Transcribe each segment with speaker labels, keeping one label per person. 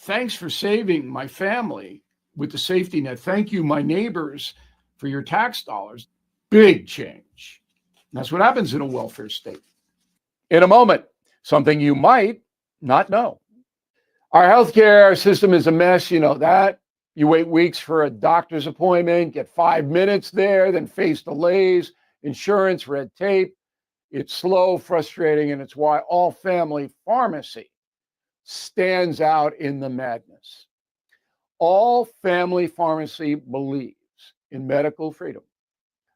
Speaker 1: Thanks for saving my family with the safety net. Thank you, my neighbors, for your tax dollars. Big change. That's what happens in a welfare state. In a moment, something you might not know. Our healthcare system is a mess. You know that. You wait weeks for a doctor's appointment, get 5 minutes there, then face delays, insurance, red tape. It's slow, frustrating, and it's why all family pharmacy stands out in the madness. All family pharmacy believes in medical freedom,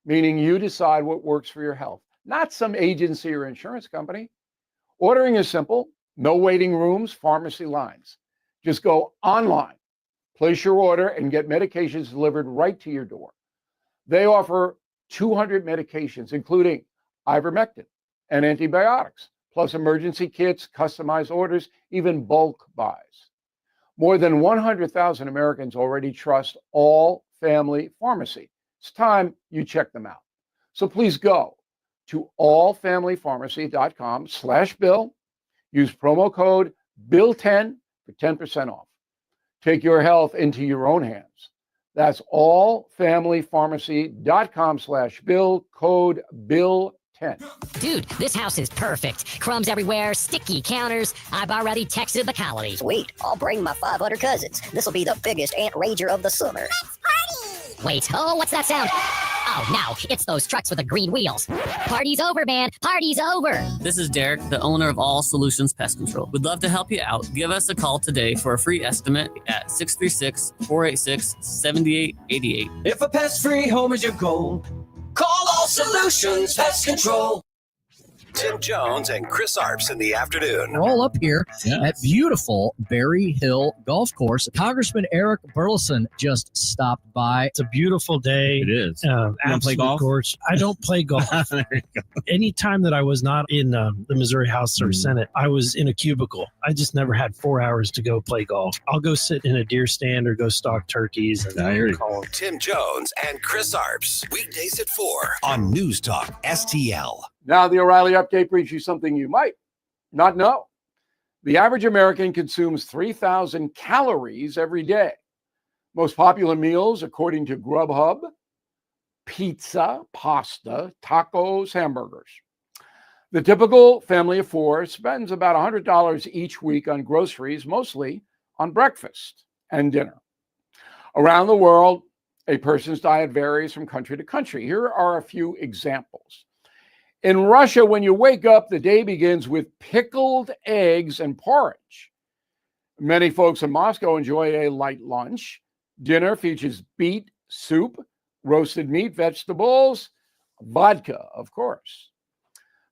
Speaker 1: meaning you decide what works for your health, not some agency or insurance company. Ordering is simple, no waiting rooms, pharmacy lines. Just go online, place your order, and get medications delivered right to your door. They offer 200 medications, including ivermectin and antibiotics, plus emergency kits, customized orders, even bulk buys. More than 100,000 Americans already trust all family pharmacy. It's time you check them out. So please go to allfamilypharmacy.com/bill. Use promo code BILL10 for 10% off. Take your health into your own hands. That's allfamilypharmacy.com/bill, code BILL10.
Speaker 2: Dude, this house is perfect. Crumbs everywhere, sticky counters. I've already texted the colony.
Speaker 3: Sweet, I'll bring my 500 cousins. This'll be the biggest ant rager of the summer.
Speaker 2: Let's party! Wait, oh, what's that sound? Oh, no, it's those trucks with the green wheels. Party's over, man. Party's over.
Speaker 4: This is Derek, the owner of All Solutions Pest Control. We'd love to help you out. Give us a call today for a free estimate at 636-486-7888.
Speaker 5: If a pest-free home is your goal, call All Solutions Pest Control.
Speaker 6: Tim Jones and Chris Arps in the afternoon.
Speaker 7: We're all up here at beautiful Berry Hill Golf Course. Congressman Eric Burleson just stopped by.
Speaker 8: It's a beautiful day.
Speaker 9: It is.
Speaker 8: Absolute
Speaker 9: golf?
Speaker 8: gorgeous. I don't play golf.
Speaker 9: There you go.
Speaker 8: Anytime that I was not in the Missouri House or Senate, I was in a cubicle. I just never had 4 hours to go play golf. I'll go sit in a deer stand or go stalk turkeys. And call them.
Speaker 6: Tim Jones and Chris Arps. Weekdays at 4 on News Talk STL.
Speaker 1: Now, the O'Reilly Update brings you something you might not know. The average American consumes 3,000 calories every day. Most popular meals, according to Grubhub: pizza, pasta, tacos, hamburgers. The typical family of four spends about $100 each week on groceries, mostly on breakfast and dinner. Around the world, a person's diet varies from country to country. Here are a few examples. In Russia, when you wake up, the day begins with pickled eggs and porridge. Many folks in Moscow enjoy a light lunch. Dinner features beet soup, roasted meat, vegetables, vodka, of course.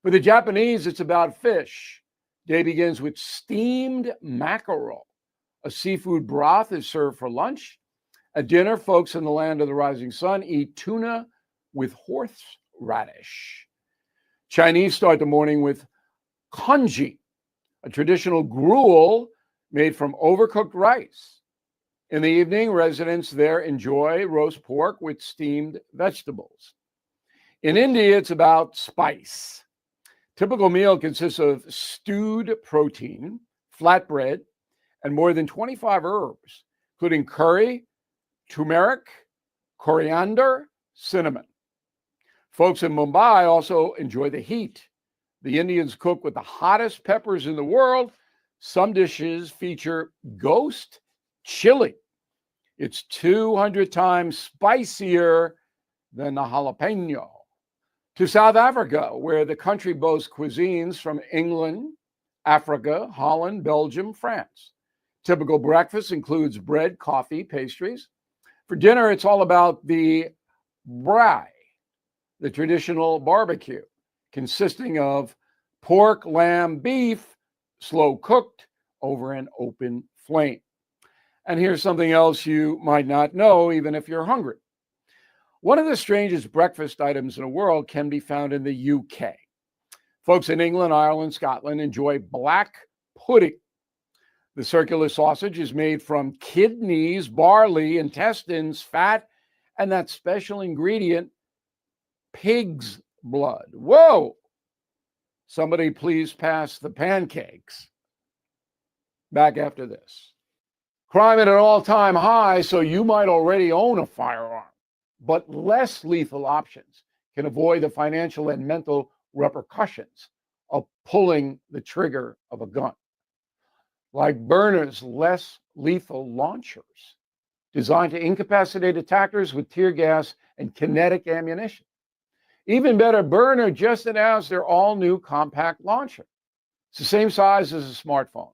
Speaker 1: For the Japanese, it's about fish. Day begins with steamed mackerel. A seafood broth is served for lunch. At dinner, folks in the land of the rising sun eat tuna with horseradish. Chinese start the morning with congee, a traditional gruel made from overcooked rice. In the evening, residents there enjoy roast pork with steamed vegetables. In India, it's about spice. Typical meal consists of stewed protein, flatbread, and more than 25 herbs, including curry, turmeric, coriander, cinnamon. Folks in Mumbai also enjoy the heat. The Indians cook with the hottest peppers in the world. Some dishes feature ghost chili. It's 200 times spicier than the jalapeno. To South Africa, where the country boasts cuisines from England, Africa, Holland, Belgium, France. Typical breakfast includes bread, coffee, pastries. For dinner, it's all about the braai, the traditional barbecue, consisting of pork, lamb, beef, slow cooked over an open flame. And here's something else you might not know, even if you're hungry. One of the strangest breakfast items in the world can be found in the UK. Folks in England, Ireland, Scotland enjoy black pudding. The circular sausage is made from kidneys, barley, intestines, fat, and that special ingredient, pig's blood. Whoa! Somebody please pass the pancakes. Back after this. Crime at an all-time high, so you might already own a firearm. But less lethal options can avoid the financial and mental repercussions of pulling the trigger of a gun. Like Byrna's less lethal launchers, designed to incapacitate attackers with tear gas and kinetic ammunition. Even better, Byrna just announced their all-new compact launcher. It's the same size as a smartphone,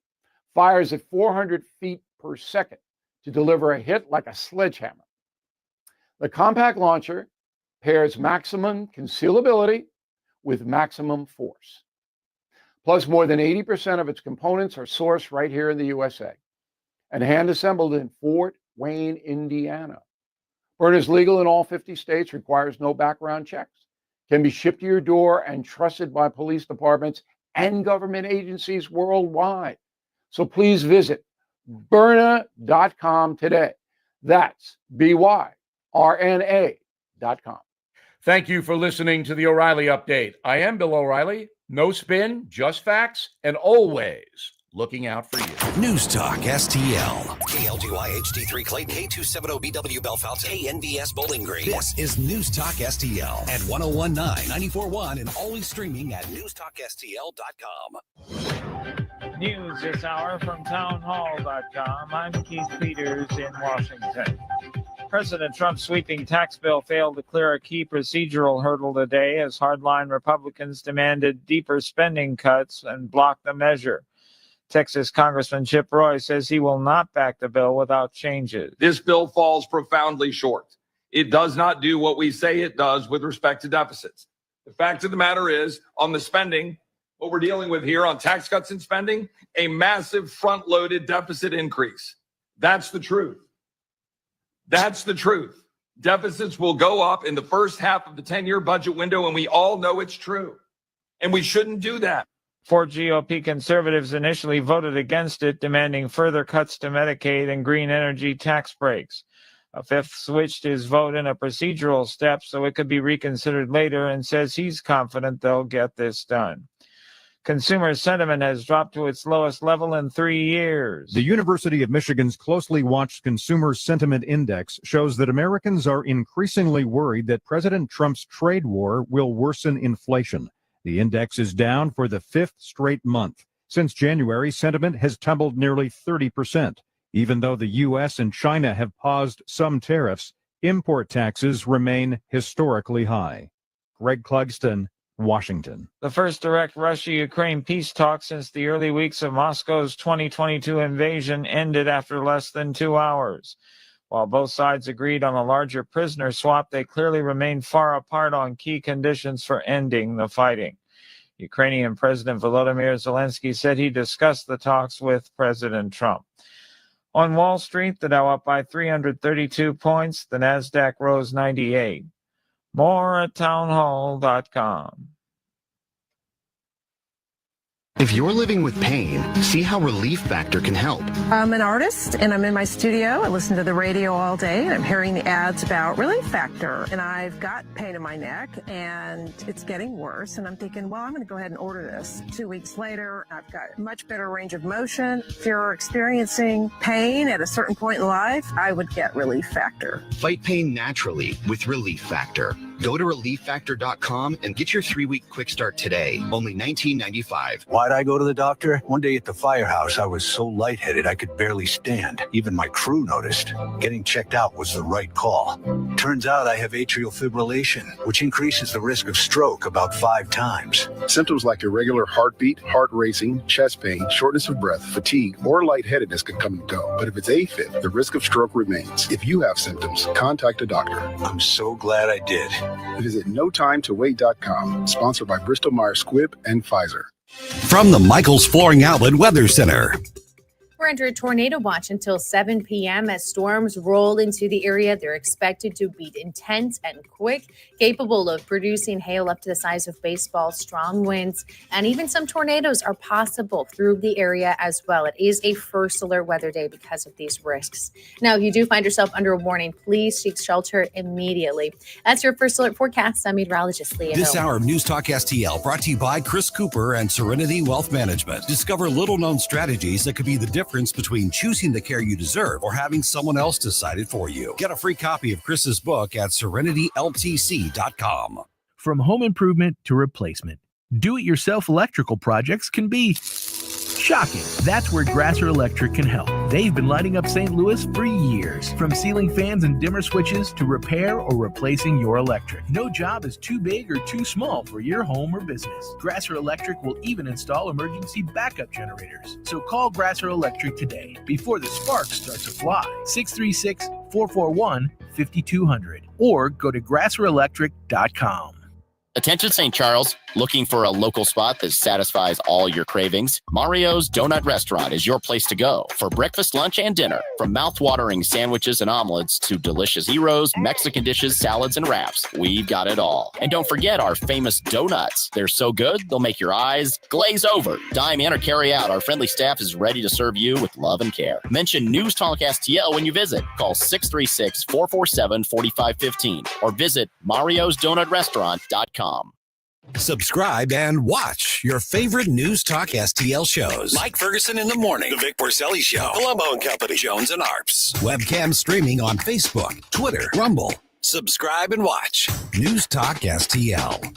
Speaker 1: fires at 400 feet per second to deliver a hit like a sledgehammer. The compact launcher pairs maximum concealability with maximum force. Plus, more than 80% of its components are sourced right here in the USA and hand-assembled in Fort Wayne, Indiana. Byrna is legal in all 50 states, requires no background checks, can be shipped to your door and trusted by police departments and government agencies worldwide. So please visit Byrna.com today. That's BYRNA.com. Thank you for listening to the O'Reilly Update. I am Bill O'Reilly. No spin, just facts, and always looking out for you.
Speaker 6: News Talk STL. KLGY HD3 Clayton, K270BW Belfast, KNBS Bowling Green. This is News Talk STL at 1019, 94.1, and always streaming at newstalkstl.com.
Speaker 9: News this hour from townhall.com. I'm Keith Peters in Washington. President Trump's sweeping tax bill failed to clear a key procedural hurdle today as hardline Republicans demanded deeper spending cuts and blocked the measure. Texas Congressman Chip Roy says he will not back the bill without changes.
Speaker 10: This bill falls profoundly short. It does not do what we say it does with respect to deficits. The fact of the matter is, on the spending, what we're dealing with here on tax cuts and spending, a massive front-loaded deficit increase. That's the truth. That's the truth. Deficits will go up in the first half of the 10-year budget window, and we all know it's true. And we shouldn't do that.
Speaker 9: 4 GOP conservatives initially voted against it, demanding further cuts to Medicaid and green energy tax breaks. A fifth switched his vote in a procedural step so it could be reconsidered later and says he's confident they'll get this done. Consumer sentiment has dropped to its lowest level in 3 years.
Speaker 11: The University of Michigan's closely watched Consumer Sentiment Index shows that Americans are increasingly worried that President Trump's trade war will worsen inflation. The index is down for the 5th straight month. Since January, sentiment has tumbled nearly 30%. Even though the U.S. and China have paused some tariffs, import taxes remain historically high. Greg Clugston, Washington.
Speaker 9: The first direct Russia-Ukraine peace talks since the early weeks of Moscow's 2022 invasion ended after less than 2 hours. While both sides agreed on a larger prisoner swap, they clearly remain far apart on key conditions for ending the fighting. Ukrainian President Volodymyr Zelensky said he discussed the talks with President Trump. On Wall Street, the Dow up by 332 points, the Nasdaq rose 98. More at townhall.com.
Speaker 12: If you're living with pain, see how Relief Factor can help.
Speaker 13: I'm an artist and I'm in my studio. I listen to the radio all day and I'm hearing the ads about Relief Factor. And I've got pain in my neck and it's getting worse. And I'm thinking, well, I'm going to go ahead and order this. 2 weeks later, I've got much better range of motion. If you're experiencing pain at a certain point in life, I would get Relief Factor.
Speaker 12: Fight pain naturally with Relief Factor. Go to ReliefFactor.com and get your 3-week quick start today. Only $19.95.
Speaker 14: Why'd I go to the doctor? One day at the firehouse, I was so lightheaded I could barely stand. Even my crew noticed. Getting checked out was the right call. Turns out I have atrial fibrillation, which increases the risk of stroke about 5 times.
Speaker 15: Symptoms like irregular heartbeat, heart racing, chest pain, shortness of breath, fatigue, or lightheadedness can come and go. But if it's AFib, the risk of stroke remains. If you have symptoms, contact a doctor.
Speaker 14: I'm so glad I did.
Speaker 15: Visit NoTimeToWait.com, sponsored by Bristol-Myers Squibb and Pfizer.
Speaker 6: From the Michaels Flooring Outlet Weather Center.
Speaker 16: We're under a tornado watch until 7 p.m. as storms roll into the area. They're expected to be intense and quick, capable of producing hail up to the size of baseball, strong winds, and even some tornadoes are possible through the area as well. It is a first alert weather day because of these risks. Now, if you do find yourself under a warning, please seek shelter immediately. That's your first alert forecast. I'm meteorologist Leah
Speaker 6: This
Speaker 16: Hill.
Speaker 6: hour of News Talk STL brought to you by Chris Cooper and Serenity Wealth Management. Discover little-known strategies that could be the difference difference between choosing the care you deserve or having someone else decide it for you. Get a free copy of Chris's book at serenityltc.com.
Speaker 17: From home improvement to replacement, do-it-yourself electrical projects can be shocking. That's where Grasser Electric can help. They've been lighting up St. Louis for years. From ceiling fans and dimmer switches to repair or replacing your electric. No job is too big or too small for your home or business. Grasser Electric will even install emergency backup generators. So call Grasser Electric today before the sparks start to fly. 636-441-5200 or go to grasserelectric.com.
Speaker 18: Attention St. Charles, looking for a local spot that satisfies all your cravings? Mario's Donut Restaurant is your place to go for breakfast, lunch, and dinner. From mouth-watering sandwiches and omelets to delicious gyros, Mexican dishes, salads, and wraps, we've got it all. And don't forget our famous donuts. They're so good, they'll make your eyes glaze over. Dine in or carry out, our friendly staff is ready to serve you with love and care. Mention News Talk STL when you visit. Call 636-447-4515 or visit mariosdonutrestaurant.com.
Speaker 6: Subscribe and watch your favorite News Talk STL shows. Mike Ferguson in the morning, The Vic Porcelli Show, Colombo and Company, Jones and Arps. Webcam streaming on Facebook, Twitter, Rumble. Subscribe and watch News Talk STL.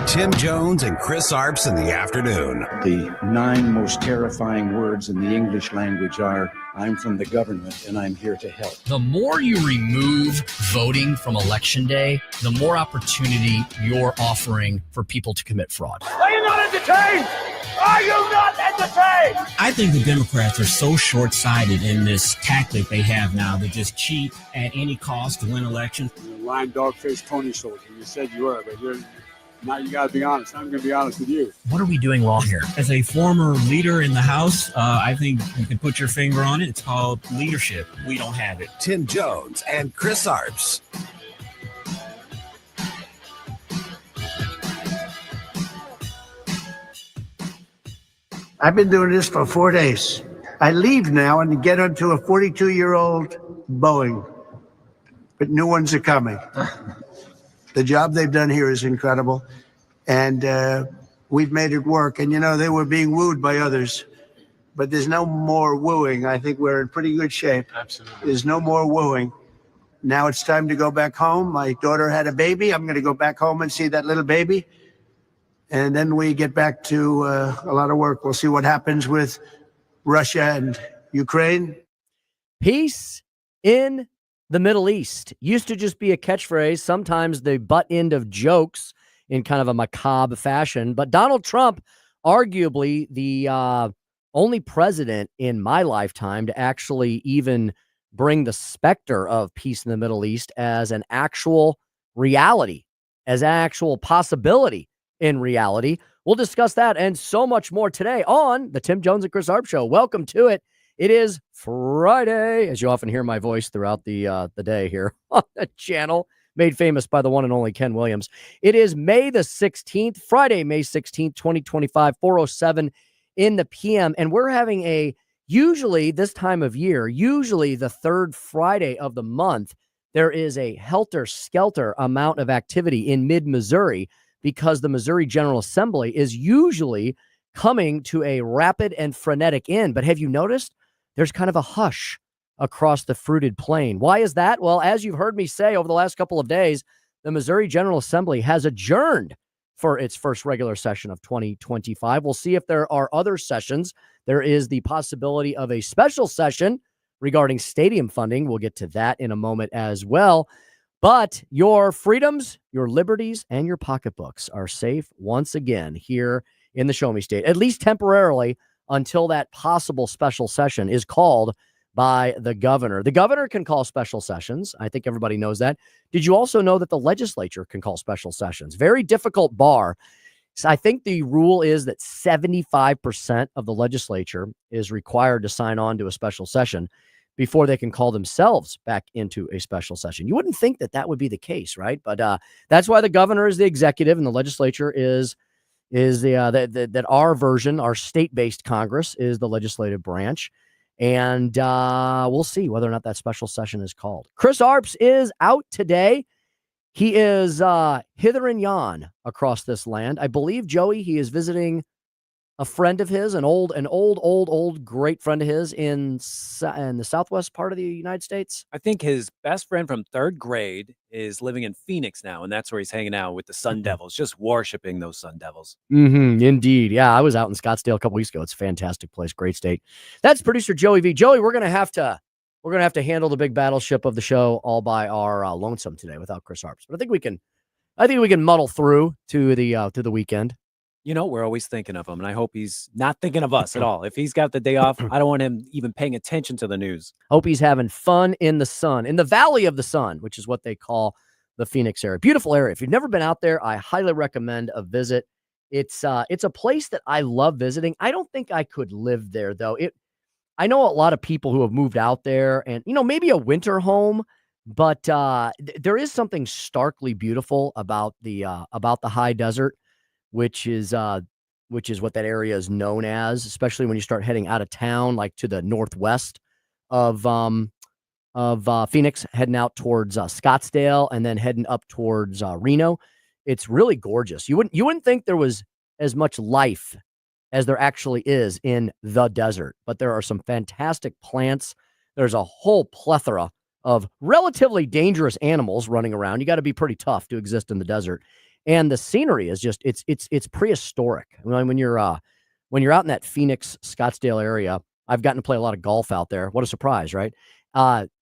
Speaker 6: Tim Jones and Chris Arps in the afternoon.
Speaker 19: The 9 most terrifying words in the English language are, I'm from the government and I'm here to help.
Speaker 7: The more you remove voting from Election Day, the more opportunity you're offering for people to commit fraud.
Speaker 5: Are you not entertained? Are you not entertained?
Speaker 20: I think the Democrats are so short-sighted in this tactic they have now to just cheat at any cost to win elections.
Speaker 21: You're a lying dog-faced pony soldier. You said you were, but now you got to be honest. I'm going to be honest with you.
Speaker 7: What are we doing wrong here?
Speaker 20: As a former leader in the House, I think you can put your finger on it. It's called leadership. We don't have it.
Speaker 6: Tim Jones and Chris Arps.
Speaker 22: I've been doing this for 4 days. I leave now and get onto a 42-year-old Boeing, but new ones are coming. The job they've done here is incredible, and we've made it work. And, they were being wooed by others, but there's no more wooing. I think we're in pretty good shape.
Speaker 21: Absolutely.
Speaker 22: There's no more wooing. Now it's time to go back home. My daughter had a baby. I'm going to go back home and see that little baby. And then we get back to a lot of work. We'll see what happens with Russia and Ukraine.
Speaker 23: Peace in the Middle East used to just be a catchphrase, sometimes the butt end of jokes in kind of a macabre fashion. But Donald Trump, arguably the only president in my lifetime to actually even bring the specter of peace in the Middle East as an actual reality, as an actual possibility in reality. We'll discuss that and so much more today on the Tim Jones and Chris Arps Show. Welcome to it. It is Friday, as you often hear my voice throughout the day here on the channel, made famous by the one and only Ken Williams. It is May the 16th, Friday, May 16th, 2025, 4:07 in the PM. And we're having usually this time of year, usually the third Friday of the month, there is a helter-skelter amount of activity in mid-Missouri because the Missouri General Assembly is usually coming to a rapid and frenetic end. But have you noticed? There's kind of a hush across the fruited plain. Why is that? Well, as you've heard me say over the last couple of days, the Missouri General Assembly has adjourned for its first regular session of 2025. We'll see if there are other sessions. There is the possibility of a special session regarding stadium funding. We'll get to that in a moment as well. But your freedoms, your liberties, and your pocketbooks are safe once again here in the Show Me State, at least temporarily, until that possible special session is called by the governor. The governor can call special sessions. I think everybody knows that. Did you also know that the legislature can call special sessions? Very difficult bar. So I think the rule is that 75% of the legislature is required to sign on to a special session before they can call themselves back into a special session. You wouldn't think that that would be the case, right? But that's why the governor is the executive and the legislature is that our version, our state-based Congress, is the legislative branch. And we'll see whether or not that special session is called. Chris Arps is out today. He is hither and yon across this land. I believe, Joey, he is visiting a friend of his, an old great friend of his in the southwest part of the United States?
Speaker 2: I think his best friend from 3rd grade is living in Phoenix now, and that's where he's hanging out with the Sun Devils, just worshiping those Sun Devils.
Speaker 23: Indeed. Yeah, I was out in Scottsdale a couple weeks ago. It's a fantastic place, great state. That's producer Joey V. Joey, we're gonna have to handle the big battleship of the show all by our lonesome today without Chris Arps. But I think we can muddle through to the weekend.
Speaker 2: You know, we're always thinking of him, and I hope he's not thinking of us at all. If he's got the day off, I don't want him even paying attention to the news.
Speaker 23: Hope he's having fun in the sun, in the Valley of the Sun, which is what they call the Phoenix area. Beautiful area. If you've never been out there, I highly recommend a visit. It's a place that I love visiting. I don't think I could live there, though. I know a lot of people who have moved out there and, maybe a winter home, but there is something starkly beautiful about the high desert, which is what that area is known as, especially when you start heading out of town, like to the northwest of Phoenix, heading out towards Scottsdale and then heading up towards Reno. It's really gorgeous. You wouldn't think there was as much life as there actually is in the desert, but there are some fantastic plants. There's a whole plethora of relatively dangerous animals running around. You got to be pretty tough to exist in the desert. And the scenery is just it's prehistoric. I mean, when you're out in that Phoenix, Scottsdale area, I've gotten to play a lot of golf out there. What a surprise, right?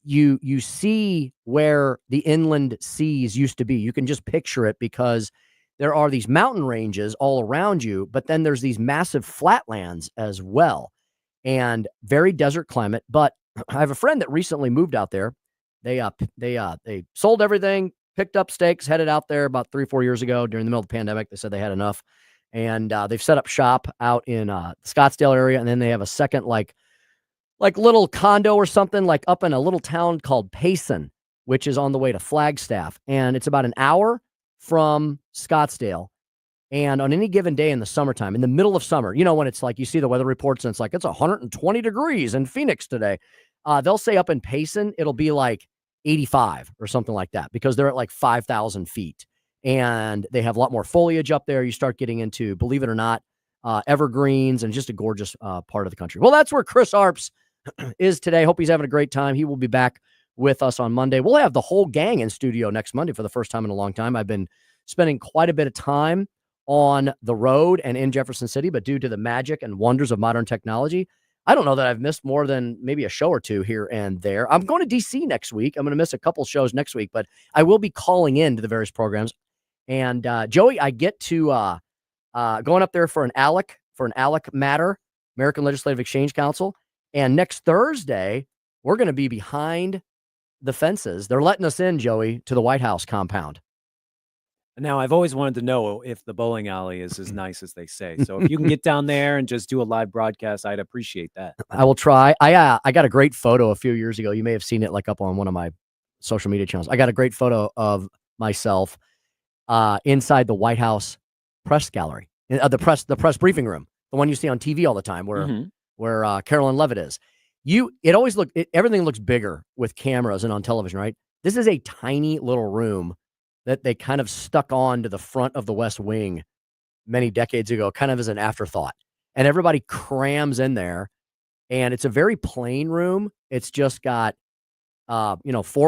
Speaker 23: You see where the inland seas used to be. You can just picture it because there are these mountain ranges all around you, but then there's these massive flatlands as well, and very desert climate. But I have a friend that recently moved out there. They sold everything, picked up stakes, headed out there about 3-4 years ago during the middle of the pandemic. They said they had enough, and they've set up shop out in the Scottsdale area, and then they have a second like little condo or something like up in a little town called Payson, which is on the way to Flagstaff, and it's about an hour from Scottsdale. And on any given day in the summertime, in the middle of summer, when it's like you see the weather reports and it's like it's 120 degrees in Phoenix today, they'll say up in Payson it'll be like 85 or something like that because they're at like 5,000 feet and they have a lot more foliage up there. You start getting into, believe it or not, evergreens and just a gorgeous part of the country. Well, that's where Chris Arps is today. Hope he's having a great time. He will be back with us on Monday. We'll have the whole gang in studio next Monday for the first time in a long time. I've been spending quite a bit of time on the road and in Jefferson City, but due to the magic and wonders of modern technology, I don't know that I've missed more than maybe a show or two here and there. I'm going to DC next week. I'm going to miss a couple shows next week, but I will be calling in to the various programs. And Joey, I get to going up there for an ALEC matter, American Legislative Exchange Council. And next Thursday, we're going to be behind the fences. They're letting us in, Joey, to the White House compound.
Speaker 2: Now, I've always wanted to know if the bowling alley is as nice as they say. So if you can get down there and just do a live broadcast, I'd appreciate that.
Speaker 23: I will try. I got a great photo a few years ago. You may have seen it like up on one of my social media channels. I got a great photo of myself inside the White House press gallery, the press briefing room, the one you see on TV all the time where Carolyn Levitt is. Everything looks bigger with cameras and on television, right? This is a tiny little room that they kind of stuck on to the front of the West Wing many decades ago, kind of as an afterthought. And everybody crams in there. And it's a very plain room. It's just got, 4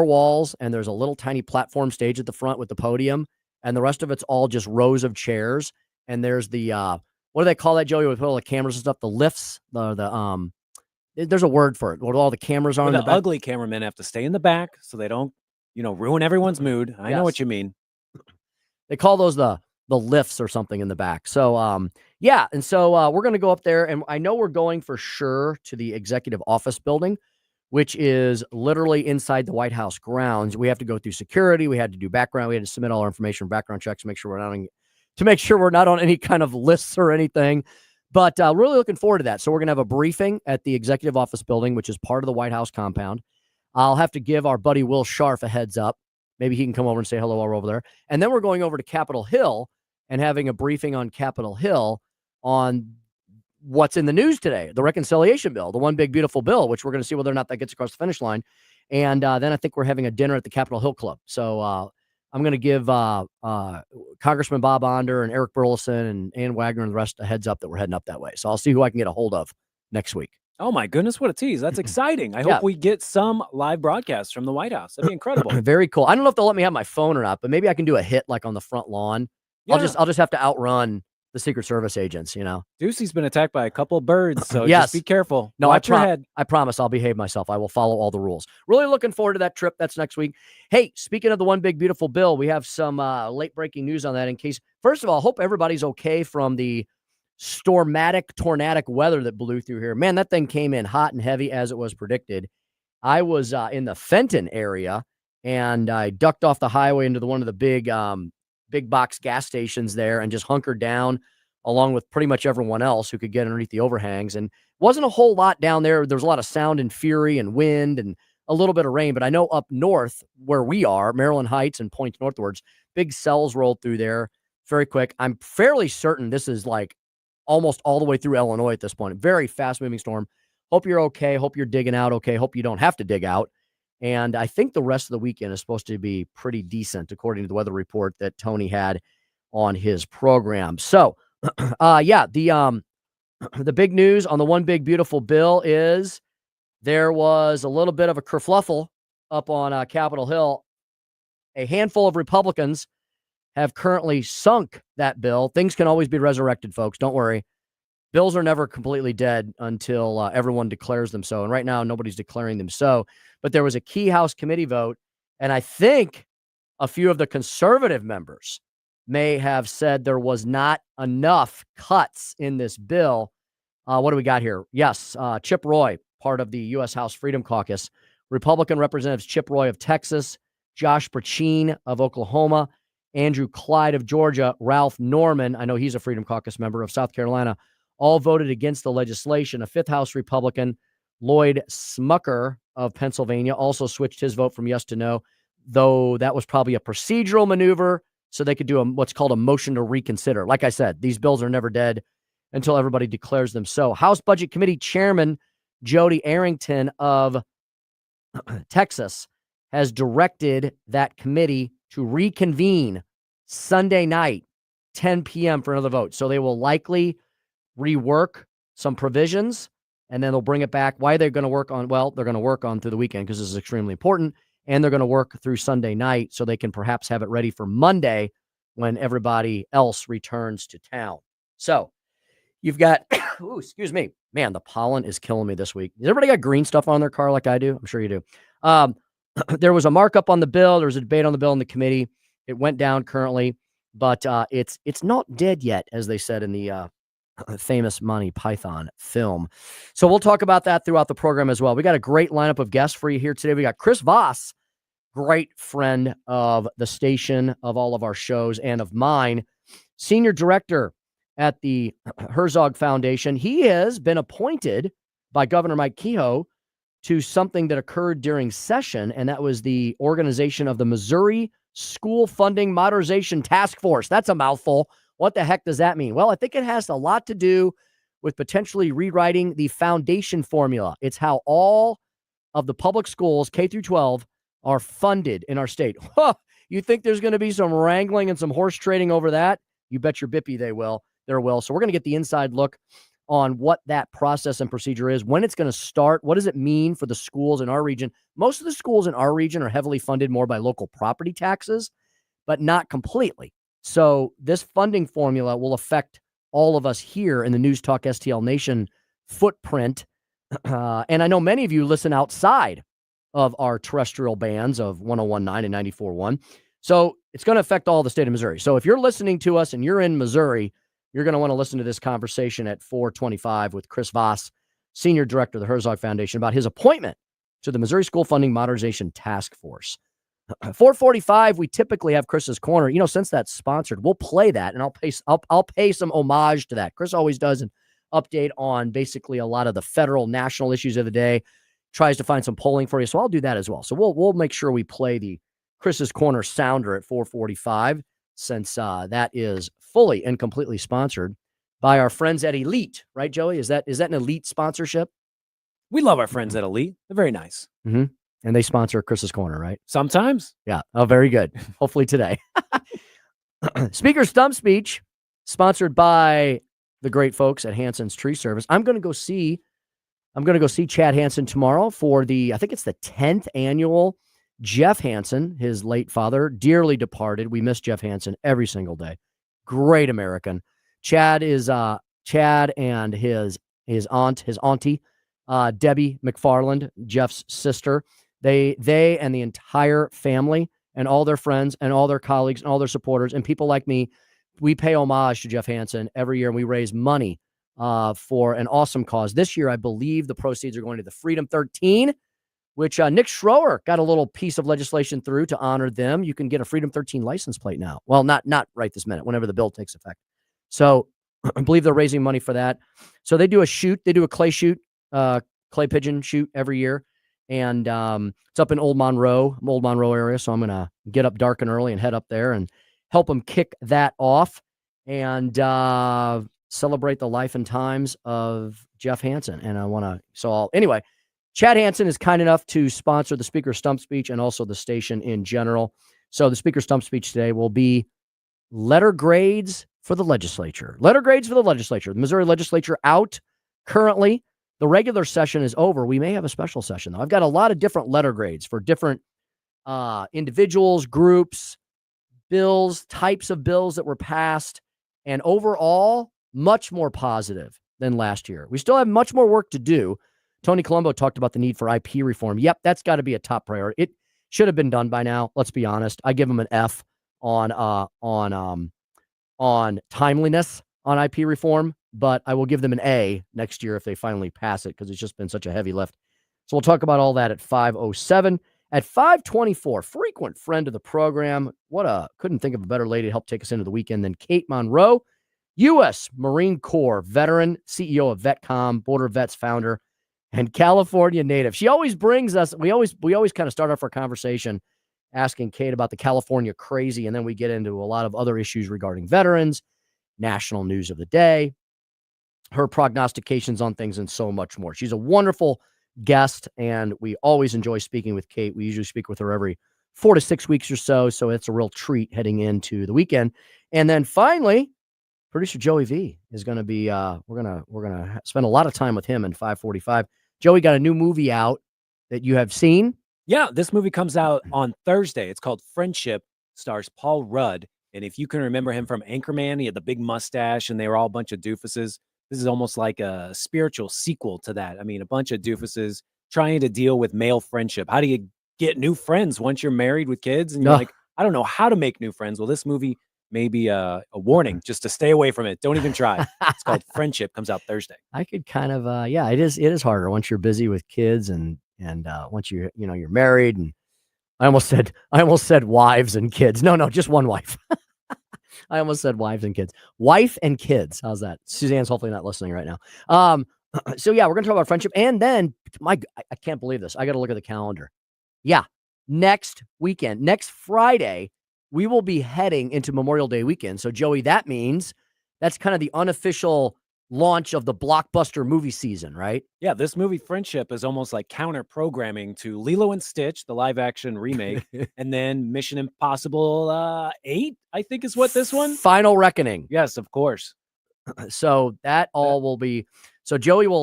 Speaker 23: walls, and there's a little tiny platform stage at the front with the podium. And the rest of it's all just rows of chairs. And there's the, what do they call that, Joey, with all the cameras and stuff? The lifts, there's a word for it. What all the cameras are in the back.
Speaker 2: Ugly cameramen have to stay in the back so they don't, ruin everyone's mood. I know what you mean.
Speaker 23: They call those the lifts or something in the back. So, And so we're going to go up there, and I know we're going for sure to the executive office building, which is literally inside the White House grounds. We have to go through security. We had to do background. We had to submit all our information, background checks, to make sure we're not on any kind of lists or anything. But really looking forward to that. So we're going to have a briefing at the executive office building, which is part of the White House compound. I'll have to give our buddy Will Scharf a heads up. Maybe he can come over and say hello while we're over there. And then we're going over to Capitol Hill and having a briefing on Capitol Hill on what's in the news today, the reconciliation bill, the one big, beautiful bill, which we're going to see whether or not that gets across the finish line. And then I think we're having a dinner at the Capitol Hill Club. So I'm going to give Congressman Bob Onder and Eric Burleson and Ann Wagner and the rest a heads up that we're heading up that way. So I'll see who I can get a hold of next week.
Speaker 2: Oh my goodness, what a tease. That's exciting. I
Speaker 23: Yeah.
Speaker 2: hope we get some live broadcasts from the White House. That'd be incredible.
Speaker 23: Very cool. I don't know if they'll let me have my phone or not, but maybe I can do a hit like on the front lawn.
Speaker 2: Yeah.
Speaker 23: I'll just have to outrun the Secret Service agents, you know.
Speaker 2: Ducey's been attacked by a couple of birds, so
Speaker 23: Yes.
Speaker 2: just be careful.
Speaker 23: No,
Speaker 2: Watch your head.
Speaker 23: I promise I'll behave myself. I will follow all the rules. Really looking forward to that trip. That's next week. Hey, speaking of the One Big Beautiful Bill, we have some late breaking news on that in case. First of all, hope everybody's okay from the tornadic weather that blew through here. Man, that thing came in hot and heavy as it was predicted. I was in the Fenton area, and I ducked off the highway into one of the big box gas stations there and just hunkered down along with pretty much everyone else who could get underneath the overhangs. And wasn't a whole lot down there. There was a lot of sound and fury and wind and a little bit of rain. But I know up north where we are, Maryland Heights and points northwards, big cells rolled through there very quick. I'm fairly certain this is like almost all the way through Illinois at this point. Very fast-moving storm. Hope you're okay. Hope you're digging out okay. Hope you don't have to dig out. And I think the rest of the weekend is supposed to be pretty decent, according to the weather report that Tony had on his program. So, the big news on the One Big Beautiful Bill is there was a little bit of a kerfluffle up on Capitol Hill. A handful of Republicans have currently sunk that bill. Things can always be resurrected, folks. Don't worry. Bills are never completely dead until everyone declares them so. And right now, nobody's declaring them so. But there was a key House committee vote, and I think a few of the conservative members may have said there was not enough cuts in this bill. What do we got here? Yes, Chip Roy, part of the U.S. House Freedom Caucus, Republican Representatives Chip Roy of Texas, Josh Brachin of Oklahoma, Andrew Clyde of Georgia, Ralph Norman, I know he's a Freedom Caucus member, of South Carolina, all voted against the legislation. A fifth House Republican, Lloyd Smucker of Pennsylvania, also switched his vote from yes to no, though that was probably a procedural maneuver so they could do what's called a motion to reconsider. Like I said, these bills are never dead until everybody declares them so. House Budget Committee Chairman Jody Arrington of Texas has directed that committee to reconvene Sunday night, 10 p.m. for another vote. So they will likely rework some provisions, and then they'll bring it back. Why are they going to work on? Well, they're going to work on through the weekend because this is extremely important, and they're going to work through Sunday night so they can perhaps have it ready for Monday when everybody else returns to town. So you've got, ooh, excuse me, man, the pollen is killing me this week. Has everybody got green stuff on their car like I do? I'm sure you do. There was a markup on the bill. There was a debate on the bill in the committee. It went down currently, but it's not dead yet, as they said in the famous Monty Python film. So we'll talk about that throughout the program as well. We got a great lineup of guests for you here today. We got Chris Voss, great friend of the station, of all of our shows, and of mine, senior director at the Herzog Foundation. He has been appointed by Governor Mike Kehoe to something that occurred during session, and that was the organization of the Missouri School Funding Modernization Task Force. That's a mouthful. What the heck does that mean? Well, I think it has a lot to do with potentially rewriting the foundation formula. It's how all of the public schools, K through 12, are funded in our state. You think there's going to be some wrangling and some horse trading over that? You bet your bippy they will. There will. So we're going to get the inside look on what that process and procedure is, when it's going to start, what does it mean for the schools in our region. Most of the schools in our region are heavily funded more by local property taxes, but not completely. So this funding formula will affect all of us here in the News Talk STL Nation footprint. And I know many of you listen outside of our terrestrial bands of 101.9 and 94.1. So it's going to affect all the state of Missouri. So if you're listening to us and you're in Missouri, you're going to want to listen to this conversation at 4:25 with Chris Voss, Senior Director of the Herzog Foundation, about his appointment to the Missouri School Funding Modernization Task Force. 4:45, we typically have Chris's Corner. You know, since that's sponsored, we'll play that, and I'll pay some homage to that. Chris always does an update on basically a lot of the federal national issues of the day, tries to find some polling for you, so I'll do that as well. So we'll make sure we play the Chris's Corner sounder at 4:45, since that is fully and completely sponsored by our friends at Elite, right, Joey? Is that an Elite sponsorship?
Speaker 2: We love our friends at Elite. They're very nice.
Speaker 23: Mm-hmm. And they sponsor Chris's Corner, right?
Speaker 2: Sometimes.
Speaker 23: Yeah. Oh, very good. Hopefully today. Speaker Stump Speech, sponsored by the great folks at Hanson's Tree Service. I'm going to go see Chad Hanson tomorrow for I think it's the 10th annual Jeff Hanson, his late father, dearly departed. We miss Jeff Hanson every single day. Great American. Chad and his auntie, Debbie McFarland, Jeff's sister. They and the entire family and all their friends and all their colleagues and all their supporters and people like me, we pay homage to Jeff Hanson every year, and we raise money for an awesome cause. This year, I believe the proceeds are going to the Freedom 13, which Nick Schroer got a little piece of legislation through to honor them. You can get a Freedom 13 license plate now. Well, not right this minute, whenever the bill takes effect. So I believe they're raising money for that. So they do a shoot. They do a clay shoot, clay pigeon shoot every year. And it's up in Old Monroe area. So I'm going to get up dark and early and head up there and help them kick that off and celebrate the life and times of Jeff Hanson. And anyway, Chad Hanson is kind enough to sponsor the Speaker Stump Speech and also the station in general. So the Speaker Stump Speech today will be letter grades for the legislature. Letter grades for the legislature. The Missouri legislature out currently. The regular session is over. We may have a special session, though. I've got a lot of different letter grades for different individuals, groups, bills, types of bills that were passed, and overall, much more positive than last year. We still have much more work to do. Tony Colombo talked about the need for IP reform. Yep, that's got to be a top priority. It should have been done by now. Let's be honest. I give them an F on timeliness on IP reform, but I will give them an A next year if they finally pass it, because it's just been such a heavy lift. So we'll talk about all that at 5:07. At 5:24, frequent friend of the program. Couldn't think of a better lady to help take us into the weekend than Kate Monroe, U.S. Marine Corps veteran, CEO of VetCom, Border Vets founder, and California native. She always brings us, we always kind of start off our conversation asking Kate about the California crazy, and then we get into a lot of other issues regarding veterans, national news of the day, her prognostications on things, and so much more. She's a wonderful guest, and we always enjoy speaking with Kate. We usually speak with her every 4 to 6 weeks or so, so it's a real treat heading into the weekend. And then finally, producer Joey V is going to be, we're going to spend a lot of time with him in 5:45. Joey got a new movie out that you have seen.
Speaker 2: Yeah, this movie comes out on Thursday. It's called Friendship, stars Paul Rudd. And if you can remember him from Anchorman, he had the big mustache and they were all a bunch of doofuses. This is almost like a spiritual sequel to that. I mean, a bunch of doofuses trying to deal with male friendship. How do you get new friends once you're married with kids? And you're like, I don't know how to make new friends. Well, this movie may be a warning just to stay away from it. Don't even try. It's called Friendship, comes out Thursday.
Speaker 23: I could kind of, it is harder once you're busy with kids and once you're married. And I almost said wives and kids. No, just one wife. I almost said wives and kids. Wife and kids. How's that? Suzanne's hopefully not listening right now. So yeah, we're going to talk about friendship. And then, I can't believe this. I got to look at the calendar. Yeah, next weekend, next Friday, we will be heading into Memorial Day weekend. So Joey, that means that's kind of the unofficial launch of the blockbuster movie season, right?
Speaker 2: Yeah, this movie Friendship is almost like counter programming to Lilo and Stitch, the live action remake, and then Mission Impossible 8, I think is what this one?
Speaker 23: Final Reckoning.
Speaker 2: Yes, of course.
Speaker 23: So that all will be, so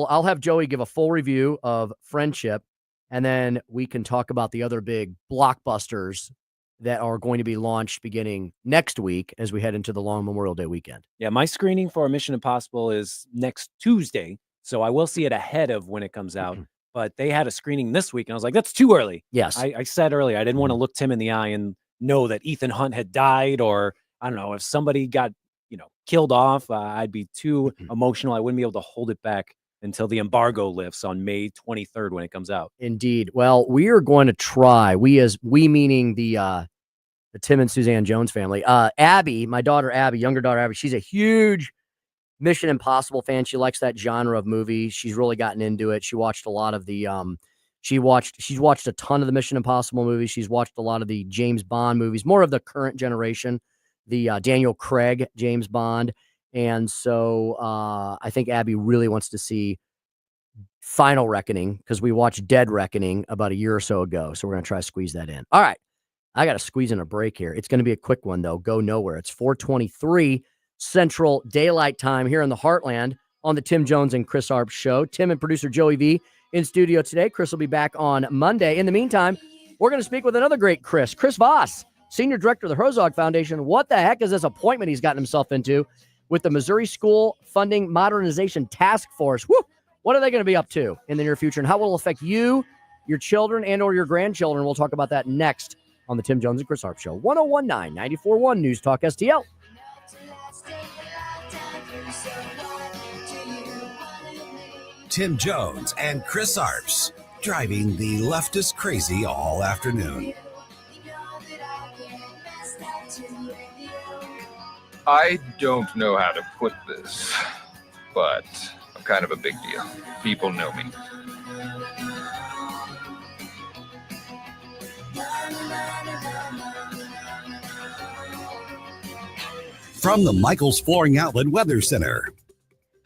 Speaker 23: I'll have Joey give a full review of Friendship, and then we can talk about the other big blockbusters that are going to be launched beginning next week as we head into the long Memorial Day weekend.
Speaker 2: Yeah, my screening for Mission Impossible is next Tuesday, so I will see it ahead of when it comes out. But they had a screening this week, and I was like, that's too early.
Speaker 23: Yes.
Speaker 2: I said earlier, I didn't want to look Tim in the eye and know that Ethan Hunt had died, or I don't know, if somebody got, killed off, I'd be too emotional. I wouldn't be able to hold it back until the embargo lifts on May 23rd when it comes out.
Speaker 23: Indeed. Well, we are going to try, we meaning the Tim and Suzanne Jones family. Abby, my daughter Abby, younger daughter Abby, she's a huge Mission Impossible fan. She likes that genre of movie. She's really gotten into it. She watched a lot of the she's watched a ton of the Mission Impossible movies. She's watched a lot of the James Bond movies, more of the current generation, the Daniel Craig James Bond. And so I think Abby really wants to see Final Reckoning because we watched Dead Reckoning about a year or so ago. So we're going to try to squeeze that in. All right. I got to squeeze in a break here. It's going to be a quick one, though. Go nowhere. It's 4:23 Central Daylight Time here in the Heartland on the Tim Jones and Chris Arps show. Tim and producer Joey V in studio today. Chris will be back on Monday. In the meantime, we're going to speak with another great Chris Voss, Senior Director of the Herzog Foundation. What the heck is this appointment he's gotten himself into with the Missouri School Funding Modernization Task Force? Woo! What are they going to be up to in the near future, and how will it affect you, your children, and or your grandchildren? We'll talk about that next on the Tim Jones and Chris Arps show. 1019 94.1 News Talk STL.
Speaker 6: Tim Jones and Chris Arps, driving the leftist crazy all afternoon.
Speaker 3: I don't know how to put this, but I'm kind of a big deal. People know me.
Speaker 6: From the Michaels Flooring Outlet Weather Center.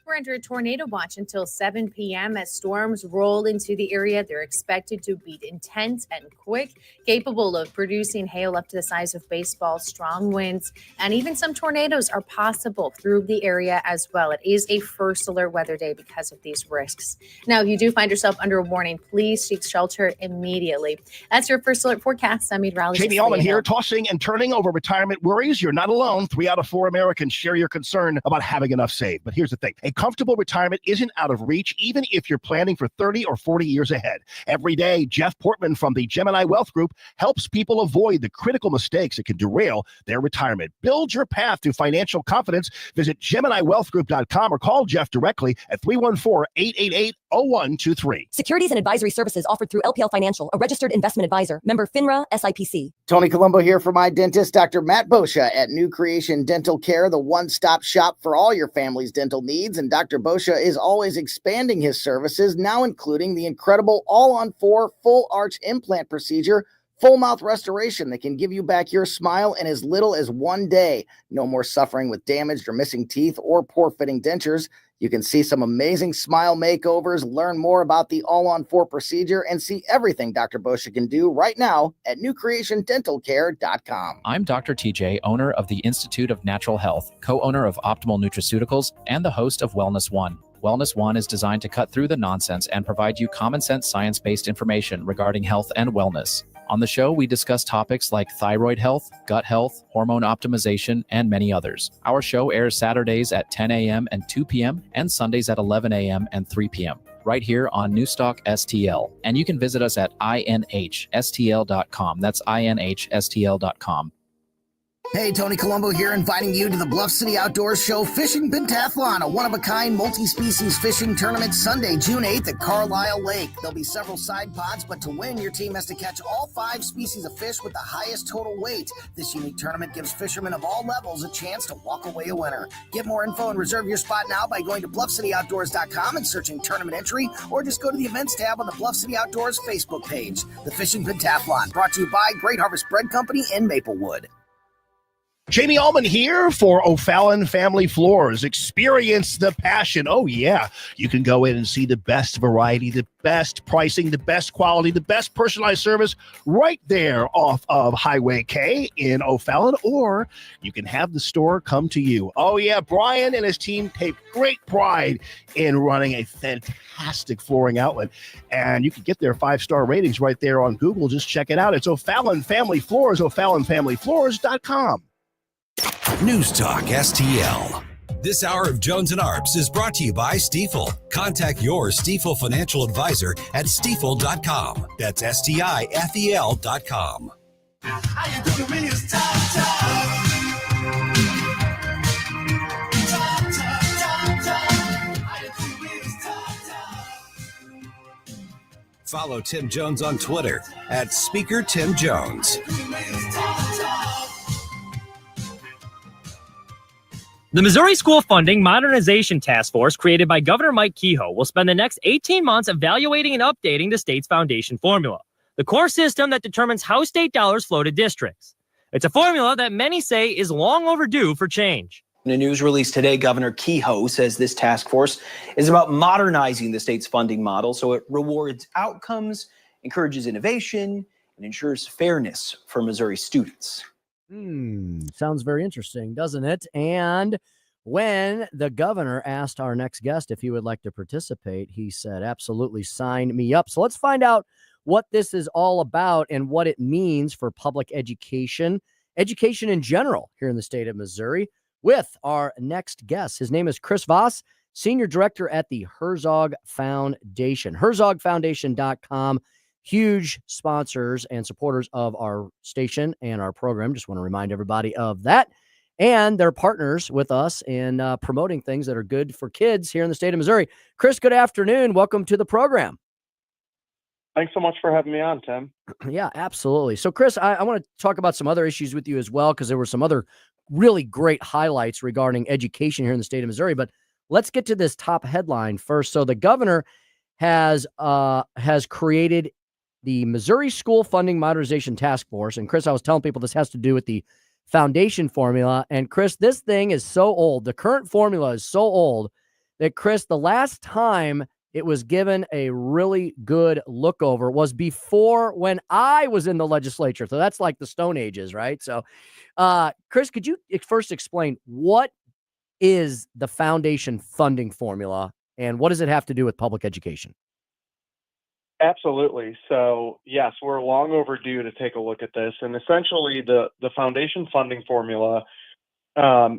Speaker 16: We're under a tornado watch until 7 p.m. as storms roll into the area. They're expected to be intense and quick, capable of producing hail up to the size of baseballs, strong winds, and even some tornadoes are possible through the area as well. It is a first alert weather day because of these risks. Now, if you do find yourself under a warning, please seek shelter immediately. That's your first alert forecast. I'm meteorologist
Speaker 4: Jamie Allman here, tossing and turning over retirement worries. You're not alone. 3 out of 4 Americans share your concern about having enough saved. But here's the thing. A comfortable retirement isn't out of reach, even if you're planning for 30 or 40 years ahead. Every day, Jeff Portman from the Gemini Wealth Group helps people avoid the critical mistakes that can derail their retirement. Build your path to financial confidence. Visit GeminiWealthGroup.com or call Jeff directly at 314-888-0123.
Speaker 8: Securities and advisory services offered through LPL Financial, a registered investment advisor. Member FINRA SIPC.
Speaker 24: Tony Colombo here for my dentist, Dr. Matt Boscia at New Creation Dental Care, the one-stop shop for all your family's dental needs. And Dr. Boscia is always expanding his services, now including the incredible all-on-4 full arch implant procedure, full mouth restoration that can give you back your smile in as little as 1 day. No more suffering with damaged or missing teeth or poor fitting dentures. You can see some amazing smile makeovers, learn more about the all-on-4 procedure, and see everything Dr. Boscia can do right now at newcreationdentalcare.com.
Speaker 25: I'm Dr. TJ, owner of the Institute of Natural Health, co-owner of Optimal Nutraceuticals, and the host of Wellness One. Wellness One is designed to cut through the nonsense and provide you common sense, science-based information regarding health and wellness. On the show, we discuss topics like thyroid health, gut health, hormone optimization, and many others. Our show airs Saturdays at 10 a.m. and 2 p.m. and Sundays at 11 a.m. and 3 p.m. right here on Newstalk STL. And you can visit us at inhstl.com. That's inhstl.com.
Speaker 24: Hey, Tony Colombo here, inviting you to the Bluff City Outdoors Show Fishing Pentathlon, a one-of-a-kind multi-species fishing tournament Sunday, June 8th at Carlisle Lake. There'll be several side pods, but to win, your team has to catch all 5 species of fish with the highest total weight. This unique tournament gives fishermen of all levels a chance to walk away a winner. Get more info and reserve your spot now by going to BluffCityOutdoors.com and searching tournament entry, or just go to the events tab on the Bluff City Outdoors Facebook page. The Fishing Pentathlon, brought to you by Great Harvest Bread Company in Maplewood.
Speaker 4: Jamie Allman here for O'Fallon Family Floors. Experience the passion. Oh, yeah. You can go in and see the best variety, the best pricing, the best quality, the best personalized service right there off of Highway K in O'Fallon, or you can have the store come to you. Oh, yeah. Brian and his team take great pride in running a fantastic flooring outlet, and you can get their 5-star ratings right there on Google. Just check it out. It's O'Fallon Family Floors, O'FallonFamilyFloors.com.
Speaker 6: News Talk STL. This hour of Jones and Arps is brought to you by Stifel. Contact your Stifel financial advisor at stifel.com. That's STIFEL.com.
Speaker 5: How you doing, man? It's time.
Speaker 6: Follow Tim Jones on Twitter at Speaker Tim Jones.
Speaker 26: The Missouri School Funding Modernization Task Force, created by Governor Mike Kehoe, will spend the next 18 months evaluating and updating the state's foundation formula, the core system that determines how state dollars flow to districts. It's a formula that many say is long overdue for change.
Speaker 1: In a news release today, Governor Kehoe says this task force is about modernizing the state's funding model so it rewards outcomes, encourages innovation, and ensures fairness for Missouri students.
Speaker 23: Sounds very interesting, doesn't it? And when the governor asked our next guest if he would like to participate, he said, absolutely, sign me up. So let's find out what this is all about and what it means for public education in general here in the state of Missouri with our next guest. His name is Chris Voss, Senior Director at the Herzog Foundation. HerzogFoundation.com. Huge sponsors and supporters of our station and our program. Just want to remind everybody of that. And they're partners with us in promoting things that are good for kids here in the state of Missouri. Chris, good afternoon. Welcome to the program.
Speaker 9: Thanks so much for having me on, Tim.
Speaker 23: Yeah, absolutely. So, Chris, I want to talk about some other issues with you as well, because there were some other really great highlights regarding education here in the state of Missouri. But let's get to this top headline first. So the governor has created the Missouri School Funding Modernization Task Force. And Chris, I was telling people this has to do with the foundation formula. And Chris, this thing is so old. The current formula is so old that, Chris, the last time it was given a really good look over was before when I was in the legislature. So that's like the Stone Ages, right? So, Chris, could you first explain what is the foundation funding formula and what does it have to do with public education?
Speaker 9: Absolutely. So, yes, we're long overdue to take a look at this. And essentially, the foundation funding formula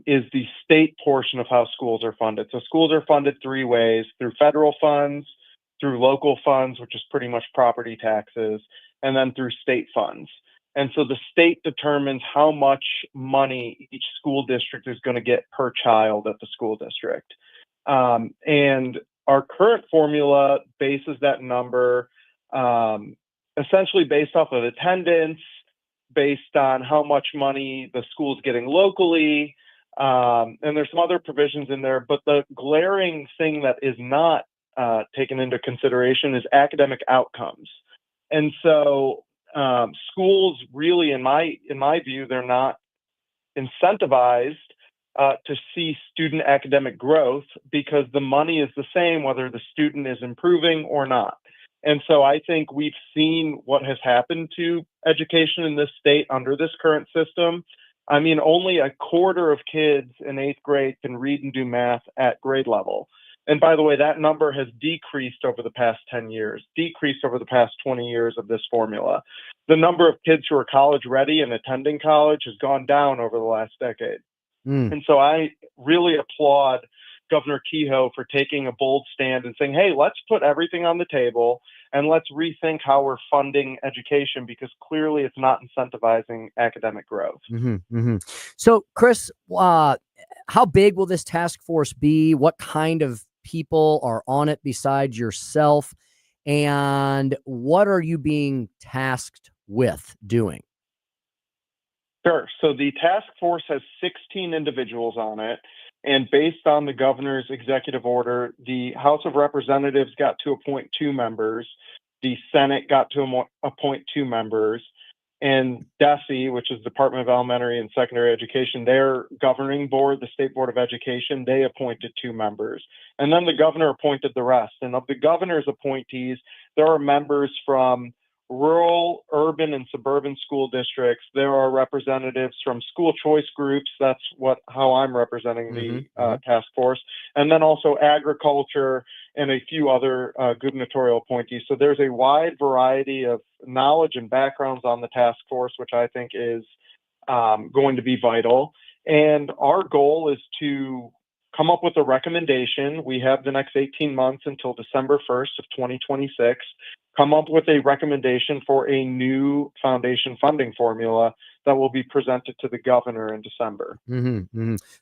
Speaker 9: is the state portion of how schools are funded. So schools are funded three ways: through federal funds, through local funds, which is pretty much property taxes, and then through state funds. And so the state determines how much money each school district is going to get per child at the school district. And our current formula bases that number essentially based off of attendance, based on how much money the school's getting locally. And there's some other provisions in there, but the glaring thing that is not taken into consideration is academic outcomes. And so schools really, in my view, they're not incentivized to see student academic growth because the money is the same whether the student is improving or not. And so I think we've seen what has happened to education in this state under this current system. I mean, only a quarter of kids in 8th grade can read and do math at grade level. And by the way, that number has decreased over the past 10 years, decreased over the past 20 years of this formula. The number of kids who are college ready and attending college has gone down over the last decade. And so I really applaud Governor Kehoe for taking a bold stand and saying, hey, let's put everything on the table and let's rethink how we're funding education, because clearly it's not incentivizing academic growth.
Speaker 23: So, Chris, how big will this task force be? What kind of people are on it besides yourself? And what are you being tasked with doing?
Speaker 9: Sure. So the task force has 16 individuals on it. And based on the governor's executive order, the House of Representatives got to appoint 2 members. The Senate got to appoint 2 members. And DESE, which is Department of Elementary and Secondary Education, their governing board, the State Board of Education, they appointed 2 members. And then the governor appointed the rest. And of the governor's appointees, there are members from rural, urban, and suburban school districts. There are representatives from school choice groups. That's how I'm representing the task force. And then also agriculture and a few other gubernatorial appointees. So there's a wide variety of knowledge and backgrounds on the task force, which I think is going to be vital. And our goal is to come up with a recommendation. We have the next 18 months until December 1st of 2026. Come up with a recommendation for a new foundation funding formula that will be presented to the governor in December.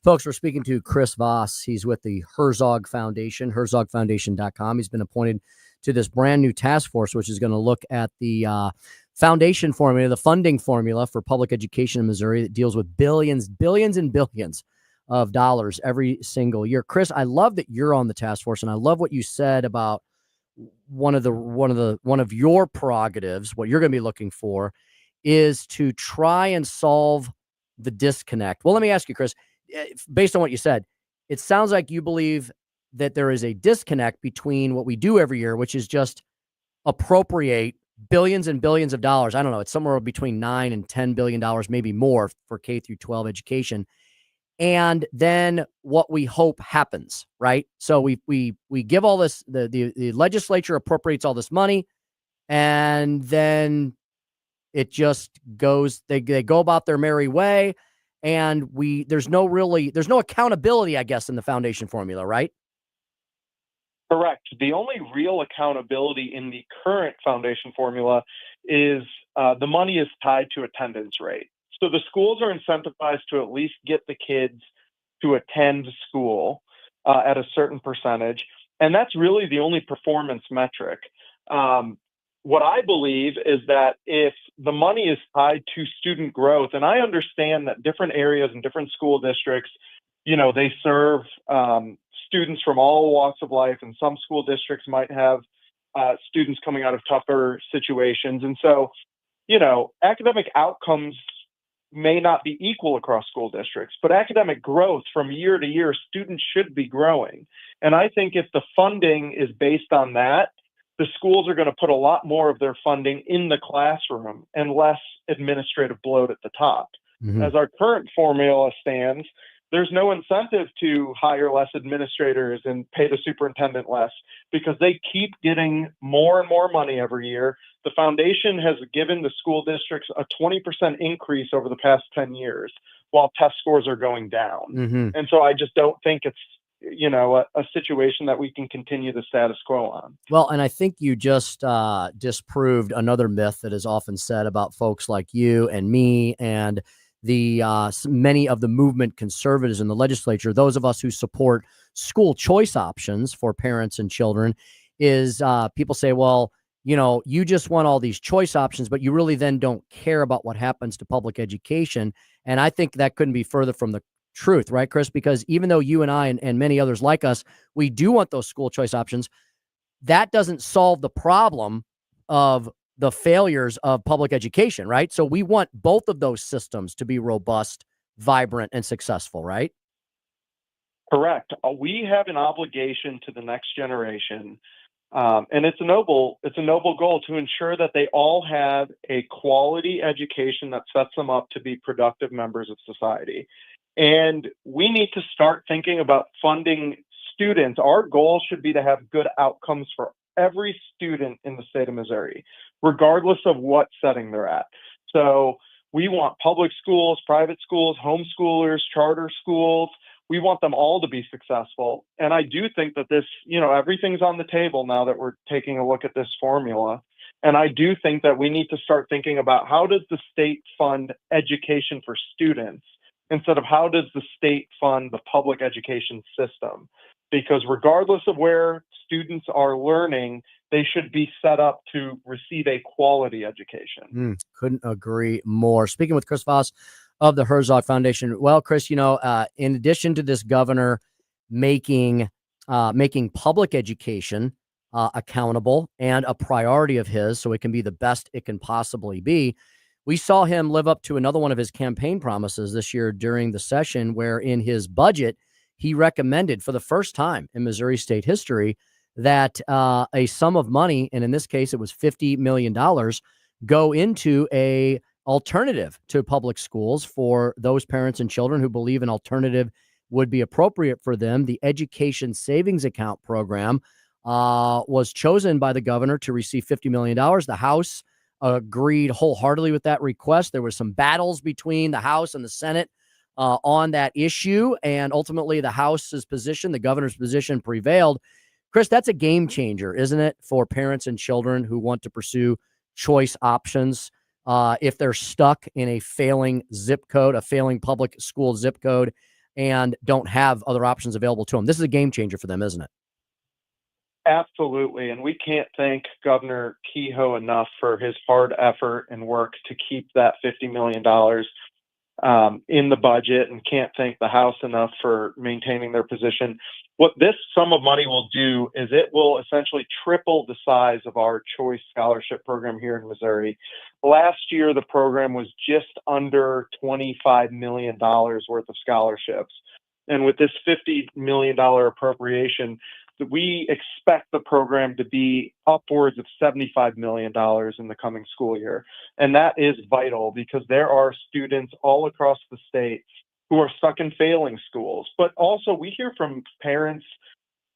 Speaker 23: Folks, we're speaking to Chris Voss. He's with the Herzog Foundation, HerzogFoundation.com. He's been appointed to this brand new task force, which is going to look at the foundation formula, the funding formula for public education in Missouri that deals with billions and billions of dollars every single year. Chris, I love that you're on the task force, and I love what you said about one of your prerogatives. What you're going to be looking for is to try and solve the disconnect. Well, let me ask you, Chris, based on what you said, it sounds like you believe that there is a disconnect between what we do every year, which is just appropriate billions and billions of dollars. I don't know. It's somewhere between $9 and $10 billion, maybe more, for K through 12 education. And then what we hope happens, right? So we give all this, the legislature appropriates all this money, and then it just goes, they go about their merry way. And there's no accountability, I guess, in the foundation formula, right?
Speaker 9: Correct. The only real accountability in the current foundation formula is the money is tied to attendance rate. So the schools are incentivized to at least get the kids to attend school at a certain percentage. And that's really the only performance metric. What I believe is that if the money is tied to student growth, and I understand that different areas and different school districts, they serve students from all walks of life, and some school districts might have students coming out of tougher situations. And so, academic outcomes may not be equal across school districts, but academic growth from year to year, students should be growing. And I think if the funding is based on that, the schools are going to put a lot more of their funding in the classroom and less administrative bloat at the top.
Speaker 23: Mm-hmm.
Speaker 9: As our current formula stands, there's no incentive to hire less administrators and pay the superintendent less, because they keep getting more and more money every year. The foundation has given the school districts a 20% increase over the past 10 years, while test scores are going down.
Speaker 23: Mm-hmm.
Speaker 9: And so I just don't think it's, a situation that we can continue the status quo on.
Speaker 23: Well, and I think you just disproved another myth that is often said about folks like you and me and the many of the movement conservatives in the legislature, those of us who support school choice options for parents and children, is people say, well, you just want all these choice options, but you really then don't care about what happens to public education. And I think that couldn't be further from the truth, right, Chris? Because even though you and I and many others like us, we do want those school choice options, that doesn't solve the problem of the failures of public education, right? So we want both of those systems to be robust, vibrant, and successful, right?
Speaker 9: Correct. We have an obligation to the next generation, and it's a noble goal to ensure that they all have a quality education that sets them up to be productive members of society. And we need to start thinking about funding students. Our goal should be to have good outcomes for every student in the state of Missouri, regardless of what setting they're at. So we want public schools, private schools, homeschoolers, charter schools. We want them all to be successful. And I do think that this, everything's on the table now that we're taking a look at this formula. And I do think that we need to start thinking about, how does the state fund education for students instead of how does the state fund the public education system? Because regardless of where students are learning, they should be set up to receive a quality education.
Speaker 23: Couldn't agree more. Speaking with Chris Voss of the Herzog Foundation. Well, Chris, in addition to this governor making public education accountable and a priority of his, so it can be the best it can possibly be, we saw him live up to another one of his campaign promises this year during the session, where in his budget, he recommended for the first time in Missouri state history that a sum of money, and in this case, it was $50 million, go into a alternative to public schools for those parents and children who believe an alternative would be appropriate for them. The Education Savings Account program was chosen by the governor to receive $50 million. The House agreed wholeheartedly with that request. There were some battles between the House and the Senate on that issue, and ultimately the House's position, the governor's position, prevailed. Chris, that's a game changer, isn't it, for parents and children who want to pursue choice options if they're stuck in a failing zip code, a failing public school zip code, and don't have other options available to them. This is a game changer for them, isn't it?
Speaker 9: Absolutely. And we can't thank Governor Kehoe enough for his hard effort and work to keep that $50 million in the budget, and can't thank the House enough for maintaining their position. What this sum of money will do is it will essentially triple the size of our choice scholarship program here in Missouri. Last year, the program was just under $25 million worth of scholarships. And with this $50 million appropriation, we expect the program to be upwards of $75 million in the coming school year. And that is vital because there are students all across the state who are stuck in failing schools. But also we hear from parents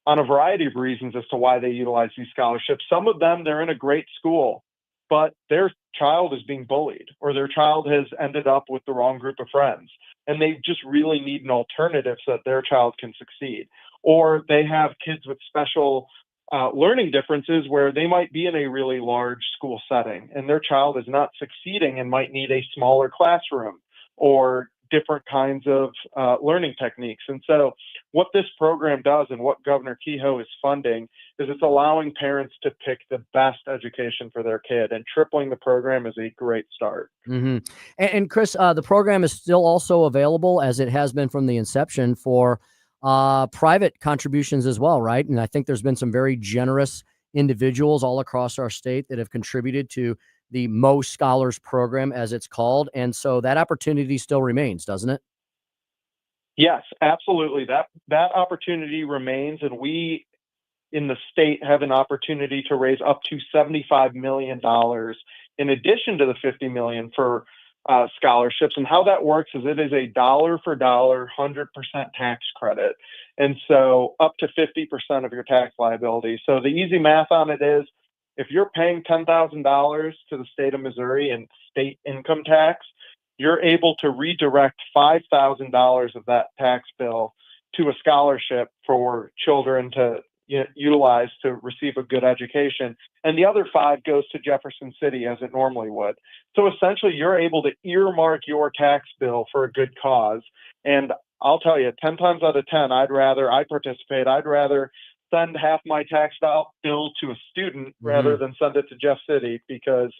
Speaker 9: on a variety of reasons as to why they utilize these scholarships. Some of them, they're in a great school, but their child is being bullied or their child has ended up with the wrong group of friends. And they just really need an alternative so that their child can succeed. Or they have kids with special learning differences where they might be in a really large school setting and their child is not succeeding and might need a smaller classroom or different kinds of learning techniques. And so what this program does and what Governor Kehoe is funding is it's allowing parents to pick the best education for their kid, and tripling the program is a great start.
Speaker 23: Mm-hmm. And Chris, the program is still also available, as it has been from the inception, for private contributions as well, right? And I think there's been some very generous individuals all across our state that have contributed to the Mo Scholars program, as it's called. And so that opportunity still remains, doesn't it?
Speaker 9: Yes, absolutely. That opportunity remains. And we in the state have an opportunity to raise up to $75 million in addition to the $50 million for scholarships. And how that works is it is a dollar for dollar, 100% tax credit. And so up to 50% of your tax liability. So the easy math on it is if you're paying $10,000 to the state of Missouri in state income tax, you're able to redirect $5,000 of that tax bill to a scholarship for children to utilize to receive a good education. And the other $5 goes to Jefferson City as it normally would. So essentially you're able to earmark your tax bill for a good cause. And I'll tell you, 10 times out of 10, I'd rather send half my tax bill to a student rather than send it to Jeff City because,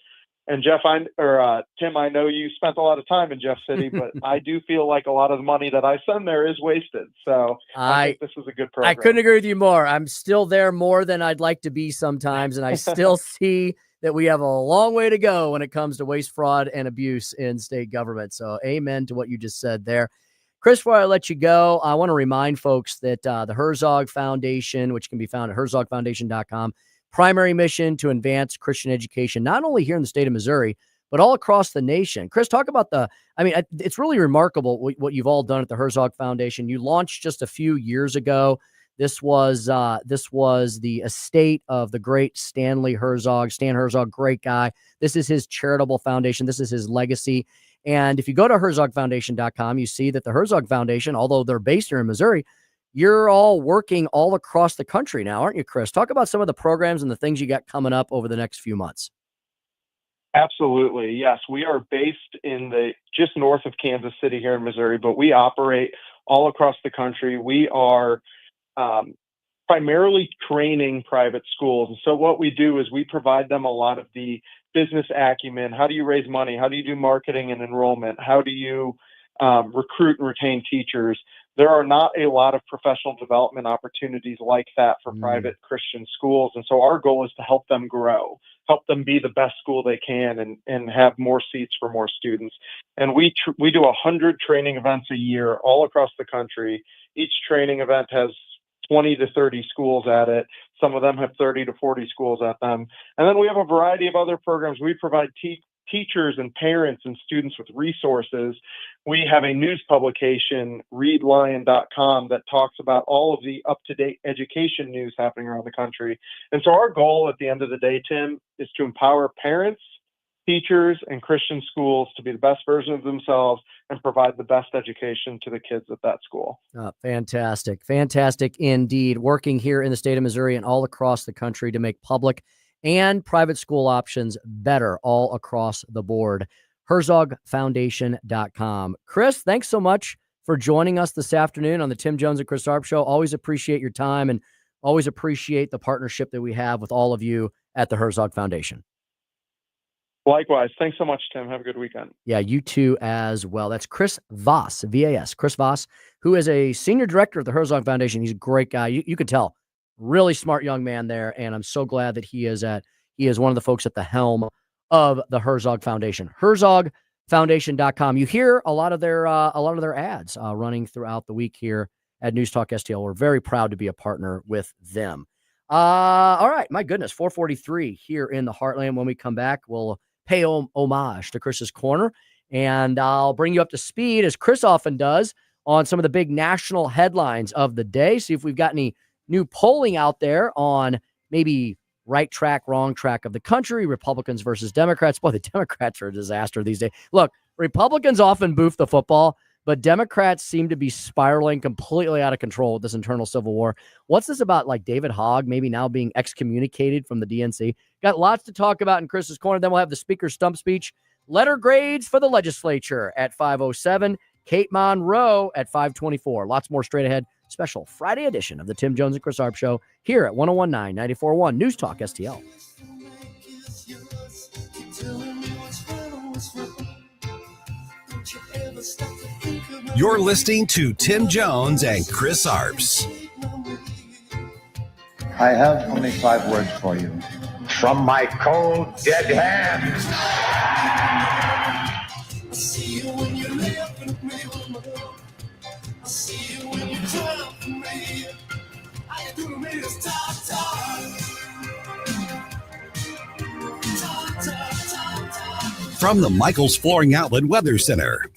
Speaker 9: and Tim, I know you spent a lot of time in Jeff City, but I do feel like a lot of the money that I send there is wasted. So I think this is a good program.
Speaker 23: I couldn't agree with you more. I'm still there more than I'd like to be sometimes. And I still see that we have a long way to go when it comes to waste, fraud, and abuse in state government. So amen to what you just said there. Chris, before I let you go, I want to remind folks that the Herzog Foundation, which can be found at herzogfoundation.com, primary mission to advance Christian education, not only here in the state of Missouri, but all across the nation. Chris, talk about it's really remarkable what you've all done at the Herzog Foundation. You launched just a few years ago. This was the estate of the great Stan Herzog, great guy. This is his charitable foundation. This is his legacy. And if you go to herzogfoundation.com, you see that the Herzog Foundation, although they're based here in Missouri, you're all working all across the country now, aren't you, Chris? Talk about some of the programs and the things you got coming up over the next few months.
Speaker 9: Absolutely. Yes. We are based in just north of Kansas City here in Missouri, but we operate all across the country. We are primarily training private schools. And so what we do is we provide them a lot of the business acumen. How do you raise money? How do you do marketing and enrollment? How do you recruit and retain teachers? There are not a lot of professional development opportunities like that for private Christian schools. And so our goal is to help them grow, help them be the best school they can and have more seats for more students. And we do 100 training events a year all across the country. Each training event has 20 to 30 schools at it. Some of them have 30 to 40 schools at them. And then we have a variety of other programs. We provide teachers and parents and students with resources. We have a news publication, readlion.com, that talks about all of the up-to-date education news happening around the country. And so our goal at the end of the day, Tim, is to empower parents, teachers, and Christian schools to be the best version of themselves and provide the best education to the kids at that school.
Speaker 23: Fantastic. Fantastic indeed. Working here in the state of Missouri and all across the country to make public and private school options better all across the board. herzogfoundation.com. Chris, thanks so much for joining us this afternoon on the Tim Jones and Chris Arps Show. Always appreciate your time and always appreciate the partnership that we have with all of you at the Herzog Foundation.
Speaker 9: Likewise. Thanks so much, Tim. Have a good weekend.
Speaker 23: Yeah, you too as well. That's Chris Voss, V-A-S, Chris Voss, who is a senior director of the Herzog Foundation. He's a great guy. You can tell, really smart young man there, and I'm so glad that he is one of the folks at the helm of the Herzog Foundation. HerzogFoundation.com. You hear a lot of their ads running throughout the week here at News Talk STL. We're very proud to be a partner with them. All right, my goodness, 4:43 here in the Heartland. When we come back, we'll pay homage to Chris's Corner, and I'll bring you up to speed, as Chris often does, on some of the big national headlines of the day. See if we've got any new polling out there on maybe right track, wrong track of the country, Republicans versus Democrats. Boy, the Democrats are a disaster these days. Look, Republicans often boof the football, but Democrats seem to be spiraling completely out of control with this internal civil war. What's this about, like David Hogg maybe now being excommunicated from the DNC? Got lots to talk about in Chris's Corner. Then we'll have the Speaker's stump speech. Letter grades for the legislature at 5:07. Kate Monroe at 5:24. Lots more straight ahead. Special Friday edition of the Tim Jones and Chris Arps Show here at 101.9, 94.1 News Talk STL.
Speaker 6: You're listening to Tim Jones and Chris Arps.
Speaker 10: I have only 5 words for you. From my cold, dead hands.
Speaker 5: I see you when you laugh at me. I see you when you cry for me. I do me this
Speaker 6: From the Michaels Flooring Outlet Weather Center.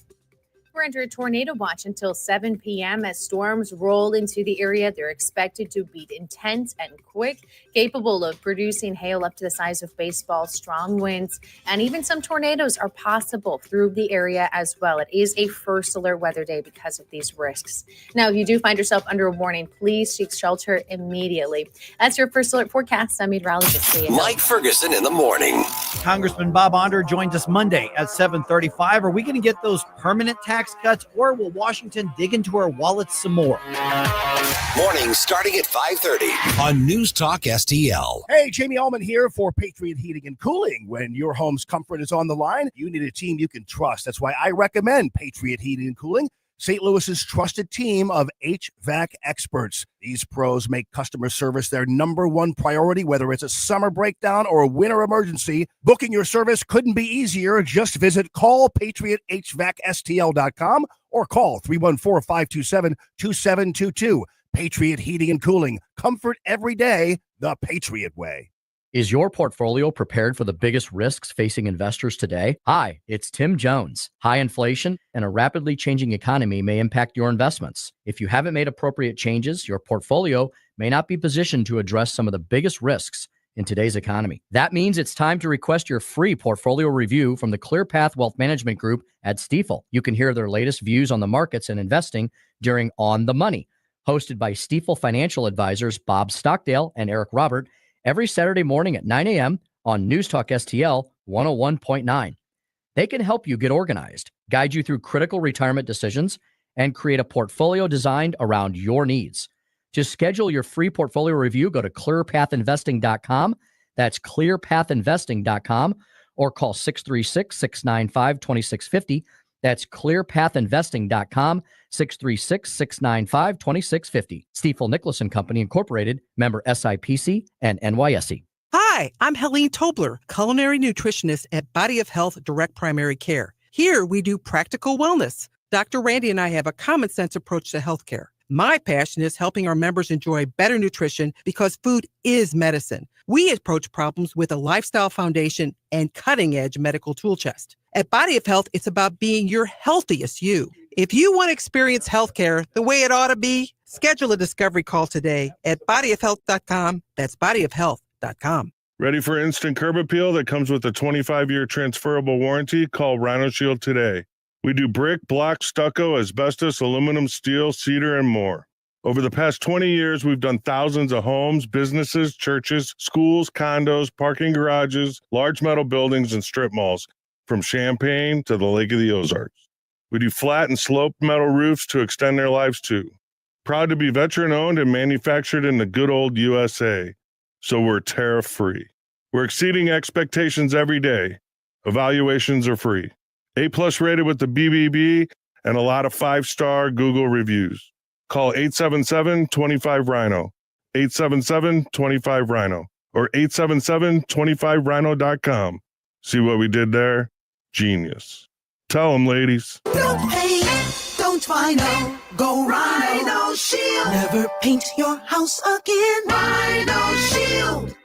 Speaker 16: We're under a tornado watch until 7 p.m. as storms roll into the area. They're expected to be intense and quick, capable of producing hail up to the size of baseball, strong winds, and even some tornadoes are possible through the area as well. It is a first alert weather day because of these risks. Now, if you do find yourself under a warning, please seek shelter immediately. That's your first alert forecast. I'm meteorologist
Speaker 6: Mike Ferguson in the morning.
Speaker 11: Congressman Bob Onder joins us Monday at 7:35. Are we going to get those permanent tax cuts, or will Washington dig into our wallets some more?
Speaker 6: Morning starting at 5:30 on News Talk STL.
Speaker 4: Hey, Jamie Allman here for Patriot Heating and Cooling. When your home's comfort is on the line, you need a team you can trust. That's why I recommend Patriot Heating and Cooling, St. Louis's trusted team of HVAC experts. These pros make customer service their number one priority, whether it's a summer breakdown or a winter emergency. Booking your service couldn't be easier. Just visit callpatriothvacstl.com or call 314-527-2722. Patriot Heating and Cooling. Comfort every day, the Patriot way.
Speaker 23: Is your portfolio prepared for the biggest risks facing investors today? Hi, it's Tim Jones. High inflation and a rapidly changing economy may impact your investments. If you haven't made appropriate changes, your portfolio may not be positioned to address some of the biggest risks in today's economy. That means it's time to request your free portfolio review from the ClearPath Wealth Management Group at Stifel. You can hear their latest views on the markets and investing during On the Money, hosted by Stifel financial advisors Bob Stockdale and Eric Robert, every Saturday morning at 9 a.m. on News Talk STL 101.9. They can help you get organized, guide you through critical retirement decisions, and create a portfolio designed around your needs. To schedule your free portfolio review, go to clearpathinvesting.com. That's clearpathinvesting.com, or call 636-695-2650. That's clearpathinvesting.com, 636-695-2650. Stifel Nicholas & Company Incorporated, member SIPC and NYSE.
Speaker 12: Hi, I'm Helene Tobler, culinary nutritionist at Body of Health Direct Primary Care. Here we do practical wellness. Dr. Randy and I have a common sense approach to healthcare. My passion is helping our members enjoy better nutrition because food is medicine. We approach problems with a lifestyle foundation and cutting-edge medical tool chest. At Body of Health, it's about being your healthiest you. If you want to experience healthcare the way it ought to be, schedule a discovery call today at bodyofhealth.com. That's bodyofhealth.com.
Speaker 13: Ready for instant curb appeal that comes with a 25-year transferable warranty? Call Rhino Shield today. We do brick, block, stucco, asbestos, aluminum, steel, cedar, and more. Over the past 20 years, we've done thousands of homes, businesses, churches, schools, condos, parking garages, large metal buildings, and strip malls, from Champaign to the Lake of the Ozarks. We do flat and sloped metal roofs to extend their lives too. Proud to be veteran-owned and manufactured in the good old USA, so we're tariff-free. We're exceeding expectations every day. Evaluations are free. A+ rated with the BBB and a lot of 5-star Google reviews. Call 877-25-RHINO, 877-25-RHINO, or 877-25rhino.com. See what we did there? Genius. Tell them, ladies.
Speaker 5: Don't hate, don't Rhino, go Rhino Shield. Never paint your house again. Rhino Shield.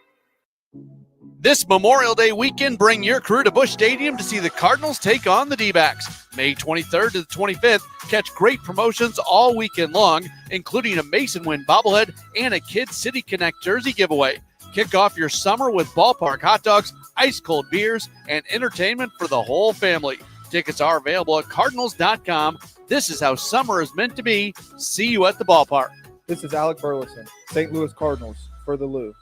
Speaker 7: This Memorial Day weekend, bring your crew to Busch Stadium to see the Cardinals take on the D-backs. May 23rd to the 25th, catch great promotions all weekend long, including a Mason Win bobblehead and a Kid City Connect jersey giveaway. Kick off your summer with ballpark hot dogs, ice-cold beers, and entertainment for the whole family. Tickets are available at Cardinals.com. This is how summer is meant to be. See you at the ballpark.
Speaker 14: This is Alec Burleson, St. Louis Cardinals, for the Lou.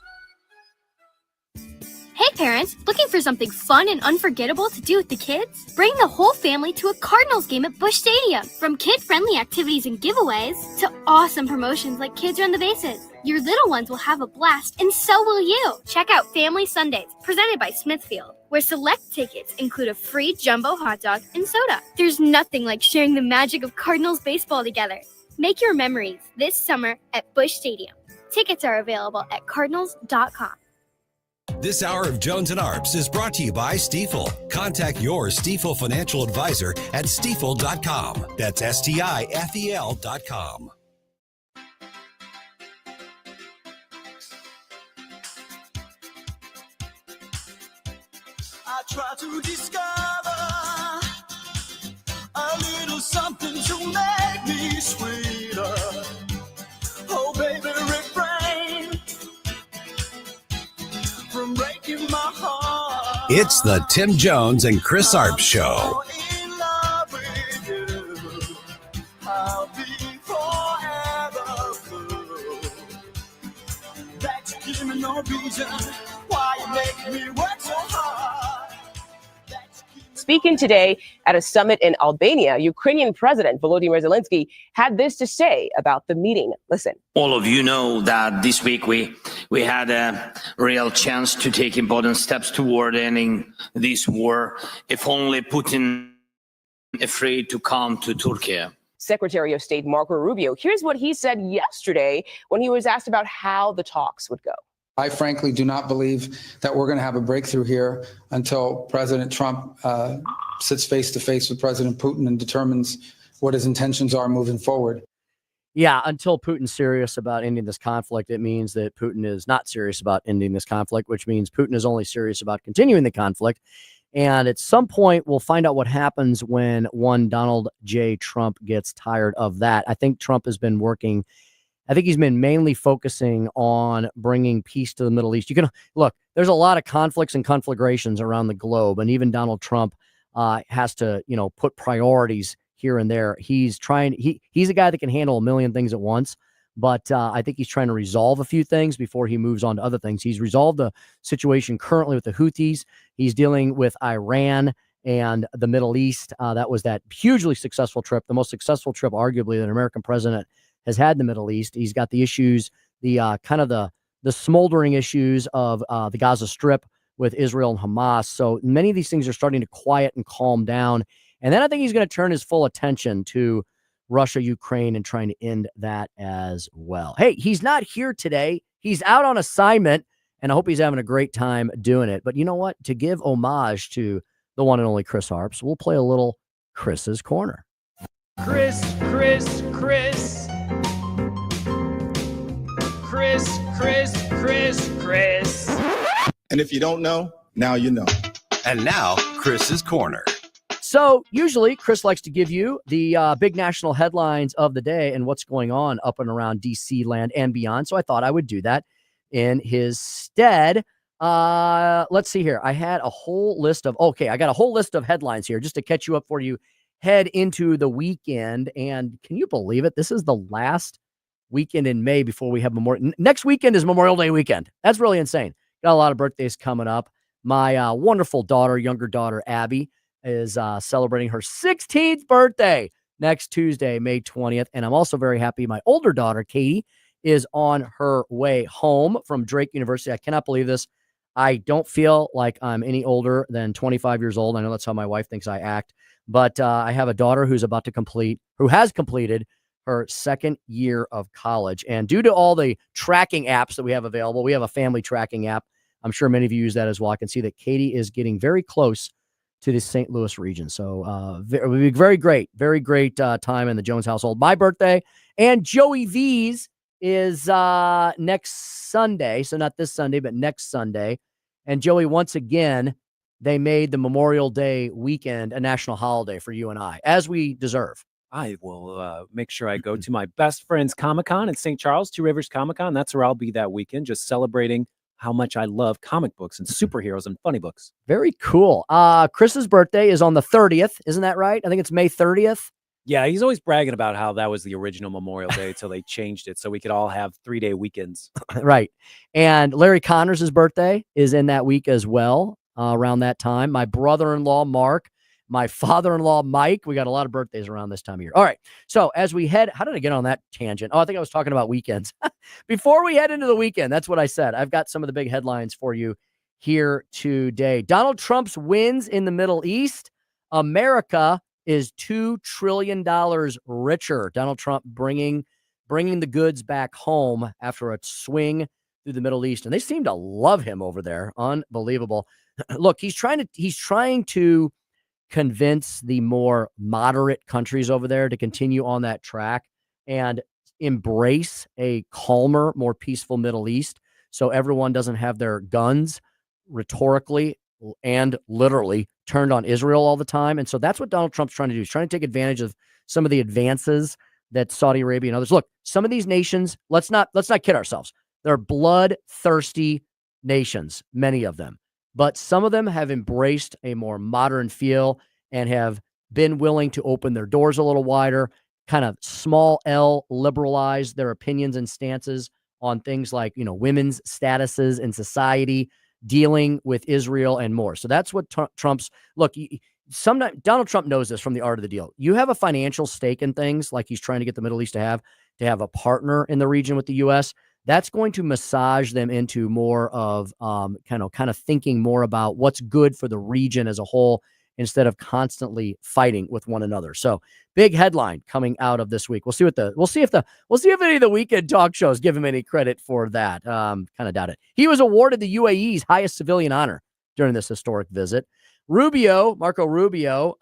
Speaker 15: Hey parents, looking for something fun and unforgettable to do with the kids? Bring the whole family to a Cardinals game at Busch Stadium. From kid-friendly activities and giveaways to awesome promotions like Kids Run the Bases. Your little ones will have a blast, and so will you. Check out Family Sundays, presented by Smithfield, where select tickets include a free jumbo hot dog and soda. There's nothing like sharing the magic of Cardinals baseball together. Make your memories this summer at Busch Stadium. Tickets are available at Cardinals.com.
Speaker 6: This hour of Jones and Arps is brought to you by Stifel. Contact your Stifel financial advisor at stifel.com. That's STIFEL.com.
Speaker 5: I try to discover a little something to make me sweeter. Oh, baby, refrain from breaking my heart.
Speaker 6: It's the Tim Jones and Chris Arps Show.
Speaker 5: In love with you, I'll be forever blue. That you give me no reason why you make me work so hard.
Speaker 17: Speaking today at a summit in Albania, Ukrainian President Volodymyr Zelensky had this to say about the meeting. Listen.
Speaker 18: All of you know that this week we had a real chance to take important steps toward ending this war, if only Putin afraid to come to Turkey.
Speaker 17: Secretary of State Marco Rubio, here's what he said yesterday when he was asked about how the talks would go.
Speaker 19: I frankly do not believe that we're going to have a breakthrough here until President Trump sits face to face with President Putin and determines what his intentions are moving forward.
Speaker 23: Yeah, until Putin's serious about ending this conflict, it means that Putin is not serious about ending this conflict, which means Putin is only serious about continuing the conflict. And at some point, we'll find out what happens when one Donald J. Trump gets tired of that. I think Trump has been working. I think he's been mainly focusing on bringing peace to the Middle East. You can look, there's a lot of conflicts and conflagrations around the globe, and even Donald Trump has to, put priorities here and there. He's a guy that can handle a million things at once, but I think he's trying to resolve a few things before he moves on to other things. He's resolved the situation currently with the Houthis. He's dealing with Iran and the Middle East. That was that hugely successful trip, the most successful trip, arguably, that an American president has had in the Middle East. He's got the issues, the smoldering issues of the Gaza Strip with Israel and Hamas. So many of these things are starting to quiet and calm down. And then I think he's going to turn his full attention to Russia, Ukraine, and trying to end that as well. Hey, he's not here today. He's out on assignment, and I hope he's having a great time doing it. But you know what? To give homage to the one and only Chris Arps, we'll play a little Chris's Corner.
Speaker 27: Chris.
Speaker 28: And if you don't know, now you know.
Speaker 6: And now, Chris's Corner.
Speaker 23: So usually Chris likes to give you the big national headlines of the day and what's going on up and around DC land and beyond. So I thought I would do that in his stead. Let's see here. I got a whole list of headlines here just to catch you up for you head into the weekend. And can you believe it? This is the last weekend in May before we have next weekend is Memorial Day weekend. That's really insane. Got a lot of birthdays coming up. My wonderful younger daughter, Abby, is celebrating her 16th birthday next Tuesday, May 20th. And I'm also very happy my older daughter, Katie, is on her way home from Drake University. I cannot believe this. I don't feel like I'm any older than 25 years old. I know that's how my wife thinks I act, but I have a daughter who has completed her second year of college. And due to all the tracking apps that we have available, we have a family tracking app. I'm sure many of you use that as well. I can see that Katie is getting very close to the St. Louis region. So it will be very great time in the Jones household. My birthday and Joey V's is next Sunday. So not this Sunday, but next Sunday. And Joey, once again, they made the Memorial Day weekend a national holiday for you and I, as we deserve.
Speaker 2: I will make sure I go to my best friend's Comic-Con in St. Charles, Two Rivers Comic-Con. That's where I'll be that weekend, just celebrating how much I love comic books and superheroes and funny books.
Speaker 23: Very cool. Chris's birthday is on the 30th. Isn't that right? I think it's May 30th.
Speaker 2: Yeah, he's always bragging about how that was the original Memorial Day until they changed it so we could all have 3-day weekends.
Speaker 23: Right. And Larry Connors' birthday is in that week as well, around that time. My brother-in-law, Mark, my father-in-law, Mike. We got a lot of birthdays around this time of year. All right. So as we head, how did I get on that tangent? Oh, I think I was talking about weekends. Before we head into the weekend, that's what I said. I've got some of the big headlines for you here today. Donald Trump's wins in the Middle East. America is $2 trillion richer. Donald Trump bringing the goods back home after a swing through the Middle East. And they seem to love him over there. Unbelievable. Look, he's trying to convince the more moderate countries over there to continue on that track and embrace a calmer, more peaceful Middle East so everyone doesn't have their guns rhetorically and literally turned on Israel all the time. And so that's what Donald Trump's trying to do. He's trying to take advantage of some of the advances that Saudi Arabia and others. Look, some of these nations, let's not kid ourselves. They're bloodthirsty nations, many of them. But some of them have embraced a more modern feel and have been willing to open their doors a little wider, kind of small L liberalize their opinions and stances on things like, women's statuses in society, dealing with Israel and more. So that's what Trump's look. Sometimes Donald Trump knows this from the art of the deal. You have a financial stake in things like he's trying to get the Middle East to have a partner in the region with the U.S. That's going to massage them into more of kind of thinking more about what's good for the region as a whole instead of constantly fighting with one another. So big headline coming out of this week. We'll see if any of the weekend talk shows give him any credit for that. Kind of doubt it. He was awarded the UAE's highest civilian honor during this historic visit. Marco Rubio,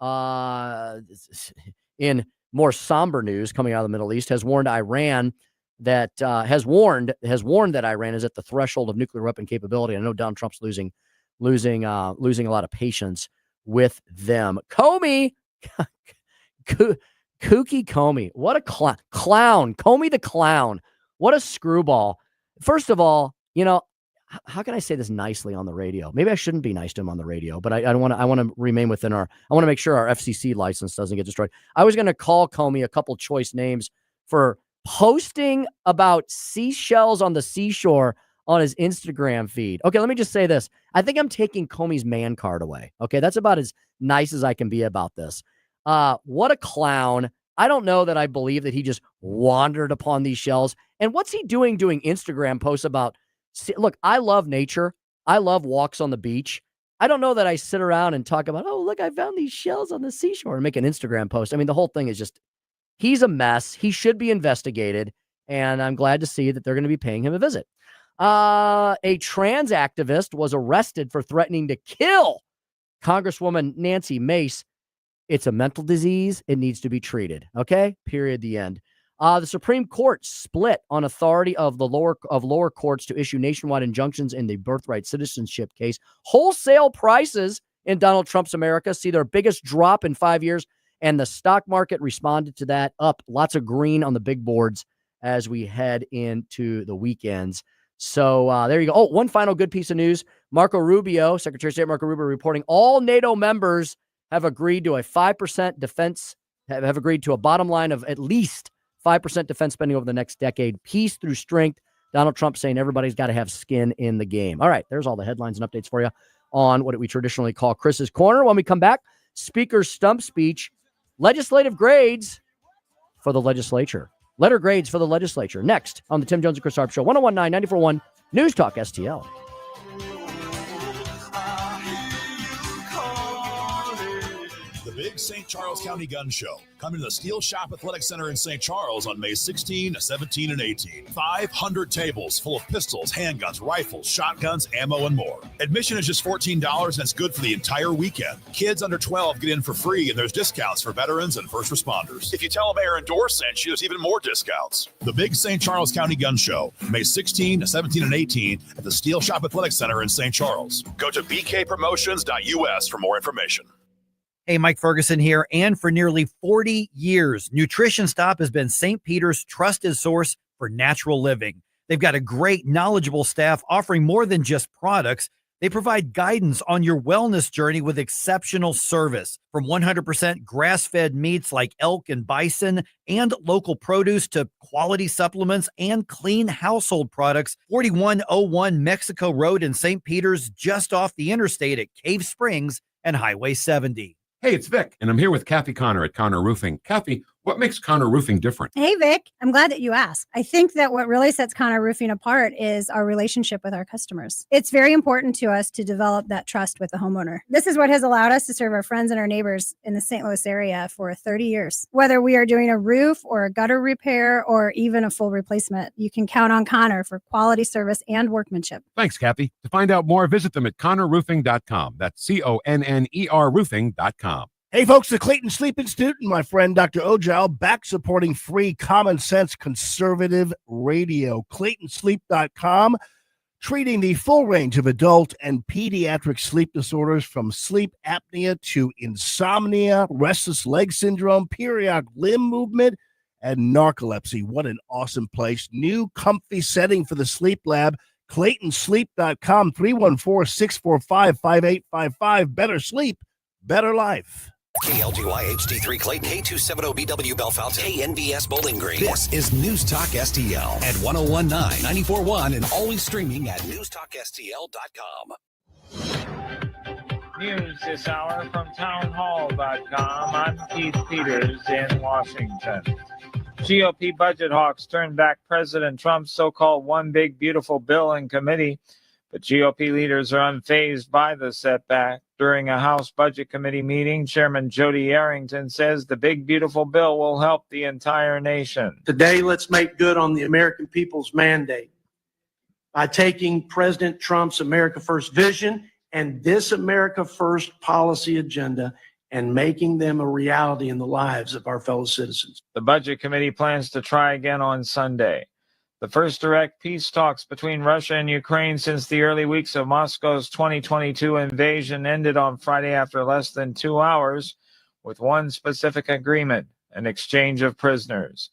Speaker 23: in more somber news coming out of the Middle East, has warned Iran that has warned that Iran is at the threshold of nuclear weapon capability. I know Donald Trump's losing a lot of patience with them. Comey, kooky Comey, what a clown. Comey the clown, what a screwball. First of all, how can I say this nicely on the radio? Maybe I shouldn't be nice to him on the radio, but I want to remain within I want to make sure our FCC license doesn't get destroyed. I was going to call Comey a couple choice names for posting about seashells on the seashore on his Instagram feed. Okay, let me just say this. I think I'm taking Comey's man card away. Okay, that's about as nice as I can be about this. What a clown. I don't know that I believe that he just wandered upon these shells. And what's he doing Instagram posts about? Look, I love nature. I love walks on the beach. I don't know that I sit around and talk about, oh, look, I found these shells on the seashore and make an Instagram post. I mean, the whole thing is just, he's a mess. He should be investigated. And I'm glad to see that they're going to be paying him a visit. A trans activist was arrested for threatening to kill Congresswoman Nancy Mace. It's a mental disease. It needs to be treated. Okay. Period. The end. The Supreme Court split on authority of lower courts to issue nationwide injunctions in the birthright citizenship case. Wholesale prices in Donald Trump's America see their biggest drop in 5 years, and the stock market responded to that, up lots of green on the big boards as we head into the weekends. So there you go. Oh, one final good piece of news. Secretary of State Marco Rubio reporting all NATO members have agreed to a 5% defense, have agreed to a bottom line of at least 5% defense spending over the next decade. Peace through strength. Donald Trump saying everybody's got to have skin in the game. All right, there's all the headlines and updates for you on what we traditionally call Chris's Corner. When we come back, Speaker's stump speech, legislative grades for the legislature. Letter grades for the legislature. Next on the Tim Jones and Chris Arps Show, 101.9, 94.1 News Talk STL.
Speaker 3: the big St. Charles County Gun Show, coming to the Steel Shop Athletic Center in St. Charles on May 16, 17, and 18. 500 tables full of pistols, handguns, rifles, shotguns, ammo, and more. Admission is just $14, and it's good for the entire weekend. Kids under 12 get in for free, and there's discounts for veterans and first responders. If you tell them Aaron Dorr sent you, there's even more discounts. The big St. Charles County Gun Show, May 16, 17, and 18 at the Steel Shop Athletic Center in St. Charles. Go to bkpromotions.us for more information.
Speaker 11: Hey, Mike Ferguson here. And for nearly 40 years, Nutrition Stop has been St. Peter's trusted source for natural living. They've got a great, knowledgeable staff offering more than just products. They provide guidance on your wellness journey with exceptional service. From 100% grass-fed meats like elk and bison and local produce to quality supplements and clean household products. 4101 Mexico Road in St. Peter's, just off the interstate at Cave Springs and Highway 70.
Speaker 8: Hey, it's Vic, and I'm here with Kathy Connor at Connor Roofing. Kathy, what makes Connor Roofing different?
Speaker 20: Hey, Vic. I'm glad that you asked. I think that what really sets Connor Roofing apart is our relationship with our customers. It's very important to us to develop that trust with the homeowner. This is what has allowed us to serve our friends and our neighbors in the St. Louis area for 30 years. Whether we are doing a roof or a gutter repair or even a full replacement, you can count on Connor for quality service and workmanship.
Speaker 8: Thanks, Kathy. To find out more, visit them at connorroofing.com. That's CONNER roofing.com.
Speaker 4: Hey, folks, the Clayton Sleep Institute and my friend Dr. Ojal back supporting free common sense conservative radio. ClaytonSleep.com, treating the full range of adult and pediatric sleep disorders from sleep apnea to insomnia, restless leg syndrome, periodic limb movement, and narcolepsy. What an awesome place. New comfy setting for the sleep lab. ClaytonSleep.com, 314-645-5855. Better sleep, better life.
Speaker 6: KLGY HD3 Clayton, K270BW Bellefonte, KNBS Bowling Green. This is News Talk STL at 1019, 94.1, and always streaming at newstalkstl.com.
Speaker 21: News this hour from townhall.com. I'm Keith Peters in Washington. GOP budget hawks turned back President Trump's so-called One Big Beautiful Bill in committee, but GOP leaders are unfazed by the setback. During a House Budget Committee meeting, Chairman Jody Arrington says the big, beautiful bill will help the entire nation.
Speaker 22: Today, let's make good on the American people's mandate by taking President Trump's America First vision and this America First policy agenda and making them a reality in the lives of our fellow citizens.
Speaker 21: The Budget Committee plans to try again on Sunday. The first direct peace talks between Russia and Ukraine since the early weeks of Moscow's 2022 invasion ended on Friday after less than 2 hours with one specific agreement, an exchange of prisoners.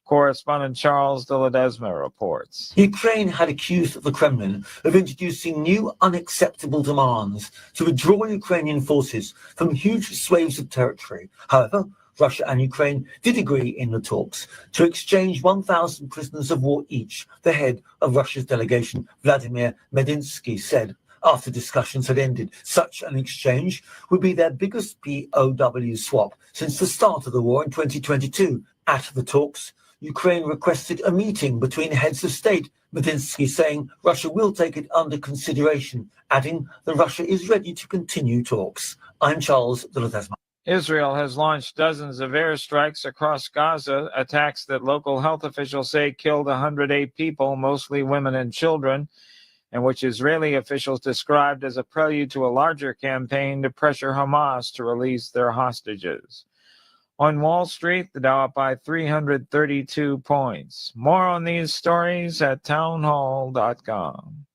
Speaker 21: Correspondent Charles de Ledesma reports.
Speaker 24: Ukraine had accused the Kremlin of introducing new unacceptable demands to withdraw Ukrainian forces from huge swathes of territory. However, Russia and Ukraine did agree in the talks to exchange 1,000 prisoners of war each, the head of Russia's delegation, Vladimir Medinsky, said after discussions had ended. Such an exchange would be their biggest POW swap since the start of the war in 2022. At the talks, Ukraine requested a meeting between heads of state, Medinsky saying Russia will take it under consideration, adding that Russia is ready to continue talks. I'm Charles de Ledesma.
Speaker 21: Israel has launched dozens of airstrikes across Gaza, attacks that local health officials say killed 108 people, mostly women and children, and which Israeli officials described as a prelude to a larger campaign to pressure Hamas to release their hostages. On Wall Street, the Dow up by 332 points. More on these stories at townhall.com.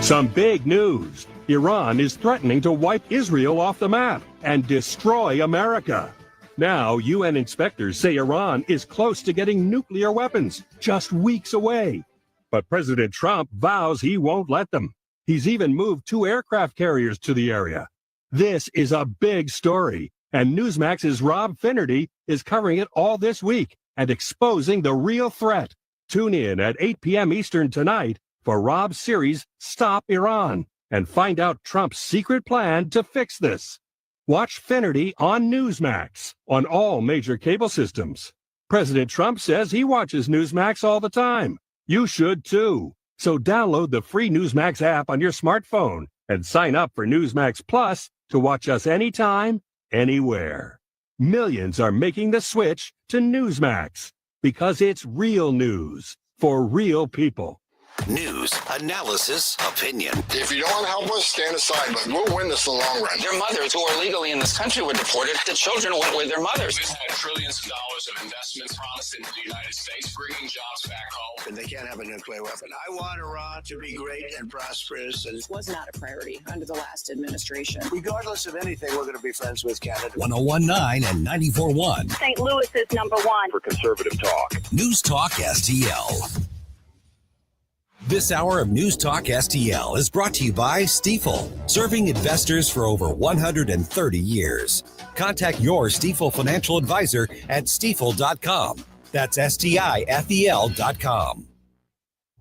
Speaker 25: Some big news. Iran is threatening to wipe Israel off the map and destroy America. Now, UN inspectors say Iran is close to getting nuclear weapons, just weeks away. But President Trump vows he won't let them. He's even moved 2 aircraft carriers to the area. This is a big story, and Newsmax's Rob Finnerty is covering it all this week and exposing the real threat. Tune in at 8 p.m. Eastern tonight for Rob's series Stop Iran and find out Trump's secret plan to fix this. Watch Finnerty on Newsmax on all major cable systems. President Trump says he watches Newsmax all the time. You should too. So download the free Newsmax app on your smartphone And sign up for Newsmax Plus to watch us anytime, anywhere. Millions are making the switch to Newsmax because it's real news for real people.
Speaker 6: News, analysis, opinion.
Speaker 1: If you don't want to help us, stand aside, but we'll win this in the long run.
Speaker 9: Their mothers who are legally in this country were deported. The children went with their mothers.
Speaker 10: We've had trillions of dollars of investments promised into the United States, bringing jobs back home.
Speaker 12: And they can't have a nuclear weapon. I want Iran to be great and prosperous. And
Speaker 13: it was not a priority under the last administration.
Speaker 12: Regardless of anything, we're going to be friends with Canada.
Speaker 6: 101.9 and 94.1.
Speaker 16: St. Louis is number one
Speaker 6: for conservative talk. News Talk STL. This hour of News Talk STL is brought to you by Stifel, serving investors for over 130 years. Contact your Stifel financial advisor at stifel.com. That's STIFEL.com.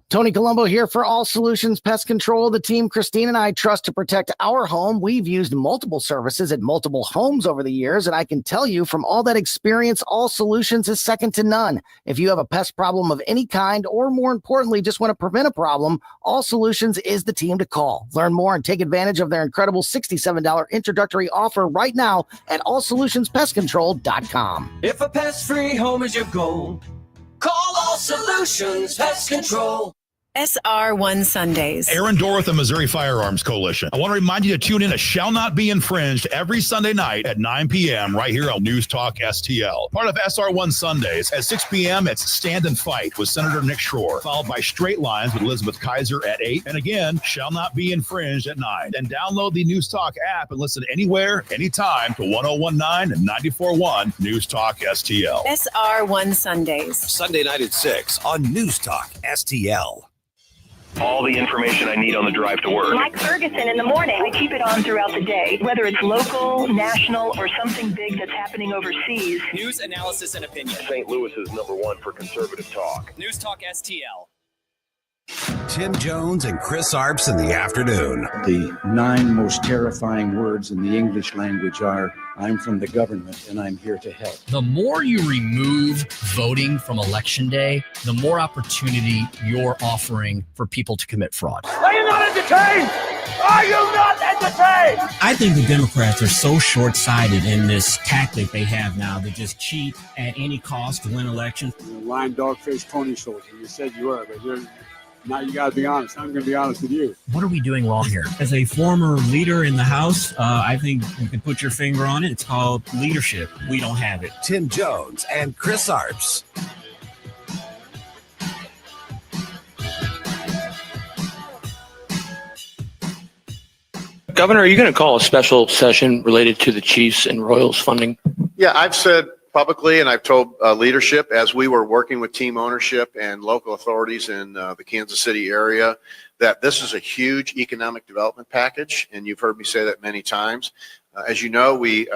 Speaker 26: Tony Colombo here for All Solutions Pest Control, the team Christine and I trust to protect our home. We've used multiple services at multiple homes over the years, and I can tell you from all that experience, All Solutions is second to none. If you have a pest problem of any kind, or more importantly, just want to prevent a problem, All Solutions is the team to call. Learn more and take advantage of their incredible $67 introductory offer right now at allsolutionspestcontrol.com.
Speaker 27: If a pest-free home is your goal, call All Solutions Pest Control.
Speaker 29: SR1 Sundays.
Speaker 3: Aaron Dorth and Missouri Firearms Coalition. I want to remind you to tune in to Shall Not Be Infringed every Sunday night at 9 p.m. right here on News Talk STL. Part of SR1 Sundays at 6 p.m. it's Stand and Fight with Senator Nick Shore, followed by Straight Lines with Elizabeth Kaiser at 8. And again, Shall Not Be Infringed at 9. And download the News Talk app and listen anywhere, anytime to 101.9 and 94.1 News Talk STL.
Speaker 29: SR1 Sundays.
Speaker 6: Sunday night at 6 on News Talk STL.
Speaker 30: All the information I need on the drive to work.
Speaker 16: Mike Ferguson in the morning. I keep it on throughout the day, whether it's local, national, or something big that's happening overseas.
Speaker 9: News, analysis, and opinion.
Speaker 30: St. Louis is number one for conservative talk.
Speaker 9: News Talk STL.
Speaker 6: Tim Jones and Chris Arps in the afternoon.
Speaker 31: The 9 most terrifying words in the English language are, I'm from the government and I'm here to help.
Speaker 32: The more you remove voting from Election Day, the more opportunity you're offering for people to commit fraud.
Speaker 5: Are you not entertained? Are you not entertained?
Speaker 32: I think the Democrats are so short-sighted in this tactic they have now to just cheat at any cost to win elections.
Speaker 33: You're a lying dog-faced pony soldier. You said you were, but now you got to be honest. I'm going to be honest with you.
Speaker 32: What are we doing wrong here? As a former leader in the House, I think you can put your finger on it. It's called leadership. We don't have it.
Speaker 6: Tim Jones and Chris Arps.
Speaker 34: Governor, are you going to call a special session related to the Chiefs and Royals funding?
Speaker 35: Yeah, I've said publicly, and I've told leadership as we were working with team ownership and local authorities in the Kansas City area, that this is a huge economic development package, and you've heard me say that many times. As you know, we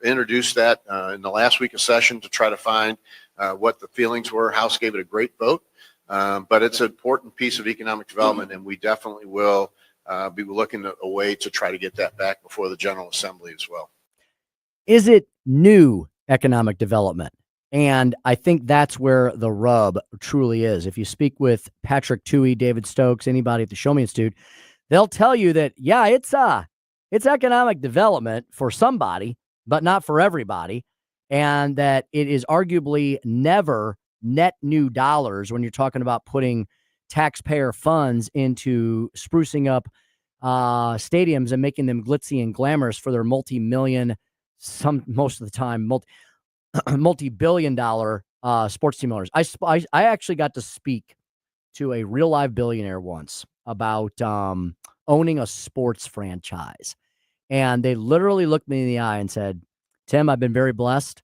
Speaker 35: introduced that in the last week of session to try to find what the feelings were. House gave it a great vote, but it's an important piece of economic development, and we definitely will be looking at a way to try to get that back before the General Assembly as well.
Speaker 23: Is it new economic development? And I think that's where the rub truly is. If you speak with Patrick Toohey, David Stokes, anybody at the Show Me Institute, they'll tell you that, yeah, it's economic development for somebody, but not for everybody. And that it is arguably never net new dollars when you're talking about putting taxpayer funds into sprucing up stadiums and making them glitzy and glamorous for their multi-million, most of the time, multi-billion-dollar sports team owners. I actually got to speak to a real live billionaire once about owning a sports franchise. And they literally looked me in the eye and said, Tim, I've been very blessed.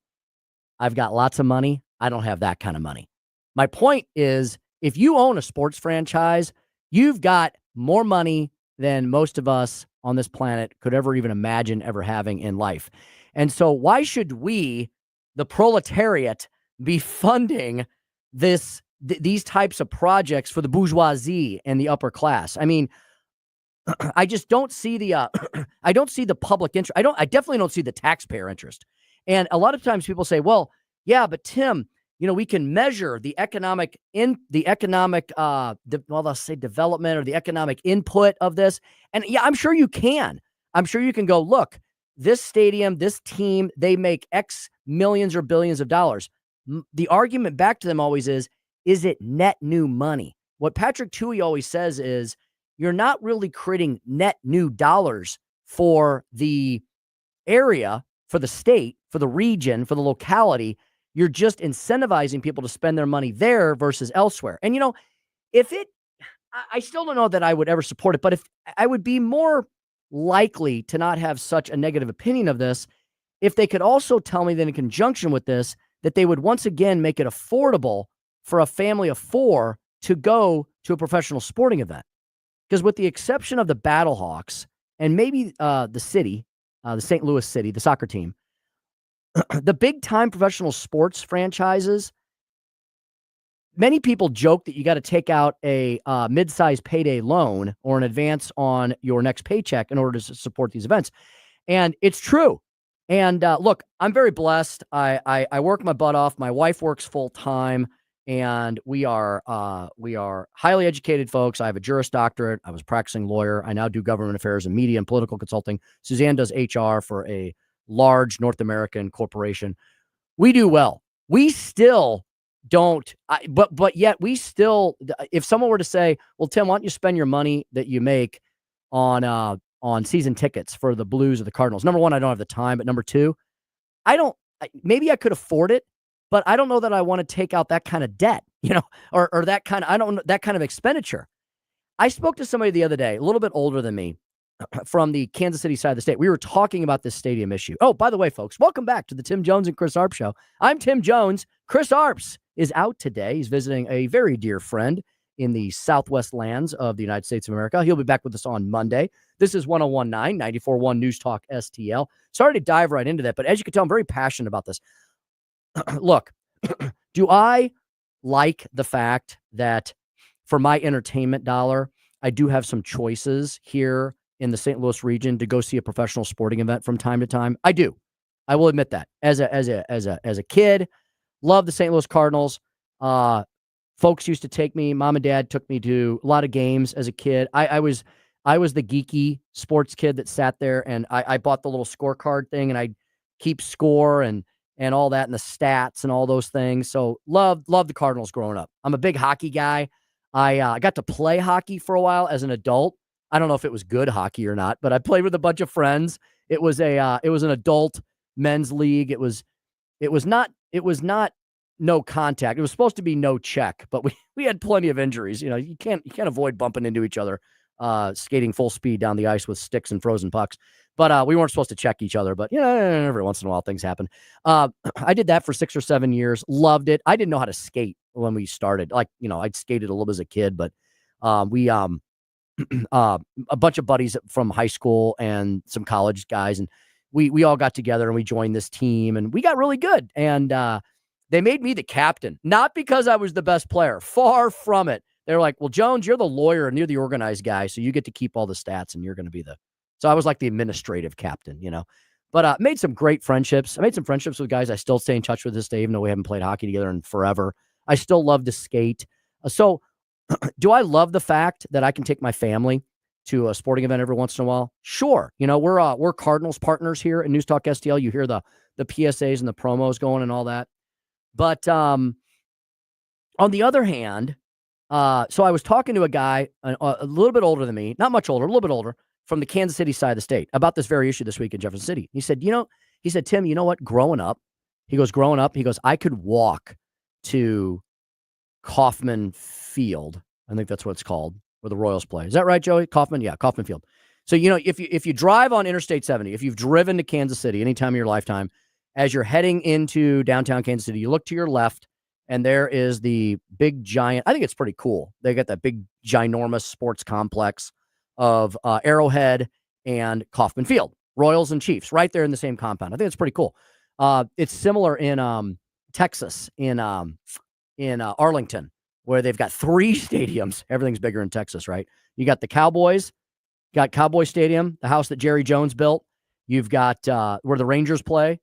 Speaker 23: I've got lots of money. I don't have that kind of money. My point is, if you own a sports franchise, you've got more money than most of us on this planet could ever even imagine ever having in life. And so why should we, the proletariat, be funding these types of projects for the bourgeoisie and the upper class? I mean, I just don't see the I don't see the public interest. I definitely don't see the taxpayer interest. And a lot of times people say, well, yeah, but Tim, we can measure the economic let's say development or the economic input of this. And yeah, I'm sure you can. I'm sure you can go, look, this stadium, this team, they make X millions or billions of dollars. The argument back to them always is it net new money? What Patrick Tuohy always says is, you're not really creating net new dollars for the area, for the state, for the region, for the locality. You're just incentivizing people to spend their money there versus elsewhere. And, I still don't know that I would ever support it, but if I would be more likely to not have such a negative opinion of this, if they could also tell me that in conjunction with this, that they would once again make it affordable for a family of 4 to go to a professional sporting event. Because with the exception of the Battlehawks and maybe the city, the St. Louis City, the soccer team, the big-time professional sports franchises, many people joke that you got to take out a mid-sized payday loan or an advance on your next paycheck in order to support these events. And it's true. And look, I'm very blessed. I work my butt off. My wife works full-time. And we are highly educated folks. I have a Juris Doctorate. I was a practicing lawyer. I now do government affairs and media and political consulting. Suzanne does HR for a large North American corporation. We do well. We still don't, but yet we still, if someone were to say, well, Tim, why don't you spend your money that you make on season tickets for the Blues or the Cardinals? Number one, I don't have the time, but number two, maybe I could afford it, but I don't know that I want to take out that kind of debt, or that kind of, that kind of expenditure. I spoke to somebody the other day, a little bit older than me, from the Kansas City side of the state. We were talking about this stadium issue. Oh, by the way, folks, welcome back to the Tim Jones and Chris Arps show. I'm Tim Jones. Chris Arps is out today. He's visiting a very dear friend in the southwest lands of the United States of America. He'll be back with us on Monday. This is 1019 94.1 News Talk STL. Sorry to dive right into that, but as you can tell, I'm very passionate about this. Look, do I like the fact that for my entertainment dollar, I do have some choices here in the St. Louis region to go see a professional sporting event from time to time? I do. I will admit that. As a kid, love the St. Louis Cardinals. Folks used to take me. Mom and Dad took me to a lot of games as a kid. I was the geeky sports kid that sat there, and I bought the little scorecard thing, and I'd keep score and all that, and the stats and all those things. So love the Cardinals growing up. I'm a big hockey guy. I got to play hockey for a while as an adult. I don't know if it was good hockey or not, but I played with a bunch of friends. It was an adult men's league. It was not no contact. It was supposed to be no check, but we had plenty of injuries. You can't avoid bumping into each other, skating full speed down the ice with sticks and frozen pucks. But we weren't supposed to check each other. But every once in a while things happen. I did that for 6 or 7 years. Loved it. I didn't know how to skate when we started. I'd skated a little bit as a kid, but we a bunch of buddies from high school and some college guys, and we all got together and we joined this team, and we got really good. And they made me the captain, not because I was the best player. Far from it. They're like, well, Jones, you're the lawyer and you're the organized guy, so you get to keep all the stats and you're going to be so I was like the administrative captain, but made some great friendships. I made some friendships with guys I still stay in touch with this day, even though we haven't played hockey together in forever. I still love to skate. So do I love the fact that I can take my family to a sporting event every once in a while? Sure. We're Cardinals partners here at News Talk STL. You hear the PSAs and the promos going and all that. But on the other hand, so I was talking to a guy a little bit older than me, not much older, a little bit older, from the Kansas City side of the state about this very issue this week in Jefferson City. He said, Tim, you know what? Growing up, I could walk to Kauffman Field. I think that's what it's called, where the Royals play. Is that right, Joey? Kauffman? Yeah, Kauffman Field. So, if you drive on Interstate 70, if you've driven to Kansas City any time in your lifetime, as you're heading into downtown Kansas City, you look to your left, and there is the big giant, I think it's pretty cool. They got that big ginormous sports complex of Arrowhead and Kauffman Field, Royals and Chiefs, right there in the same compound. I think it's pretty cool. It's similar in Texas, in Arlington, where they've got 3 stadiums. Everything's bigger in Texas, right? You got the Cowboys, got Cowboy Stadium, the house that Jerry Jones built. You've got where the Rangers play,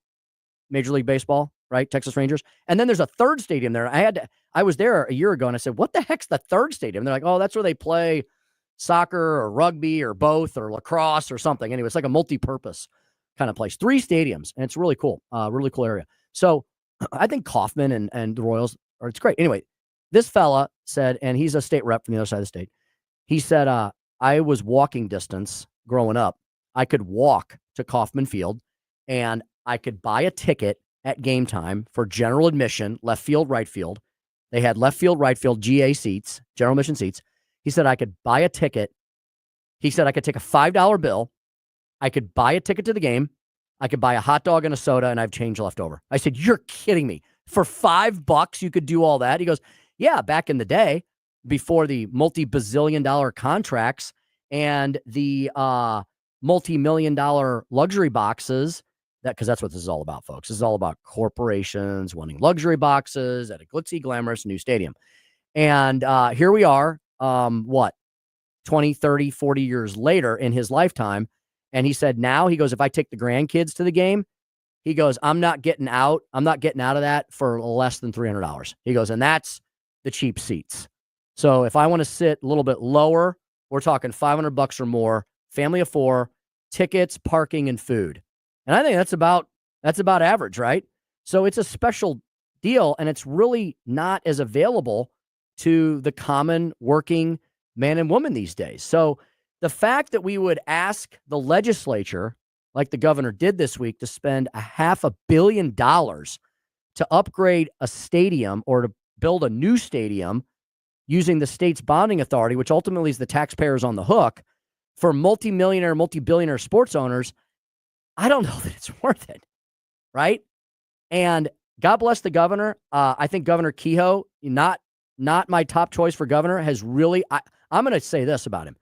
Speaker 23: Major League Baseball. right? Texas Rangers. And then there's a third stadium there. I was there a year ago and I said, what the heck's the third stadium? They're like, oh, that's where they play soccer or rugby or both or lacrosse or something. Anyway, it's like a multi-purpose kind of place. 3 stadiums, and it's really cool area. So I think Kauffman and the Royals, it's great. Anyway, this fella said, and he's a state rep from the other side of the state. He said, I was walking distance growing up. I could walk to Kauffman Field and I could buy a ticket at game time for general admission, left field, right field. They had left field, right field, GA seats, general admission seats. He said I could buy a ticket. He said I could take a $5 bill. I could buy a ticket to the game. I could buy a hot dog and a soda, and I have change left over. I said, you're kidding me. For $5, you could do all that? He goes, yeah, back in the day, before the multi-bazillion-dollar contracts and the multi-million-dollar luxury boxes, because that's what this is all about, folks. This is all about corporations wanting luxury boxes at a glitzy, glamorous new stadium. And here we are, 20, 30, 40 years later in his lifetime. And he said, now, he goes, if I take the grandkids to the game, he goes, I'm not getting out of that for less than $300. He goes, and that's the cheap seats. So if I want to sit a little bit lower, we're talking $500 or more, family of 4, tickets, parking, and food. And I think that's about average, right? So it's a special deal, and it's really not as available to the common working man and woman these days. So the fact that we would ask the legislature, like the governor did this week, to spend $500 million to upgrade a stadium or to build a new stadium using the state's bonding authority, which ultimately is the taxpayers on the hook, for multi-millionaire, multi-billionaire sports owners, I don't know that it's worth it, right? And God bless the governor. I think Governor Kehoe, not my top choice for governor, has really, I'm going to say this about him.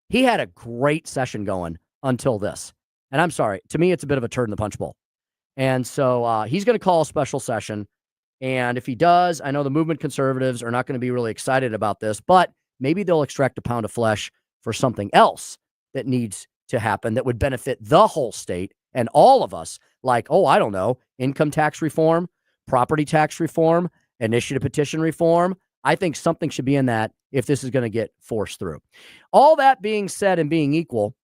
Speaker 23: He had a great session going until this. And I'm sorry, to me, it's a bit of a turd in the punch bowl. And so he's going to call a special session. And if he does, I know the movement conservatives are not going to be really excited about this, but maybe they'll extract a pound of flesh for something else that needs to happen that would benefit the whole state and all of us, like, oh, I don't know, income tax reform, property tax reform, initiative petition reform. I think something should be in that if this is going to get forced through. All that being said and being equal,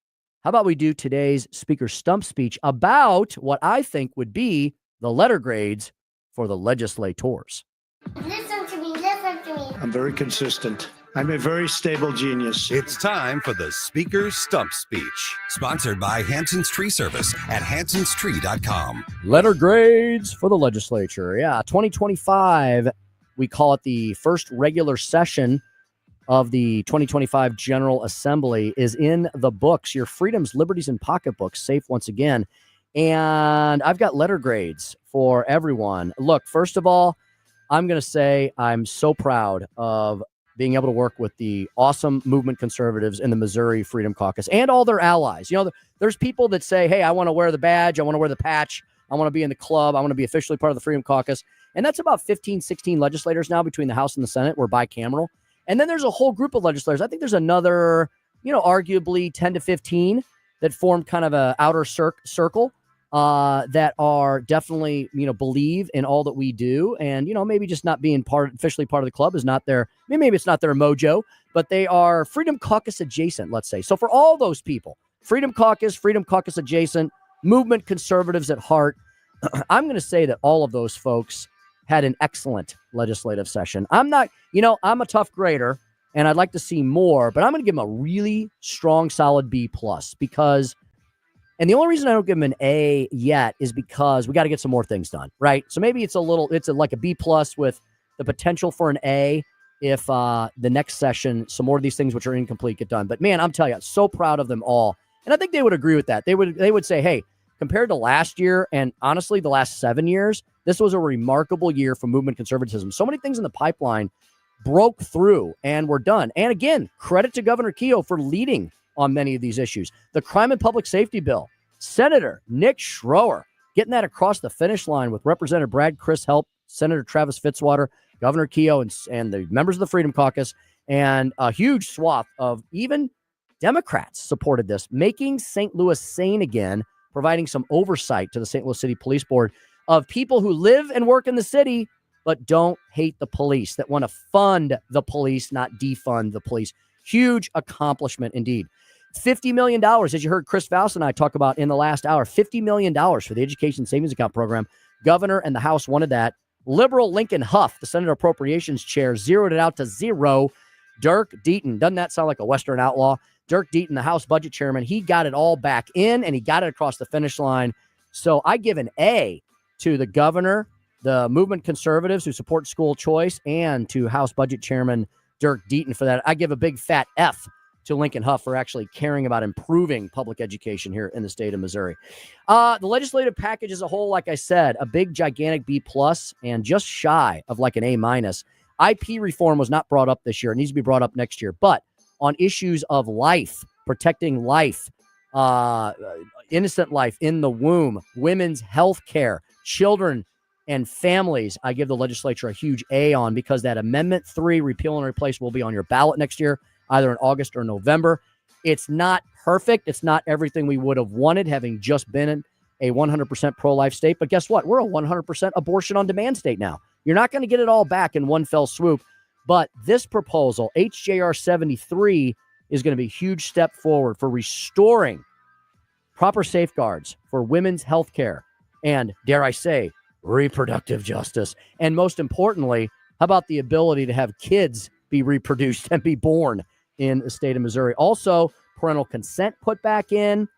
Speaker 23: how about we do today's Speaker Stump speech about what I think would be the letter grades for the legislators.
Speaker 2: Listen to me, listen to me.
Speaker 12: I'm very consistent. I'm a very stable genius.
Speaker 6: It's time for the Speaker Stump Speech, sponsored by Hanson's Tree Service at hansonstree.com.
Speaker 23: Letter grades for the legislature. Yeah, 2025, we call it the first regular session of the 2025 General Assembly, is in the books. Your freedoms, liberties, and pocketbooks safe once again. And I've got letter grades for everyone. Look, first of all, I'm going to say I'm so proud of being able to work with the awesome movement conservatives in the Missouri Freedom Caucus and all their allies. You know, there's people that say, hey, I want to wear the badge. I want to wear the patch. I want to be in the club. I want to be officially part of the Freedom Caucus. And that's about 15, 16 legislators now between the House and the Senate. We're bicameral. And then there's a whole group of legislators. I think there's another, arguably 10 to 15 that form kind of a outer circle that are definitely, believe in all that we do. And, maybe just not being officially part of the club is not their, maybe it's not their mojo, but they are Freedom Caucus adjacent, let's say. So for all those people, Freedom Caucus adjacent, movement conservatives at heart, I'm going to say that all of those folks had an excellent legislative session. I'm not, I'm a tough grader and I'd like to see more, but I'm going to give them a really strong, solid B+ because, and the only reason I don't give them an A yet is because we got to get some more things done, right? So maybe it's like a B+ with the potential for an A if the next session, some more of these things which are incomplete get done. But man, I'm telling you, I'm so proud of them all. And I think they would agree with that. They would say, hey, compared to last year, and honestly, the last 7 years, this was a remarkable year for movement conservatism. So many things in the pipeline broke through and were done. And again, credit to Governor Kehoe for leading on many of these issues. The crime and public safety bill, Senator Nick Schroer getting that across the finish line with Representative Brad Chris Help, Senator Travis Fitzwater, Governor Kehoe, and the members of the Freedom Caucus, and a huge swath of even Democrats supported this, making St. Louis sane again, providing some oversight to the St. Louis City Police Board. of people who live and work in the city but don't hate the police, that want to fund the police, not defund the police. Huge accomplishment indeed. $50 million, as you heard Chris Faust and I talk about in the last hour, $50 million for the Education Savings Account program. Governor and the House wanted that. Liberal Lincoln Huff, the Senate Appropriations Chair, zeroed it out to zero. Dirk Deaton, doesn't that sound like a Western outlaw? Dirk Deaton, the House Budget Chairman, he got it all back in, and he got it across the finish line. So I give an A to the governor, the movement conservatives who support school choice, and to House Budget Chairman Dirk Deaton for that. I give a big fat F to Lincoln Huff for actually caring about improving public education here in the state of Missouri. The legislative package as a whole, like I said, a big, gigantic B+, and just shy of like an A-. IP reform was not brought up this year. It needs to be brought up next year. But on issues of life, protecting life, innocent life in the womb, women's health care, children and families, I give the legislature a huge A on, because that Amendment 3, repeal and replace, will be on your ballot next year, either in August or November. It's not perfect. It's not everything we would have wanted, having just been in a 100% pro-life state. But guess what? We're a 100% abortion on demand state now. You're not going to get it all back in one fell swoop. But this proposal, HJR 73, is going to be a huge step forward for restoring proper safeguards for women's health care and, dare I say, reproductive justice. And most importantly, how about the ability to have kids be reproduced and be born in the state of Missouri? Also, parental consent put back in,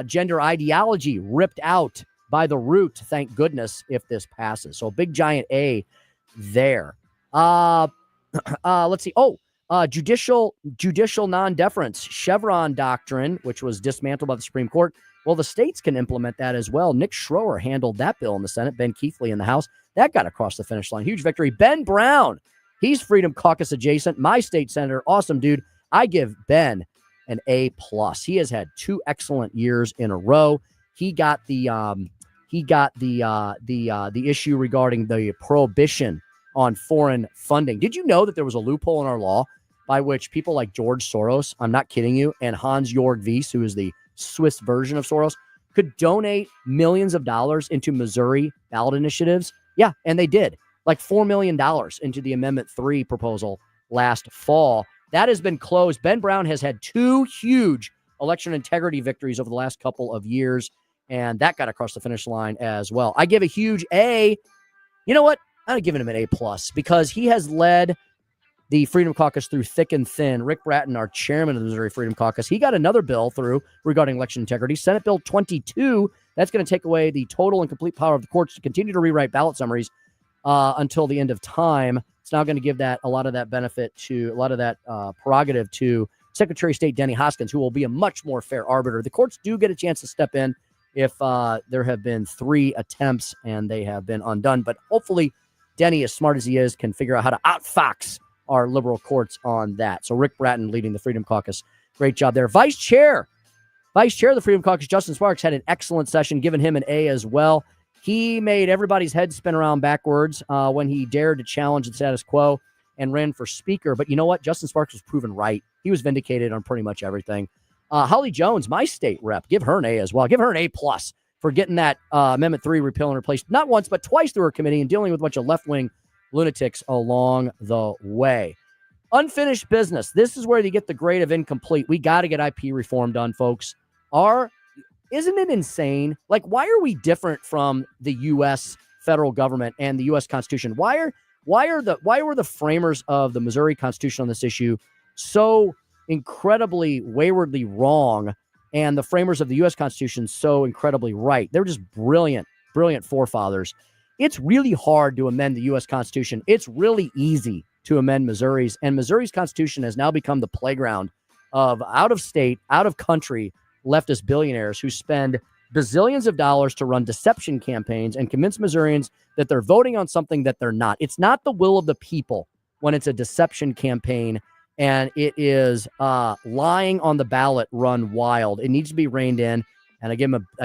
Speaker 23: gender ideology ripped out by the root, thank goodness, if this passes. So a big giant A there. Let's see. Judicial non-deference, Chevron doctrine, which was dismantled by the Supreme Court. Well, the states can implement that as well. Nick Schroer handled that bill in the Senate. Ben Keithley in the House. That got across the finish line. Huge victory. Ben Brown, he's Freedom Caucus adjacent. My state senator, awesome dude. I give Ben an A+. He has had 2 excellent years in a row. He got the issue regarding the prohibition on foreign funding. Did you know that there was a loophole in our law by which people like George Soros, I'm not kidding you, and Hans-Jörg Wyss, who is the Swiss version of Soros, could donate millions of dollars into Missouri ballot initiatives? Yeah, and they did. Like $4 million into the Amendment 3 proposal last fall. That has been closed. Ben Brown has had 2 huge election integrity victories over the last couple of years, and that got across the finish line as well. I give a huge A. You know what? I'm giving him an A+, because he has led the Freedom Caucus through thick and thin. Rick Bratton, our chairman of the Missouri Freedom Caucus, he got another bill through regarding election integrity, Senate Bill 22. That's going to take away the total and complete power of the courts to continue to rewrite ballot summaries until the end of time. It's now going to give that a lot of that prerogative to Secretary of State Denny Hoskins, who will be a much more fair arbiter. The courts do get a chance to step in if there have been 3 attempts and they have been undone. But hopefully Denny, as smart as he is, can figure out how to outfox our liberal courts on that. So Rick Bratton leading the Freedom Caucus. Great job there. Vice Chair of the Freedom Caucus, Justin Sparks, had an excellent session, giving him an A as well. He made everybody's head spin around backwards when he dared to challenge the status quo and ran for speaker. But you know what? Justin Sparks was proven right. He was vindicated on pretty much everything. Holly Jones, my state rep, give her an A as well. Give her an A+ for getting that Amendment 3 repeal and replace, not once, but twice through her committee, and dealing with a bunch of left-wing lunatics along the way. Unfinished business. This is where you get the grade of incomplete. We got to get IP reform done, folks. Isn't it insane? Like, why are we different from the U.S. federal government and the U.S. Constitution? Why were the framers of the Missouri Constitution on this issue so incredibly waywardly wrong, and the framers of the U.S. Constitution so incredibly right? They're just brilliant forefathers. It's really hard to amend the U.S. Constitution. It's really easy to amend Missouri's, and Missouri's Constitution has now become the playground of out-of-state, out-of-country leftist billionaires who spend bazillions of dollars to run deception campaigns and convince Missourians that they're voting on something that they're not. It's not the will of the people when it's a deception campaign, and it is lying on the ballot run wild. It needs to be reined in. And I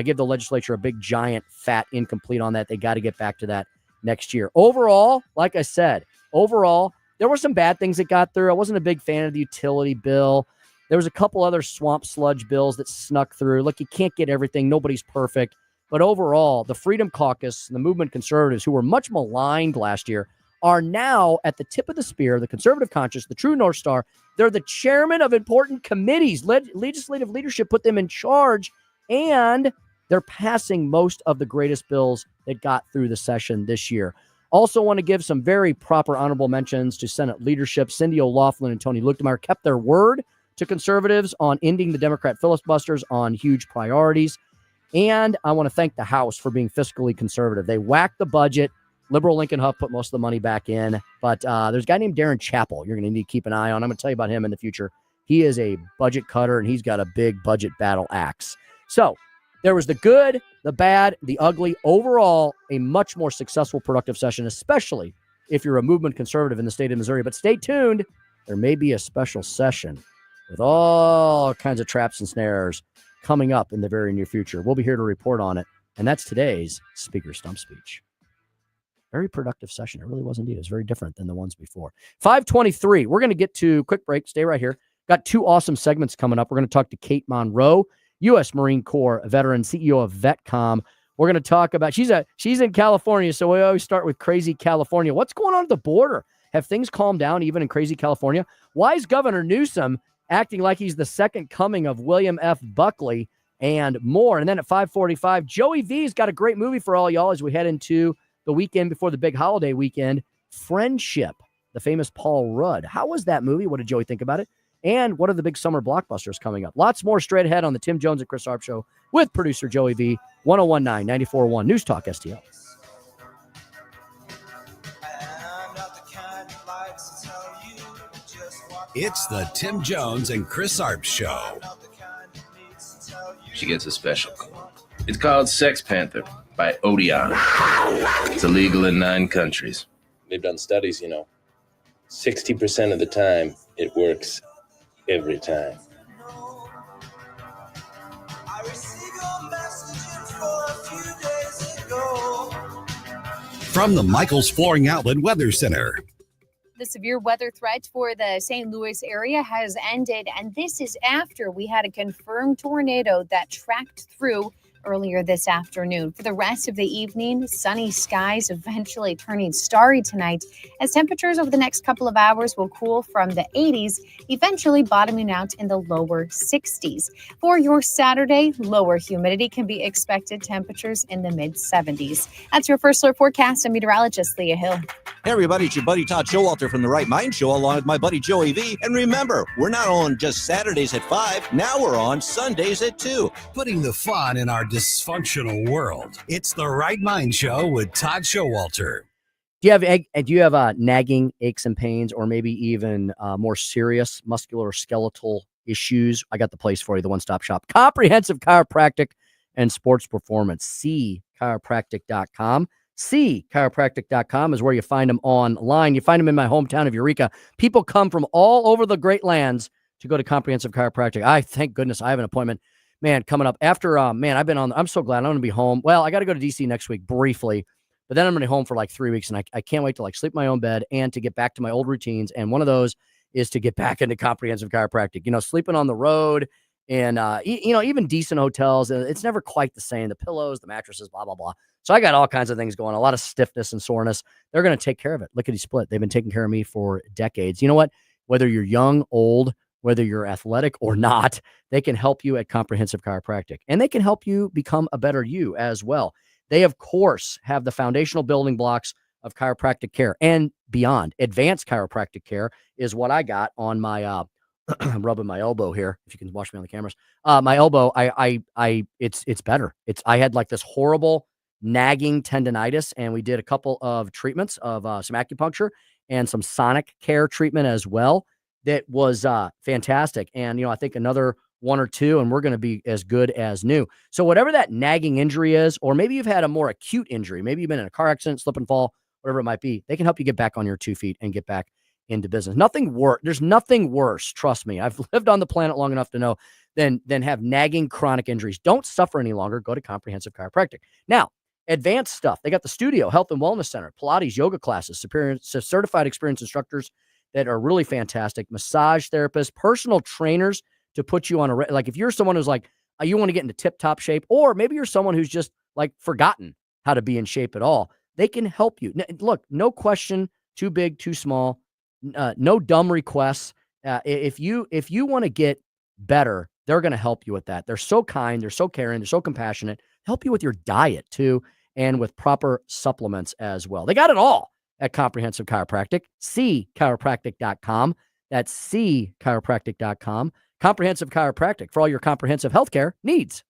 Speaker 23: give the legislature a big, giant, fat incomplete on that. They got to get back to that next year. Overall, like I said, there were some bad things that got through. I wasn't a big fan of the utility bill. There was a couple other swamp sludge bills that snuck through. Look, you can't get everything. Nobody's perfect. But overall, the Freedom Caucus and the movement conservatives, who were much maligned last year, are now at the tip of the spear, the conservative conscience, the true North Star. They're the chairman of important committees. Legislative leadership put them in charge, and they're passing most of the greatest bills that got through the session this year. Also want to give some very proper honorable mentions to Senate leadership. Cindy O'Loughlin and Tony Luchtenmeyer kept their word to conservatives on ending the Democrat filibusters on huge priorities. And I want to thank the House for being fiscally conservative. They whacked the budget. Liberal Lincoln Huff put most of the money back in. But there's a guy named Darren Chappell you're going to need to keep an eye on. I'm going to tell you about him in the future. He is a budget cutter, and he's got a big budget battle axe. So there was the good, the bad, the ugly. Overall, a much more successful, productive session, especially if you're a movement conservative in the state of Missouri. But stay tuned. There may be a special session with all kinds of traps and snares coming up in the very near future. We'll be here to report on it. And that's today's Speaker Stump Speech. Very productive session. It really was indeed. It was very different than the ones before. 5:23. We're going to get to quick break. Stay right here. Got two awesome segments coming up. We're going to talk to Kate Monroe, U.S. Marine Corps veteran, CEO of VetCom. We're going to talk about, she's in California, so we always start with crazy California. What's going on at the border? Have things calmed down even in crazy California? Why is Governor Newsom acting like he's the second coming of William F. Buckley, and more? And then at 5:45, Joey V's got a great movie for all y'all as we head into the weekend before the big holiday weekend, Friendship, the famous Paul Rudd. How was that movie? What did Joey think about it? And what are the big summer blockbusters coming up? Lots more straight ahead on the Tim Jones and Chris Arps Show with producer Joey V, 1019 94.1 News Talk STL.
Speaker 6: It's the Tim Jones and Chris Arps Show.
Speaker 4: She gets a special call. It's called Sex Panther by Odeon. It's illegal in 9 countries.
Speaker 7: They've done studies, 60% of the time it works every time.
Speaker 6: From the Michaels Flooring Outlet Weather Center.
Speaker 8: The severe weather threat for the St. Louis area has ended, and this is after we had a confirmed tornado that tracked through earlier this afternoon. For the rest of the evening, sunny skies eventually turning starry tonight as temperatures over the next couple of hours will cool from the 80s, eventually bottoming out in the lower 60s. For your Saturday, lower humidity can be expected, temperatures in the mid 70s. That's your first alert forecast. I'm meteorologist Leah Hill.
Speaker 11: Hey everybody, it's your buddy Todd Showalter from the Right Mind Show along with my buddy Joey V. And remember, we're not on just Saturdays at 5, now we're on Sundays at 2.
Speaker 6: Putting the fun in our dysfunctional world. It's the Right Mind Show with Todd Showalter.
Speaker 23: Do you have nagging aches and pains, or maybe even more serious musculoskeletal issues? I got the place for you, the one-stop shop. Comprehensive Chiropractic and Sports Performance. CChiropractic.com. CChiropractic.com is where you find them online. You find them in my hometown of Eureka. People come from all over the Great Lands to go to Comprehensive Chiropractic. Thank goodness I have an appointment, man, coming up after, I'm so glad I'm going to be home. Well, I got to go to DC next week briefly, but then I'm going to be home for like 3 weeks, and I can't wait to sleep in my own bed and to get back to my old routines. And one of those is to get back into Comprehensive Chiropractic, sleeping on the road and, even decent hotels. It's never quite the same. The pillows, the mattresses, blah, blah, blah. So I got all kinds of things going, a lot of stiffness and soreness. They're going to take care of it. Lickety split. They've been taking care of me for decades. You know what? Whether you're young, old, whether you're athletic or not, they can help you at Comprehensive Chiropractic, and they can help you become a better you as well. They, of course, have the foundational building blocks of chiropractic care and beyond. Advanced chiropractic care is what I got on my, I'm rubbing my elbow here. If you can watch me on the cameras, my elbow, it's better. I had this horrible nagging tendonitis, and we did a couple of treatments of some acupuncture and some sonic care treatment as well. That was fantastic. And, I think another 1 or 2, and we're going to be as good as new. So whatever that nagging injury is, or maybe you've had a more acute injury, maybe you've been in a car accident, slip and fall, whatever it might be, they can help you get back on your 2 feet and get back into business. There's nothing worse. Trust me. I've lived on the planet long enough to know than have nagging chronic injuries. Don't suffer any longer. Go to Comprehensive Chiropractic. Now, advanced stuff. They got the Studio Health and Wellness Center, Pilates, yoga classes, certified experienced instructors that are really fantastic, massage therapists, personal trainers to put you on if you're someone who's you want to get into tip-top shape, or maybe you're someone who's just like forgotten how to be in shape at all. They can help you. Look, no question, too big, too small, no dumb requests. If you want to get better, they're going to help you with that. They're so kind, they're so caring, they're so compassionate. Help you with your diet too, and with proper supplements as well. They got it all at Comprehensive Chiropractic. Chiropractic.com. That's chiropractic.com. Comprehensive Chiropractic for all your comprehensive healthcare needs.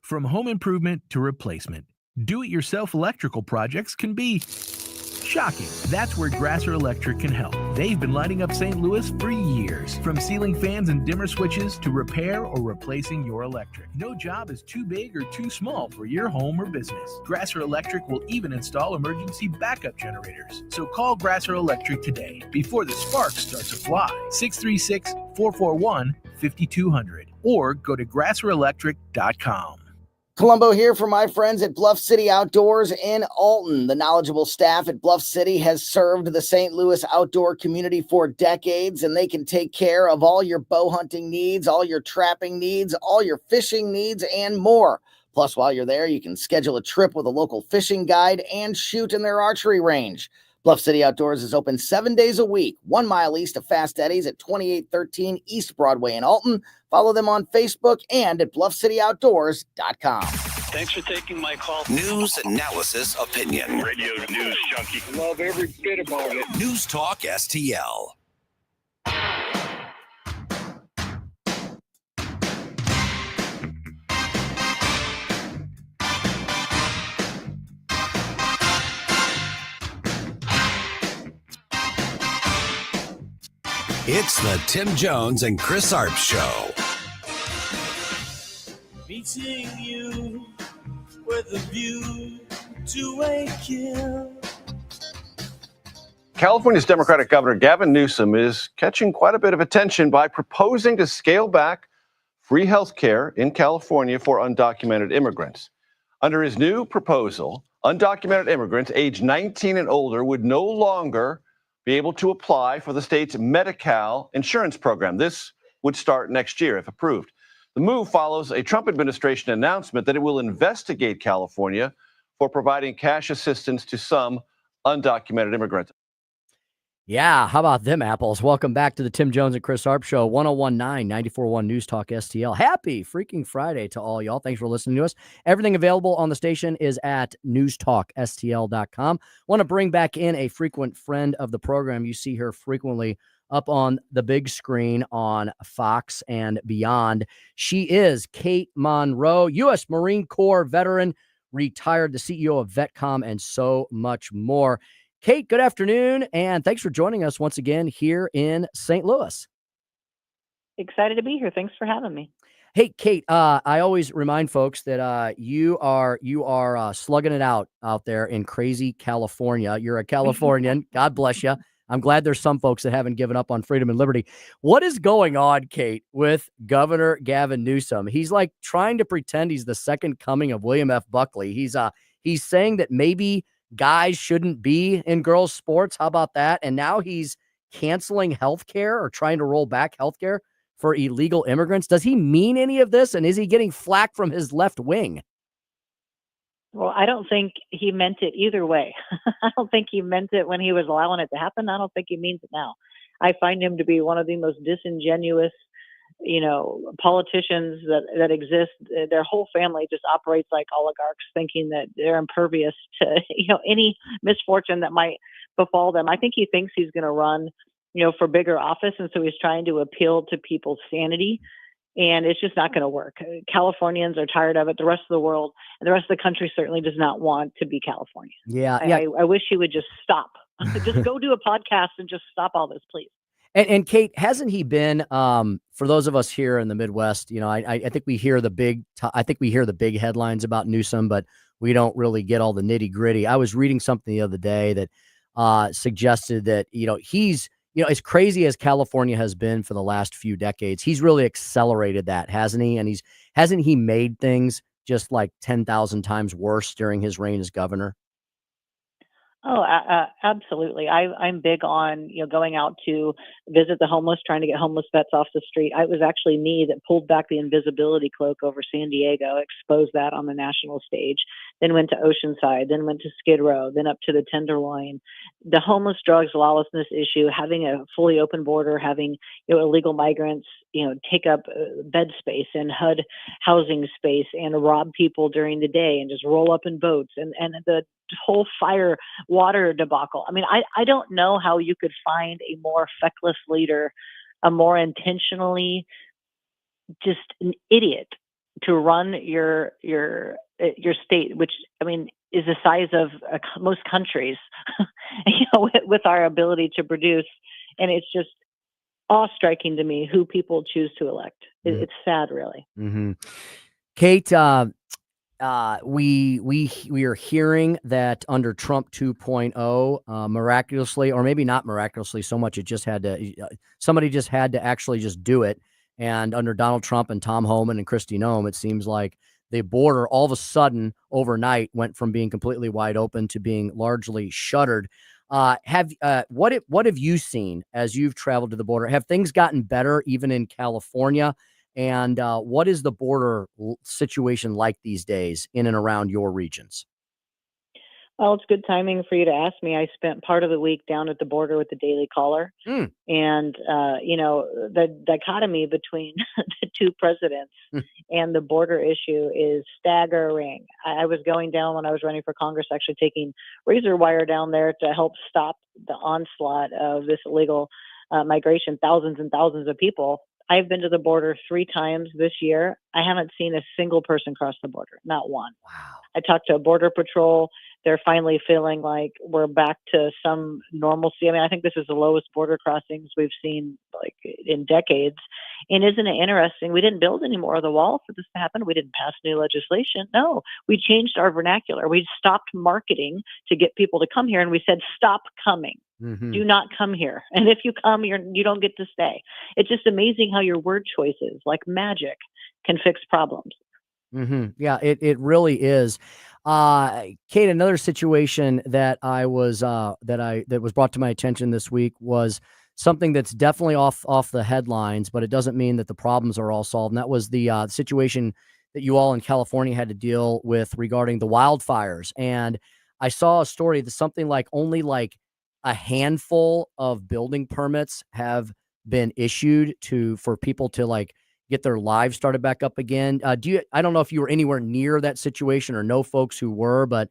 Speaker 1: From home improvement to replacement, do-it-yourself electrical projects can be shocking. That's where Grasser Electric can help. They've been lighting up St. Louis for years. From ceiling fans and dimmer switches to repair or replacing your electric. No job is too big or too small for your home or business. Grasser Electric will even install emergency backup generators. So call Grasser Electric today before the sparks start to fly. 636-441-5200 or go to grasserelectric.com.
Speaker 10: Columbo here for my friends at Bluff City Outdoors in Alton. The knowledgeable staff at Bluff City has served the St. Louis outdoor community for decades, and they can take care of all your bow hunting needs, all your trapping needs, all your fishing needs, and more. Plus, while you're there, you can schedule a trip with a local fishing guide and shoot in their archery range. Bluff City Outdoors is open 7 days a week, 1 mile east of Fast Eddie's at 2813 East Broadway in Alton. Follow them on Facebook and at bluffcityoutdoors.com.
Speaker 12: Thanks for taking my call.
Speaker 6: News, analysis, opinion.
Speaker 30: Radio news junkie.
Speaker 12: Love every bit about it.
Speaker 6: News Talk STL. It's the Tim Jones and Chris Arps Show.
Speaker 5: Meeting you with a view to a kill.
Speaker 13: California's Democratic Governor Gavin Newsom is catching quite a bit of attention by proposing to scale back free health care in California for undocumented immigrants. Under his new proposal, undocumented immigrants aged 19 and older would no longer be able to apply for the state's Medi-Cal insurance program. This would start next year if approved. The move follows a Trump administration announcement that it will investigate California for providing cash assistance to some undocumented immigrants.
Speaker 23: Yeah, how about them apples? Welcome back to the Tim Jones and Chris Arps Show, 1019 941 News Talk STL. Happy freaking Friday to all y'all. Thanks for listening to us. Everything available on the station is at newstalkstl.com. Want to bring back in a frequent friend of the program. You see her frequently up on the big screen on Fox and beyond. She is Kate Monroe, U.S. Marine Corps veteran, retired, the CEO of VetCom, and so much more. Kate, good afternoon, and thanks for joining us once again here in St. Louis.
Speaker 14: Excited to be here. Thanks for having me.
Speaker 23: Hey, Kate, I always remind folks that you are slugging it out there in crazy California. You're a Californian. God bless you. I'm glad there's some folks that haven't given up on freedom and liberty. What is going on, Kate, with Governor Gavin Newsom? He's like trying to pretend he's the second coming of William F. Buckley. He's saying that maybe guys shouldn't be in girls' sports. How about that? And now he's canceling healthcare or trying to roll back healthcare for illegal immigrants. Does he mean any of this? And is he getting flack from his left wing?
Speaker 14: Well, I don't think he meant it either way. I don't think he meant it when he was allowing it to happen. I don't think he means it now. I find him to be one of the most disingenuous, politicians that exist. Their whole family just operates like oligarchs, thinking that they're impervious to, any misfortune that might befall them. I think he thinks he's going to run, for bigger office. And so he's trying to appeal to people's sanity. And it's just not going to work. Californians are tired of it. The rest of the world and the rest of the country certainly does not want to be California.
Speaker 23: Yeah.
Speaker 14: I wish he would just stop. Just go do a podcast and just stop all this, please.
Speaker 23: And Kate, hasn't he been, for those of us here in the Midwest, I think we hear the big headlines about Newsom, but we don't really get all the nitty gritty. I was reading something the other day that suggested that, he's, as crazy as California has been for the last few decades, he's really accelerated that, hasn't he? And hasn't he made things just like 10,000 times worse during his reign as governor?
Speaker 14: Oh, absolutely. I'm big on, going out to visit the homeless, trying to get homeless vets off the street. It was actually me that pulled back the invisibility cloak over San Diego, exposed that on the national stage then went to Oceanside, then went to Skid Row, then up to the Tenderloin. The homeless, drugs, lawlessness issue, having a fully open border, having illegal migrants take up bed space and HUD housing space and rob people during the day and just roll up in boats, and the whole fire water debacle. I mean, I don't know how you could find a more feckless leader, a more intentionally just an idiot to run your state, which, I mean, is the size of most countries, with our ability to produce. And it's just awe-striking to me who people choose to elect. It's sad, really.
Speaker 23: Mm-hmm. Kate, we are hearing that under Trump 2.0, miraculously, or maybe not miraculously so much, it just had to, somebody just had to actually just do it. And under Donald Trump and Tom Homan and Kristi Noem, it seems like the border all of a sudden overnight went from being completely wide open to being largely shuttered. What have you seen as you've traveled to the border? Have things gotten better even in California? And what is the border situation like these days in and around your regions?
Speaker 14: Well, it's good timing for you to ask me. I spent part of the week down at the border with the Daily Caller. And, the dichotomy between the two presidents and the border issue is staggering. I was going down when I was running for Congress, actually taking razor wire down there to help stop the onslaught of this illegal migration, thousands and thousands of people. I've been to the border 3 times this year. I haven't seen a single person cross the border, not one.
Speaker 23: Wow.
Speaker 14: I talked to Border Patrol. They're finally feeling like we're back to some normalcy. I mean, I think this is the lowest border crossings we've seen like in decades. And isn't it interesting? We didn't build any more of the wall for this to happen. We didn't pass new legislation. No, we changed our vernacular. We stopped marketing to get people to come here, and we said, stop coming.
Speaker 23: Mm-hmm.
Speaker 14: Do not come here. And if you come, you don't get to stay. It's just amazing how your word choices, like magic, can fix problems.
Speaker 23: Mm-hmm. Yeah, it really is. Kate, another situation that was brought to my attention this week was something that's definitely off the headlines, but it doesn't mean that the problems are all solved. And that was the situation that you all in California had to deal with regarding the wildfires. And I saw a story that something like only like a handful of building permits have been issued for people to like get their lives started back up again. I don't know if you were anywhere near that situation or know folks who were, but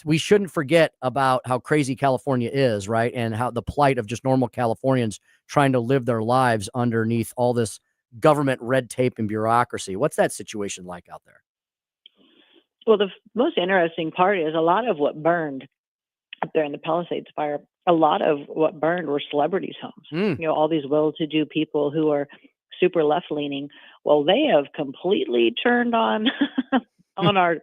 Speaker 23: we shouldn't forget about how crazy California is, right? And how the plight of just normal Californians trying to live their lives underneath all this government red tape and bureaucracy. What's that situation like out there?
Speaker 14: Well, the most interesting part is a lot of what burned up there in the Palisades fire, a lot of what burned were celebrities' homes. All these well-to-do people who are super left-leaning. Well, they have completely turned on our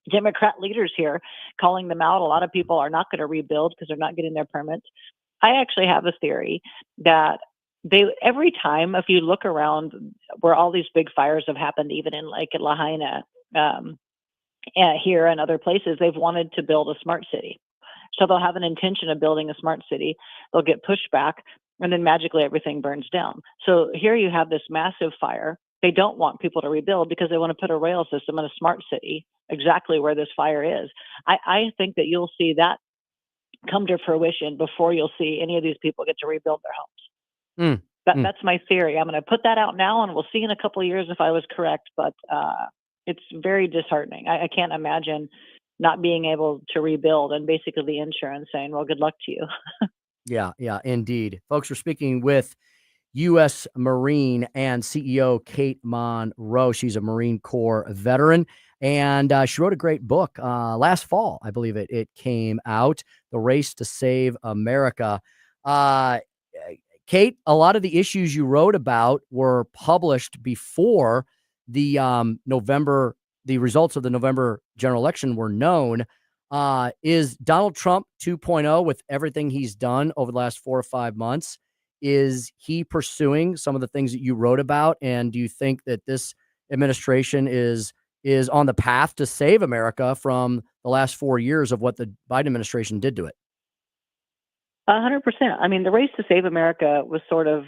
Speaker 14: Democrat leaders here, calling them out. A lot of people are not going to rebuild because they're not getting their permits. I actually have a theory that every time, if you look around where all these big fires have happened, even in like at Lahaina, here and other places, they've wanted to build a smart city. So they'll have an intention of building a smart city. They'll get pushed back, and then magically everything burns down. So here you have this massive fire. They don't want people to rebuild because they want to put a rail system in a smart city exactly where this fire is. I think that you'll see that come to fruition before you'll see any of these people get to rebuild their homes. That's my theory. I'm going to put that out now, and we'll see in a couple of years if I was correct. But it's very disheartening. I can't imagine not being able to rebuild, and basically the insurance saying, well, good luck to you.
Speaker 23: Yeah, indeed. Folks, we're speaking with U.S. Marine and CEO Kate Monroe. She's a Marine Corps veteran, and she wrote a great book last fall. I believe it came out, The Race to Save America. Kate, a lot of the issues you wrote about were published before the the results of the November general election were known. Is Donald Trump 2.0, with everything he's done over the last 4 or 5 months, is he pursuing some of the things that you wrote about? And do you think that this administration is on the path to save America from the last 4 years of what the Biden administration did to it?
Speaker 14: 100%. I mean, the race to save America was sort of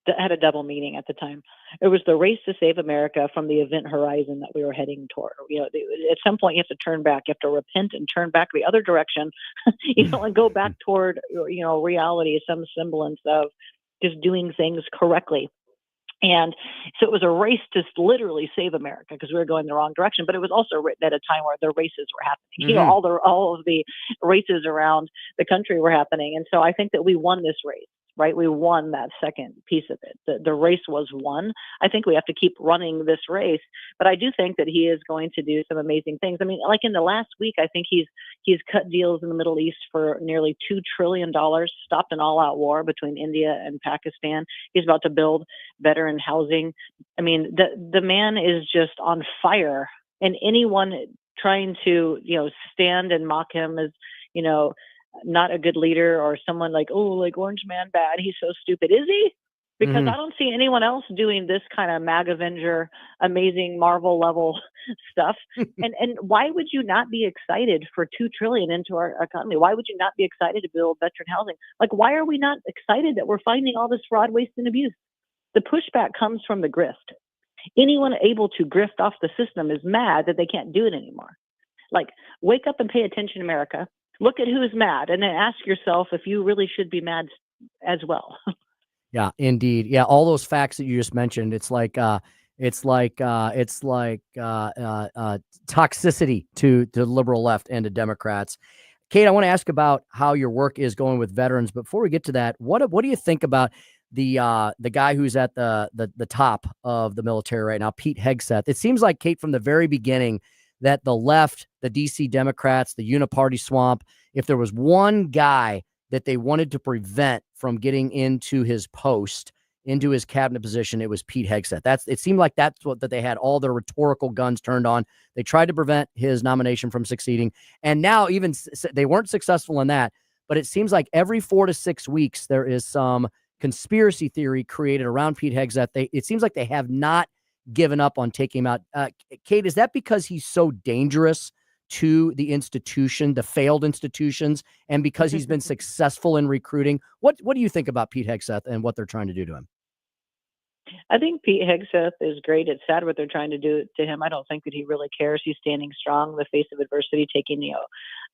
Speaker 14: that had a double meaning at the time. It was the race to save America from the event horizon that we were heading toward. At some point you have to turn back. You have to repent and turn back the other direction, and go back toward, reality, some semblance of just doing things correctly. And so it was a race to literally save America because we were going the wrong direction. But it was also written at a time where the races were happening. All of the races around the country were happening. And so I think that we won this race, right? We won that second piece of it. The race was won. I think we have to keep running this race. But I do think that he is going to do some amazing things. I mean, like in the last week, I think he's cut deals in the Middle East for nearly $2 trillion, stopped an all-out war between India and Pakistan. He's about to build veteran housing. I mean, the man is just on fire. And anyone trying to, stand and mock him as, not a good leader, or someone like Orange Man bad, he's so stupid. Is he? Because I don't see anyone else doing this kind of MAG Avenger, amazing Marvel level stuff. and why would you not be excited for $2 trillion into our economy? Why would you not be excited to build veteran housing? Like, why are we not excited that we're finding all this fraud, waste, and abuse? The pushback comes from the grift. Anyone able to grift off the system is mad that they can't do it anymore. Like, wake up and pay attention, America. Look at who's mad, and then ask yourself if you really should be mad as well.
Speaker 23: Yeah, indeed. Yeah, all those facts that you just mentioned. It's like toxicity to the liberal left and to Democrats. Kate, I want to ask about how your work is going with veterans. Before we get to that, what do you think about the guy who's at the top of the military right now, Pete Hegseth? It seems like, Kate, from the very beginning, that the left, the DC Democrats, the uniparty swamp, if there was one guy that they wanted to prevent from getting into his post, into his cabinet position, it was Pete Hegseth. It seemed like that's what that they had all their rhetorical guns turned on. They tried to prevent his nomination from succeeding. And now even they weren't successful in that, but it seems like every 4 to 6 weeks, there is some conspiracy theory created around Pete Hegseth. It seems like they have not given up on taking him out. Kate, is that because he's so dangerous to the institution, the failed institutions, and because he's been successful in recruiting? What do you think about Pete Hegseth and what they're trying to do to him?
Speaker 14: I think Pete Hegseth is great. It's sad what they're trying to do to him. I don't think that he really cares. He's standing strong in the face of adversity, taking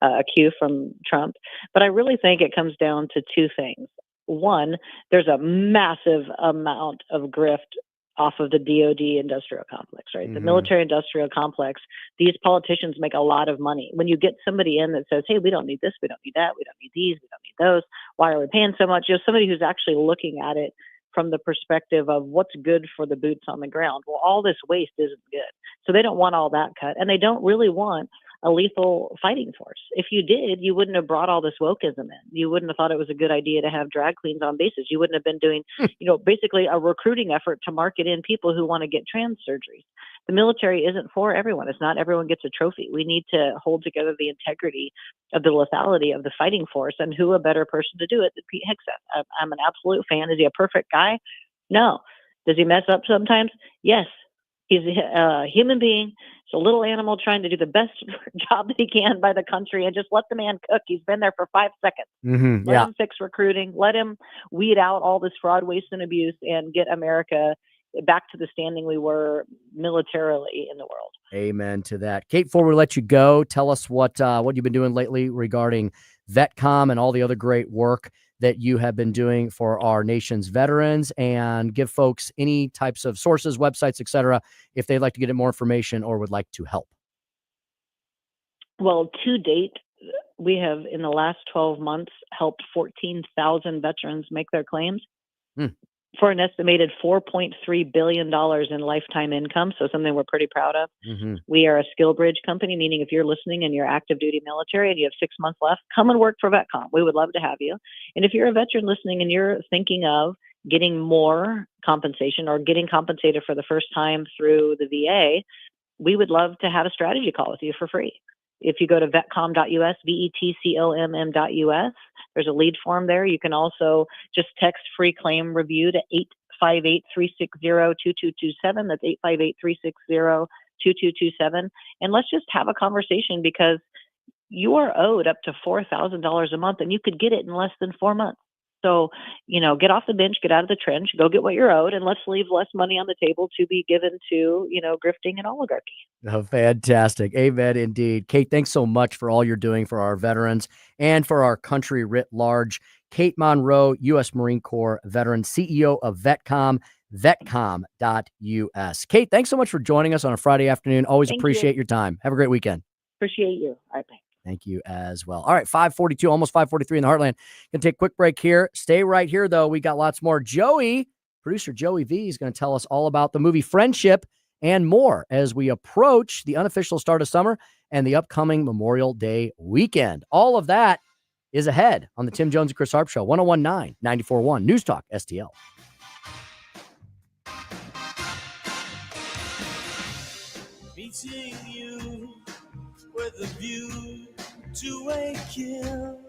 Speaker 14: a cue from Trump. But I really think it comes down to two things. One, there's a massive amount of grift off of the DOD industrial complex, right? The military industrial complex. These politicians make a lot of money. When you get somebody in that says, hey, we don't need this, we don't need that, we don't need these, we don't need those, why are we paying so much? Somebody who's actually looking at it from the perspective of what's good for the boots on the ground. Well, all this waste isn't good. So they don't want all that cut. And they don't really want a lethal fighting force. If you did, you wouldn't have brought all this wokeism in. You wouldn't have thought it was a good idea to have drag queens on bases. You wouldn't have been doing, basically a recruiting effort to market in people who want to get trans surgeries. The military isn't for everyone. It's not everyone gets a trophy. We need to hold together the integrity of the lethality of the fighting force, and who a better person to do it than Pete Hegseth. I'm an absolute fan. Is he a perfect guy? No. Does he mess up sometimes? Yes. He's a human being. It's a little animal trying to do the best job that he can by the country, and just let the man cook. He's been there for 5 seconds. Let him fix recruiting. Let him weed out all this fraud, waste, and abuse, and get America back to the standing we were militarily in the world.
Speaker 23: Amen to that. Kate, before we let you go, tell us what you've been doing lately regarding VetCom and all the other great work that you have been doing for our nation's veterans, and give folks any types of sources, websites, etc., if they'd like to get more information or would like to help.
Speaker 14: Well, to date, we have, in the last 12 months, helped 14,000 veterans make their claims for an estimated $4.3 billion in lifetime income. So something we're pretty proud of. We are a skill bridge company, meaning if you're listening and you're active duty military and you have 6 months left, come and work for VetCom. We would love to have you. And if you're a veteran listening and you're thinking of getting more compensation or getting compensated for the first time through the VA, we would love to have a strategy call with you for free. If you go to vetcom.us, vetcomm.us, there's a lead form there. You can also just text free claim review to 858-360-2227. That's 858-360-2227. And let's just have a conversation, because you are owed up to $4,000 a month, and you could get it in less than 4 months. So, get off the bench, get out of the trench, go get what you're owed, and let's leave less money on the table to be given to, grifting and oligarchy.
Speaker 23: Oh, fantastic. Amen indeed. Kate, thanks so much for all you're doing for our veterans and for our country writ large. Kate Monroe, U.S. Marine Corps veteran, CEO of VetCom, vetcom.us. Kate, thanks so much for joining us on a Friday afternoon. Always appreciate your time. Have a great weekend.
Speaker 14: Appreciate you. All right, bye.
Speaker 23: Thank you as well. All right, 5:42, almost 5:43 in the Heartland. Gonna take a quick break here. Stay right here, though. We got lots more. Producer Joey V is going to tell us all about the movie Friendship and more as we approach the unofficial start of summer and the upcoming Memorial Day weekend. All of that is ahead on the Tim Jones and Chris Arps Show, 101.9, 94.1 News Talk STL.
Speaker 5: Meeting you with a view to a kill.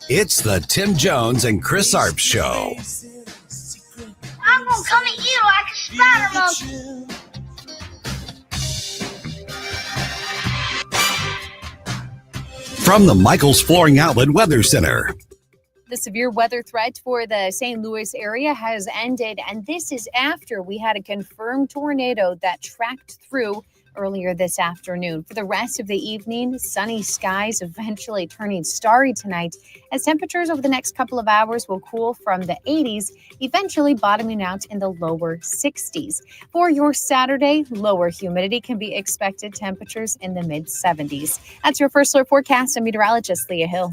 Speaker 6: It's the Tim Jones and Chris Arps Show.
Speaker 2: I'm gonna come at you like a spider monkey.
Speaker 6: From the Michaels Flooring Outlet Weather Center.
Speaker 8: The severe weather threat for the St. Louis area has ended, and this is after we had a confirmed tornado that tracked through earlier this afternoon. For the rest of the evening, sunny skies eventually turning starry tonight as temperatures over the next couple of hours will cool from the 80s, eventually bottoming out in the lower 60s. For your Saturday, lower humidity can be expected, temperatures in the mid-70s. That's your first alert forecast. I'm meteorologist Leah Hill.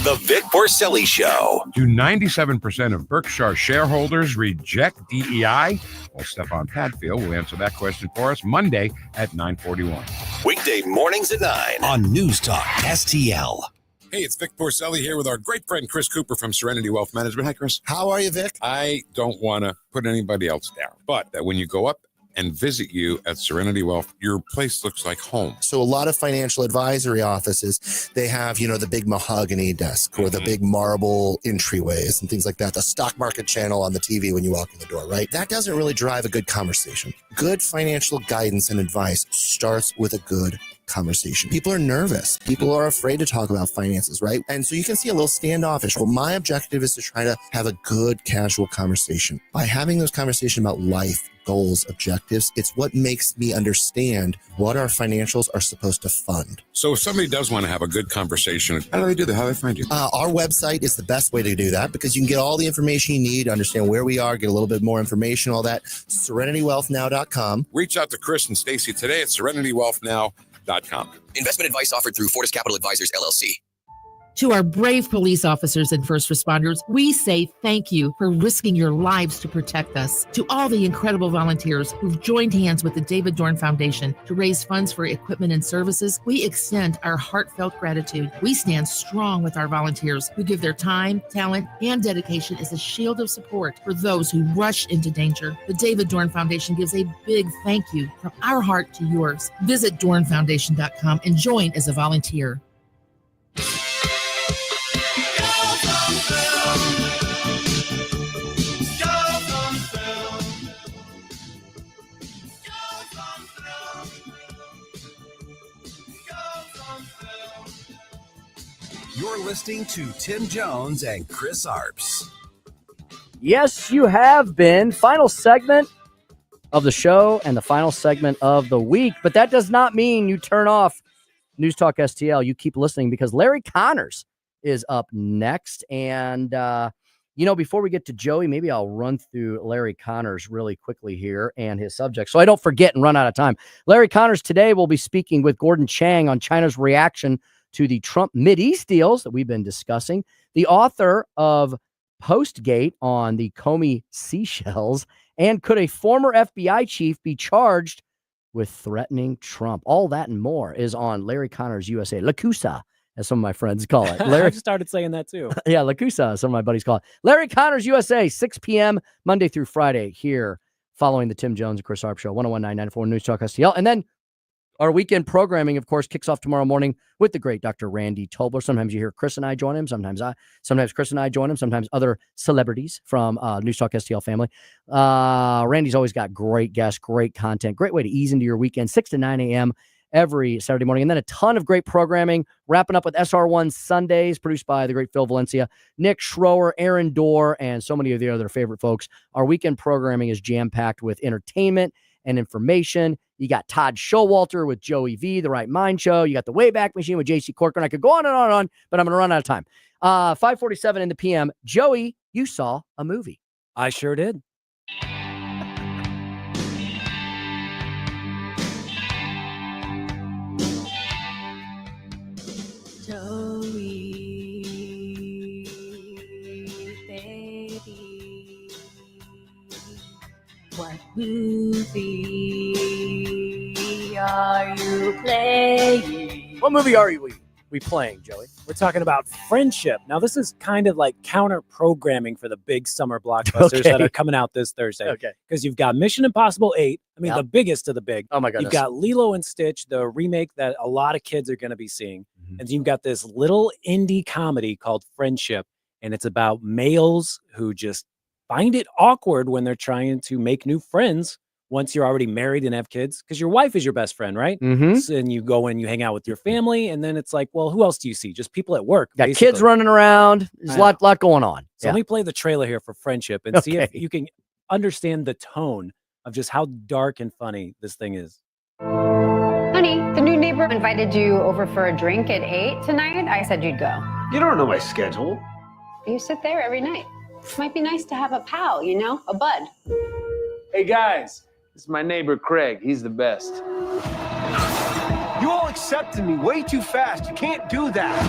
Speaker 6: The Vic Porcelli Show.
Speaker 3: Do 97% of Berkshire shareholders reject DEI? Well, Stefan Padfield will answer that question for us Monday at 9:41.
Speaker 6: Weekday mornings at 9 on News Talk STL.
Speaker 15: Hey, it's Vic Porcelli here with our great friend Chris Cooper from Serenity Wealth Management. Hi, Chris.
Speaker 16: How are you, Vic?
Speaker 15: I don't want to put anybody else down, but when you go up and visit you at Serenity Wealth, your place looks like home.
Speaker 16: So a lot of financial advisory offices, they have, the big mahogany desk or the big marble entryways and things like that. The stock market channel on the TV when you walk in the door, right? That doesn't really drive a good conversation. Good financial guidance and advice starts with a good conversation. People are nervous. People are afraid to talk about finances, right? And so you can see a little standoffish. Well, my objective is to try to have a good casual conversation. By having those conversations about life, goals, objectives, it's what makes me understand what our financials are supposed to fund.
Speaker 15: So if somebody does want to have a good conversation, how do they do that? How do they find you?
Speaker 16: Our website is the best way to do that because you can get all the information you need, understand where we are, get a little bit more information, all that. SerenityWealthNow.com.
Speaker 15: Reach out to Chris and Stacy today at SerenityWealthNow.com.
Speaker 17: Investment advice offered through Fortis Capital Advisors, LLC.
Speaker 18: To our brave police officers and first responders, we say thank you for risking your lives to protect us. To all the incredible volunteers who've joined hands with the David Dorn Foundation to raise funds for equipment and services, we extend our heartfelt gratitude. We stand strong with our volunteers who give their time, talent, and dedication as a shield of support for those who rush into danger. The David Dorn Foundation gives a big thank you from our heart to yours. Visit dornfoundation.com and join as a volunteer.
Speaker 6: You're listening to Tim Jones and Chris Arps.
Speaker 23: Yes, you have been. Final segment of the show and the final segment of the week. But that does not mean you turn off News Talk STL. You keep listening because Larry Connors is up next. And, before we get to Joey, maybe I'll run through Larry Connors really quickly here and his subject so I don't forget and run out of time. Larry Connors today will be speaking with Gordon Chang on China's reaction to the Trump Mideast deals that we've been discussing, the author of Postgate on the Comey seashells, and could a former FBI chief be charged with threatening Trump? All that and more is on Larry Connors USA. LaCusa, as some of my friends call it. Larry
Speaker 19: I've started saying that too.
Speaker 23: Yeah, LaCusa, some of my buddies call it. Larry Connors USA, 6 p.m. Monday through Friday here following the Tim Jones and Chris Arps Show, 101.994 News Talk STL. And then our weekend programming, of course, kicks off tomorrow morning with the great Dr. Randy Tobler. Sometimes you hear Chris and I join him. Sometimes Chris and I join him. Sometimes other celebrities from News Talk STL family. Randy's always got great guests, great content, great way to ease into your weekend, 6 to 9 a.m. every Saturday morning. And then a ton of great programming, wrapping up with SR1 Sundays, produced by the great Phil Valencia, Nick Schroer, Aaron Dorr, and so many of the other favorite folks. Our weekend programming is jam-packed with entertainment and information. You got Todd Showalter with Joey V, The Right Mind Show. You got The Wayback Machine with JC Corcoran. I could go on and on and on, but I'm going to run out of time. 5:47 in the PM. Joey, you saw a movie.
Speaker 9: I sure did.
Speaker 19: Joey, baby, what movie are you playing?
Speaker 23: What movie are we playing, Joey?
Speaker 9: We're talking about Friendship. Now, this is kind of like counter programming for the big summer blockbusters that are coming out this Thursday.
Speaker 23: Okay.
Speaker 9: Because you've got Mission Impossible 8. I mean, the biggest of the big.
Speaker 23: Oh, my goodness.
Speaker 9: You've got Lilo and Stitch, the remake that a lot of kids are going to be seeing. And you've got this little indie comedy called Friendship. And it's about males who just find it awkward when they're trying to make new friends once you're already married and have kids, because your wife is your best friend, right?
Speaker 23: Mm-hmm.
Speaker 9: And you go and you hang out with your family, and then it's like, well, who else do you see? Just people at work.
Speaker 23: Got
Speaker 9: basically.
Speaker 23: kids running around. There's a lot going on.
Speaker 9: So let me play the trailer here for Friendship and see if you can understand the tone of just how dark and funny this thing is.
Speaker 20: Honey, the new neighbor invited you over for a drink at 8 tonight. I said you'd go.
Speaker 12: You don't know my schedule.
Speaker 20: You sit there every night. Might be nice to have a pal, you know, a bud.
Speaker 21: Hey guys, this is my neighbor Craig. He's the best.
Speaker 12: You all accepted me way too fast. You can't do that.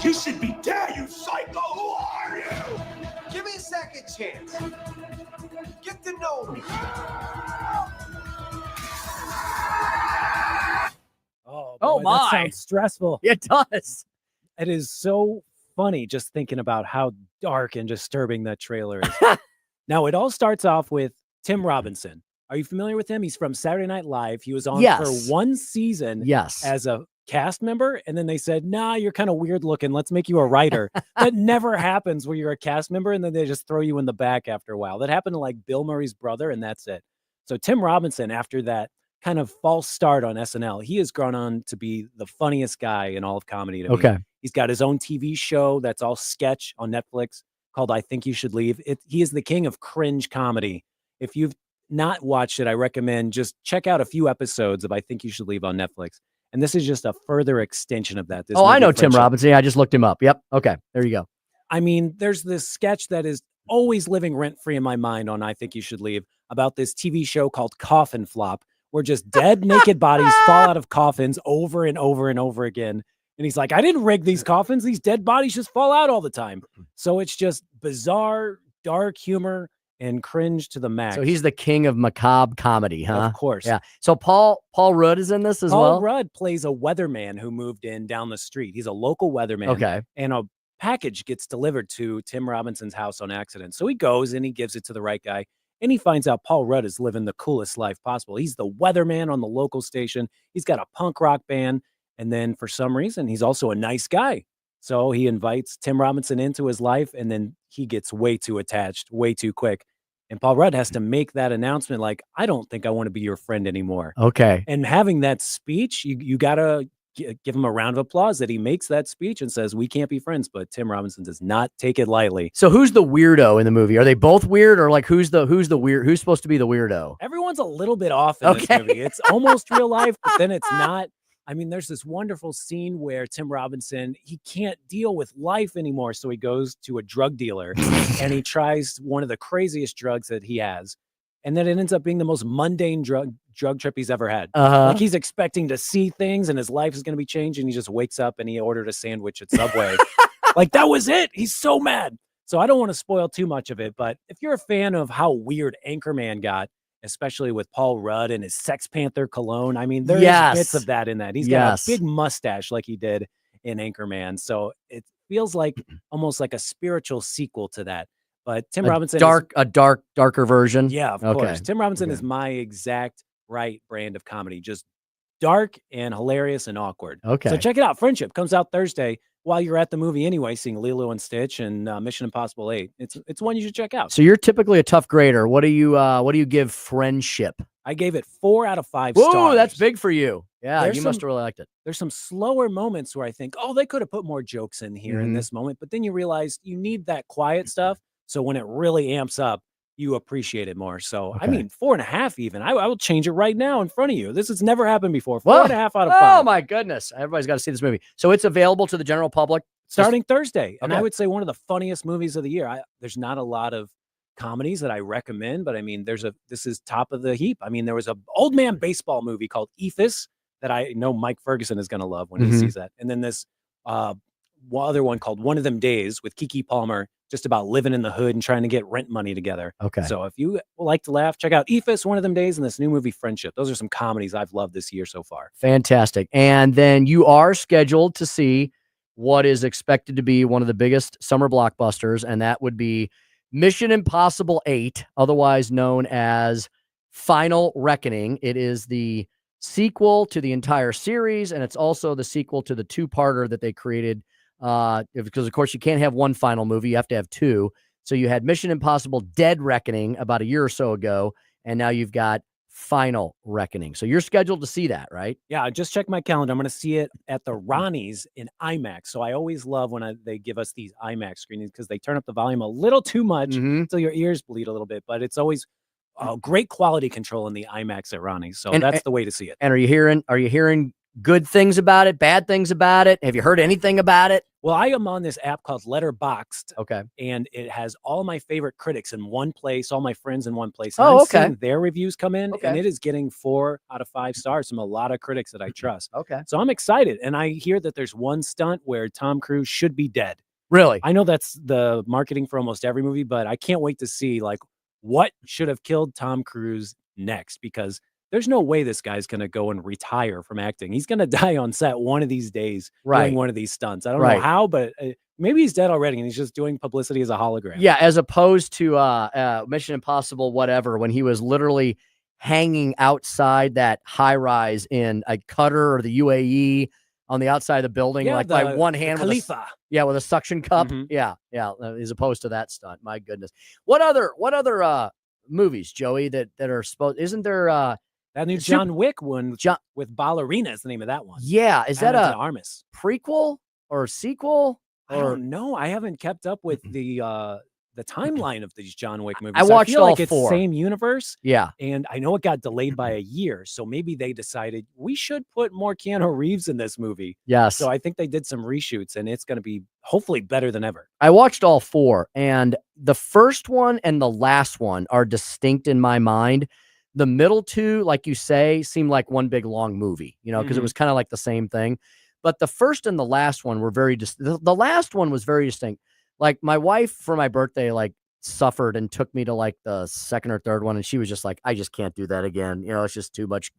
Speaker 5: You should be dead, you psycho! Who are you?
Speaker 12: Give me a second chance. Get to know me.
Speaker 9: Oh,
Speaker 23: Oh,
Speaker 9: boy,
Speaker 23: my.
Speaker 9: That sounds stressful.
Speaker 23: It does.
Speaker 9: It is so funny just thinking about how dark and disturbing that trailer is. Now, it all starts off with Tim Robinson. Are you familiar with him? He's from Saturday Night Live. He was on for one season as a cast member, and then they said, nah, you're kind of weird looking. Let's make you a writer. That never happens where you're a cast member, and then they just throw you in the back after a while. That happened to like Bill Murray's brother, and that's it. So Tim Robinson, after that kind of false start on SNL, he has gone on to be the funniest guy in all of comedy to me.
Speaker 23: Okay.
Speaker 9: He's got his own TV show that's all sketch on Netflix called I Think You Should Leave. He is the king of cringe comedy. If you've not watched it, I recommend just check out a few episodes of I Think You Should Leave on Netflix. And this is just a further extension of that. This
Speaker 23: I know
Speaker 9: movie,
Speaker 23: Tim
Speaker 9: Friendship.
Speaker 23: Robinson. Yeah, I just looked him up. Yep. Okay. There you go.
Speaker 9: I mean, there's this sketch that is always living rent-free in my mind on I Think You Should Leave about this TV show called Coffin Flop, where just dead, naked bodies fall out of coffins over and over and over again. And he's like, I didn't rig these coffins. These dead bodies just fall out all the time. So it's just bizarre, dark humor and cringe to the max.
Speaker 23: So he's the king of macabre comedy, huh?
Speaker 9: Of course.
Speaker 23: Yeah. So Paul Rudd is in this as well?
Speaker 9: Paul Rudd plays a weatherman who moved in down the street. He's a local weatherman.
Speaker 23: Okay.
Speaker 9: And a package gets delivered to Tim Robinson's house on accident. So he goes and he gives it to the right guy. And he finds out Paul Rudd is living the coolest life possible. He's the weatherman on the local station. He's got a punk rock band. And then for some reason, he's also a nice guy. So he invites Tim Robinson into his life, and then he gets way too attached, way too quick. And Paul Rudd has to make that announcement like, I don't think I want to be your friend anymore.
Speaker 23: Okay.
Speaker 9: And having that speech, you got to give him a round of applause that he makes that speech and says, we can't be friends. But Tim Robinson does not take it lightly.
Speaker 23: So who's the weirdo in the movie? Are they both weird, or like who's the weird? Who's supposed to be the weirdo?
Speaker 9: Everyone's a little bit off in this movie. It's almost real life, but then it's not. I mean, there's this wonderful scene where Tim Robinson, he can't deal with life anymore. So he goes to a drug dealer and he tries one of the craziest drugs that he has. And then it ends up being the most mundane drug trip he's ever had. Like he's expecting to see things and his life is going to be changed. And he just wakes up and he ordered a sandwich at Subway. Like that was it. He's so mad. So I don't want to spoil too much of it. But if you're a fan of how weird Anchorman got, especially with Paul Rudd and his Sex Panther cologne. I mean, there's bits of that in that. He's got a big mustache like he did in Anchorman. So it feels like almost like a spiritual sequel to that. But Tim Robinson
Speaker 23: darker version.
Speaker 9: Yeah, of course. Tim Robinson is my exact right brand of comedy. Just dark and hilarious and awkward.
Speaker 23: Okay.
Speaker 9: So check it out. Friendship comes out Thursday while you're at the movie anyway, seeing Lilo and Stitch and Mission Impossible 8. It's one you should check out.
Speaker 23: So you're typically a tough grader. What do you give Friendship?
Speaker 9: I gave it 4 out of 5
Speaker 23: Whoa,
Speaker 9: stars.
Speaker 23: that's big for you. Yeah,
Speaker 9: There's
Speaker 23: you
Speaker 9: some-
Speaker 23: must have really liked it.
Speaker 9: There's some slower moments where I think, oh, they could have put more jokes in here in
Speaker 23: Mhm.
Speaker 9: this moment. But then you realize you need that quiet stuff. So when it really amps up, you appreciate it more. So, I
Speaker 23: Okay.
Speaker 9: mean, 4.5 even. I will change it right now in front of you. This has never happened before.
Speaker 23: Whoa.
Speaker 9: 4.5 out of 5.
Speaker 23: Oh my goodness. Everybody's got to see this movie. So it's available to the general public
Speaker 9: Starting Thursday. And I
Speaker 23: Okay.
Speaker 9: would say one of the funniest movies of the year. There's not a lot of comedies that I recommend, but I mean, this is top of the heap. I mean, there was a old man baseball movie called Ethos that I know Mike Ferguson is going to love when he
Speaker 23: Mhm.
Speaker 9: sees that. And then this other one called One of Them Days with Keke Palmer, just about living in the hood and trying to get rent money together.
Speaker 23: Okay.
Speaker 9: So if you like to laugh, check out Ethos, One of Them Days, and this new movie Friendship. Those are some comedies I've loved this year so far.
Speaker 23: Fantastic. And then you are scheduled to see what is expected to be one of the biggest summer blockbusters, and that would be Mission Impossible 8, otherwise known as Final Reckoning. It is the sequel to the entire series, and it's also the sequel to the two-parter that they created because, of course, you can't have one final movie. You have to have two. So you had Mission Impossible Dead Reckoning about a year or so ago, and now you've got Final Reckoning. So you're scheduled to see that, right?
Speaker 9: Yeah, I just checked my calendar. I'm going to see it at the Ronnie's in IMAX. So I always love when they give us these IMAX screenings because they turn up the volume a little too much until your ears bleed a little bit. But it's always great quality control in the IMAX at Ronnie's. So that's the way to see it.
Speaker 23: And are you hearing good things about it, bad things about it? Have you heard anything about it?
Speaker 9: Well, I am on this app called Letterboxd.
Speaker 23: Okay.
Speaker 9: And it has all my favorite critics in one place, all my friends in one place.
Speaker 23: Oh,
Speaker 9: And I'm
Speaker 23: okay.
Speaker 9: seeing their reviews come in,
Speaker 23: Okay.
Speaker 9: and it is getting 4 out of 5 stars from a lot of critics that I trust.
Speaker 23: Okay.
Speaker 9: So I'm excited. And I hear that there's one stunt where Tom Cruise should be dead.
Speaker 23: Really?
Speaker 9: I know that's the marketing for almost every movie, but I can't wait to see like what should have killed Tom Cruise next, because there's no way this guy's going to go and retire from acting. He's going to die on set one of these days
Speaker 23: Right.
Speaker 9: doing one of these stunts. I don't
Speaker 23: Right.
Speaker 9: know how, but maybe he's dead already and he's just doing publicity as a hologram.
Speaker 23: Yeah, as opposed to Mission Impossible, whatever, when he was literally hanging outside that high rise in a Qatar or the UAE on the outside of the building,
Speaker 9: Yeah,
Speaker 23: like by
Speaker 9: the-
Speaker 23: one
Speaker 9: the
Speaker 23: hand
Speaker 9: Khalifa.
Speaker 23: with a suction cup.
Speaker 9: Mhm.
Speaker 23: Yeah, as opposed to that stunt. My goodness. What other movies, Joey, that are supposed? Isn't there
Speaker 9: That new
Speaker 23: Sup-
Speaker 9: John Wick one with Ballerina is the name of that one.
Speaker 23: Yeah, is that
Speaker 9: Ana
Speaker 23: a
Speaker 9: de Armas.
Speaker 23: prequel or sequel?
Speaker 9: I
Speaker 23: Or
Speaker 9: don't know. I haven't kept up with the timeline of these John Wick movies.
Speaker 23: I watched
Speaker 9: feel
Speaker 23: all
Speaker 9: like it's
Speaker 23: 4.
Speaker 9: same universe.
Speaker 23: Yeah.
Speaker 9: And I know it got delayed by a year. So maybe they decided we should put more Keanu Reeves in this movie.
Speaker 23: Yes.
Speaker 9: So I think they did some reshoots and it's going to be hopefully better than ever.
Speaker 23: I watched all 4, and the first one and the last one are distinct in my mind. The middle two, like you say, seem like one big long movie, because it
Speaker 9: Mhm.
Speaker 23: was kind of like the same thing. But the first and the last one were very the last one was very distinct. Like my wife for my birthday, like suffered and took me to like the second or third one, and she was just like, I just can't do that again. It's just too much,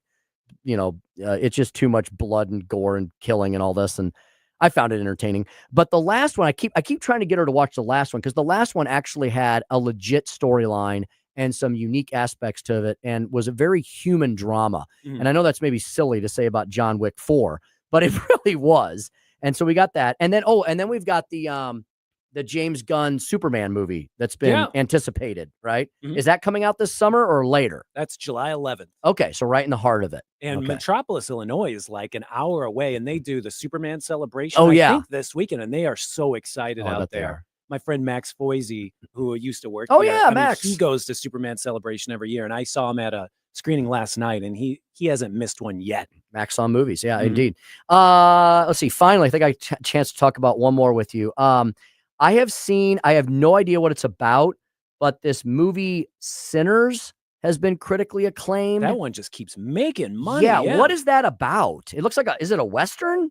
Speaker 23: it's just too much blood and gore and killing and all this. And I found it entertaining. But the last one, I keep trying to get her to watch the last one because the last one actually had a legit storyline and some unique aspects to it and was a very human drama.
Speaker 9: Mhm.
Speaker 23: And I know that's maybe silly to say about John Wick 4, but it really was. And so we got that. And then we've got the James Gunn Superman movie that's been
Speaker 9: Yeah.
Speaker 23: anticipated, right?
Speaker 9: Mhm.
Speaker 23: Is that coming out this summer or later?
Speaker 9: That's July 11th.
Speaker 23: Okay, so right in the heart of it.
Speaker 9: And
Speaker 23: Okay.
Speaker 9: Metropolis, Illinois is like an hour away and they do the Superman celebration.
Speaker 23: Oh,
Speaker 9: I
Speaker 23: yeah.
Speaker 9: think this weekend, and they are so excited
Speaker 23: Oh, I
Speaker 9: out
Speaker 23: bet they
Speaker 9: there.
Speaker 23: are.
Speaker 9: My friend Max Foisey, who used to work
Speaker 23: Oh,
Speaker 9: here,
Speaker 23: yeah,
Speaker 9: I mean,
Speaker 23: Max.
Speaker 9: he goes to Superman celebration every year, and I saw him at a screening last night, and he hasn't missed one yet.
Speaker 23: Max on movies. Yeah,
Speaker 9: Mhm.
Speaker 23: indeed. Let's see. Finally, I think I chance to talk about one more with you. I have no idea what it's about, but this movie Sinners has been critically acclaimed.
Speaker 9: That one just keeps making money.
Speaker 23: Yeah, what is that about? It looks like is it a Western?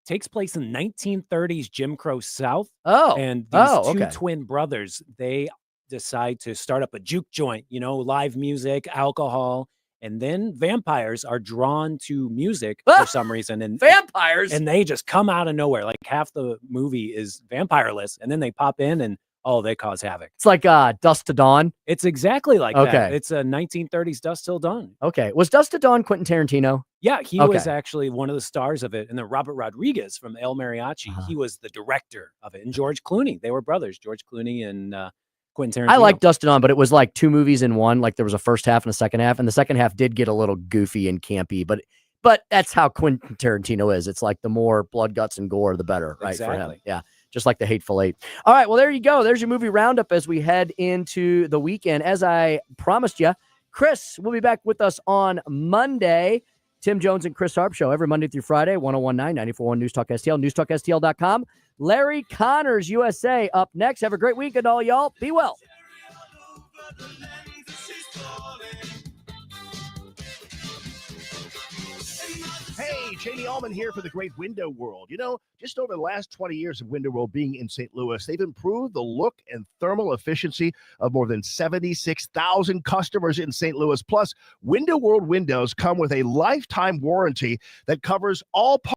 Speaker 9: Takes place in 1930s Jim Crow South.
Speaker 23: Oh.
Speaker 9: And these
Speaker 23: Oh,
Speaker 9: two
Speaker 23: okay.
Speaker 9: twin brothers, they decide to start up a juke joint, live music, alcohol, and then vampires are drawn to music for some reason. And
Speaker 23: Vampires?
Speaker 9: And they just come out of nowhere. Like half the movie is vampireless, and then they pop in and they cause havoc.
Speaker 23: It's like Dusk to Dawn.
Speaker 9: It's exactly like that.
Speaker 23: Okay.
Speaker 9: It's a 1930s Dusk Till Dawn.
Speaker 23: Okay. Was Dusk to Dawn Quentin Tarantino?
Speaker 9: Yeah, he
Speaker 23: Okay.
Speaker 9: was actually one of the stars of it. And then Robert Rodriguez from El Mariachi,
Speaker 23: Uh-huh.
Speaker 9: he was the director of it. And George Clooney, they were brothers, George Clooney and Quentin Tarantino.
Speaker 23: I like Dustin On, but it was like two movies in one. Like there was a first half and a second half, and the second half did get a little goofy and campy, but that's how Quentin Tarantino is. It's like the more blood, guts, and gore, the better, right? For him.
Speaker 9: Exactly.
Speaker 23: Yeah. Just like the Hateful Eight. All right. Well, there you go. There's your movie roundup as we head into the weekend. As I promised you, Chris will be back with us on Monday. Tim Jones and Chris Arps show every Monday through Friday, 1019 941 News Talk STL, newstalkstl.com. Larry Connors, USA, up next. Have a great weekend, all y'all. Be well.
Speaker 4: Hey, Jamie Allman here for the Great Window World. You know, just over the last 20 years of Window World being in St. Louis, they've improved the look and thermal efficiency of more than 76,000 customers in St. Louis. Plus, Window World windows come with a lifetime warranty that covers all parts.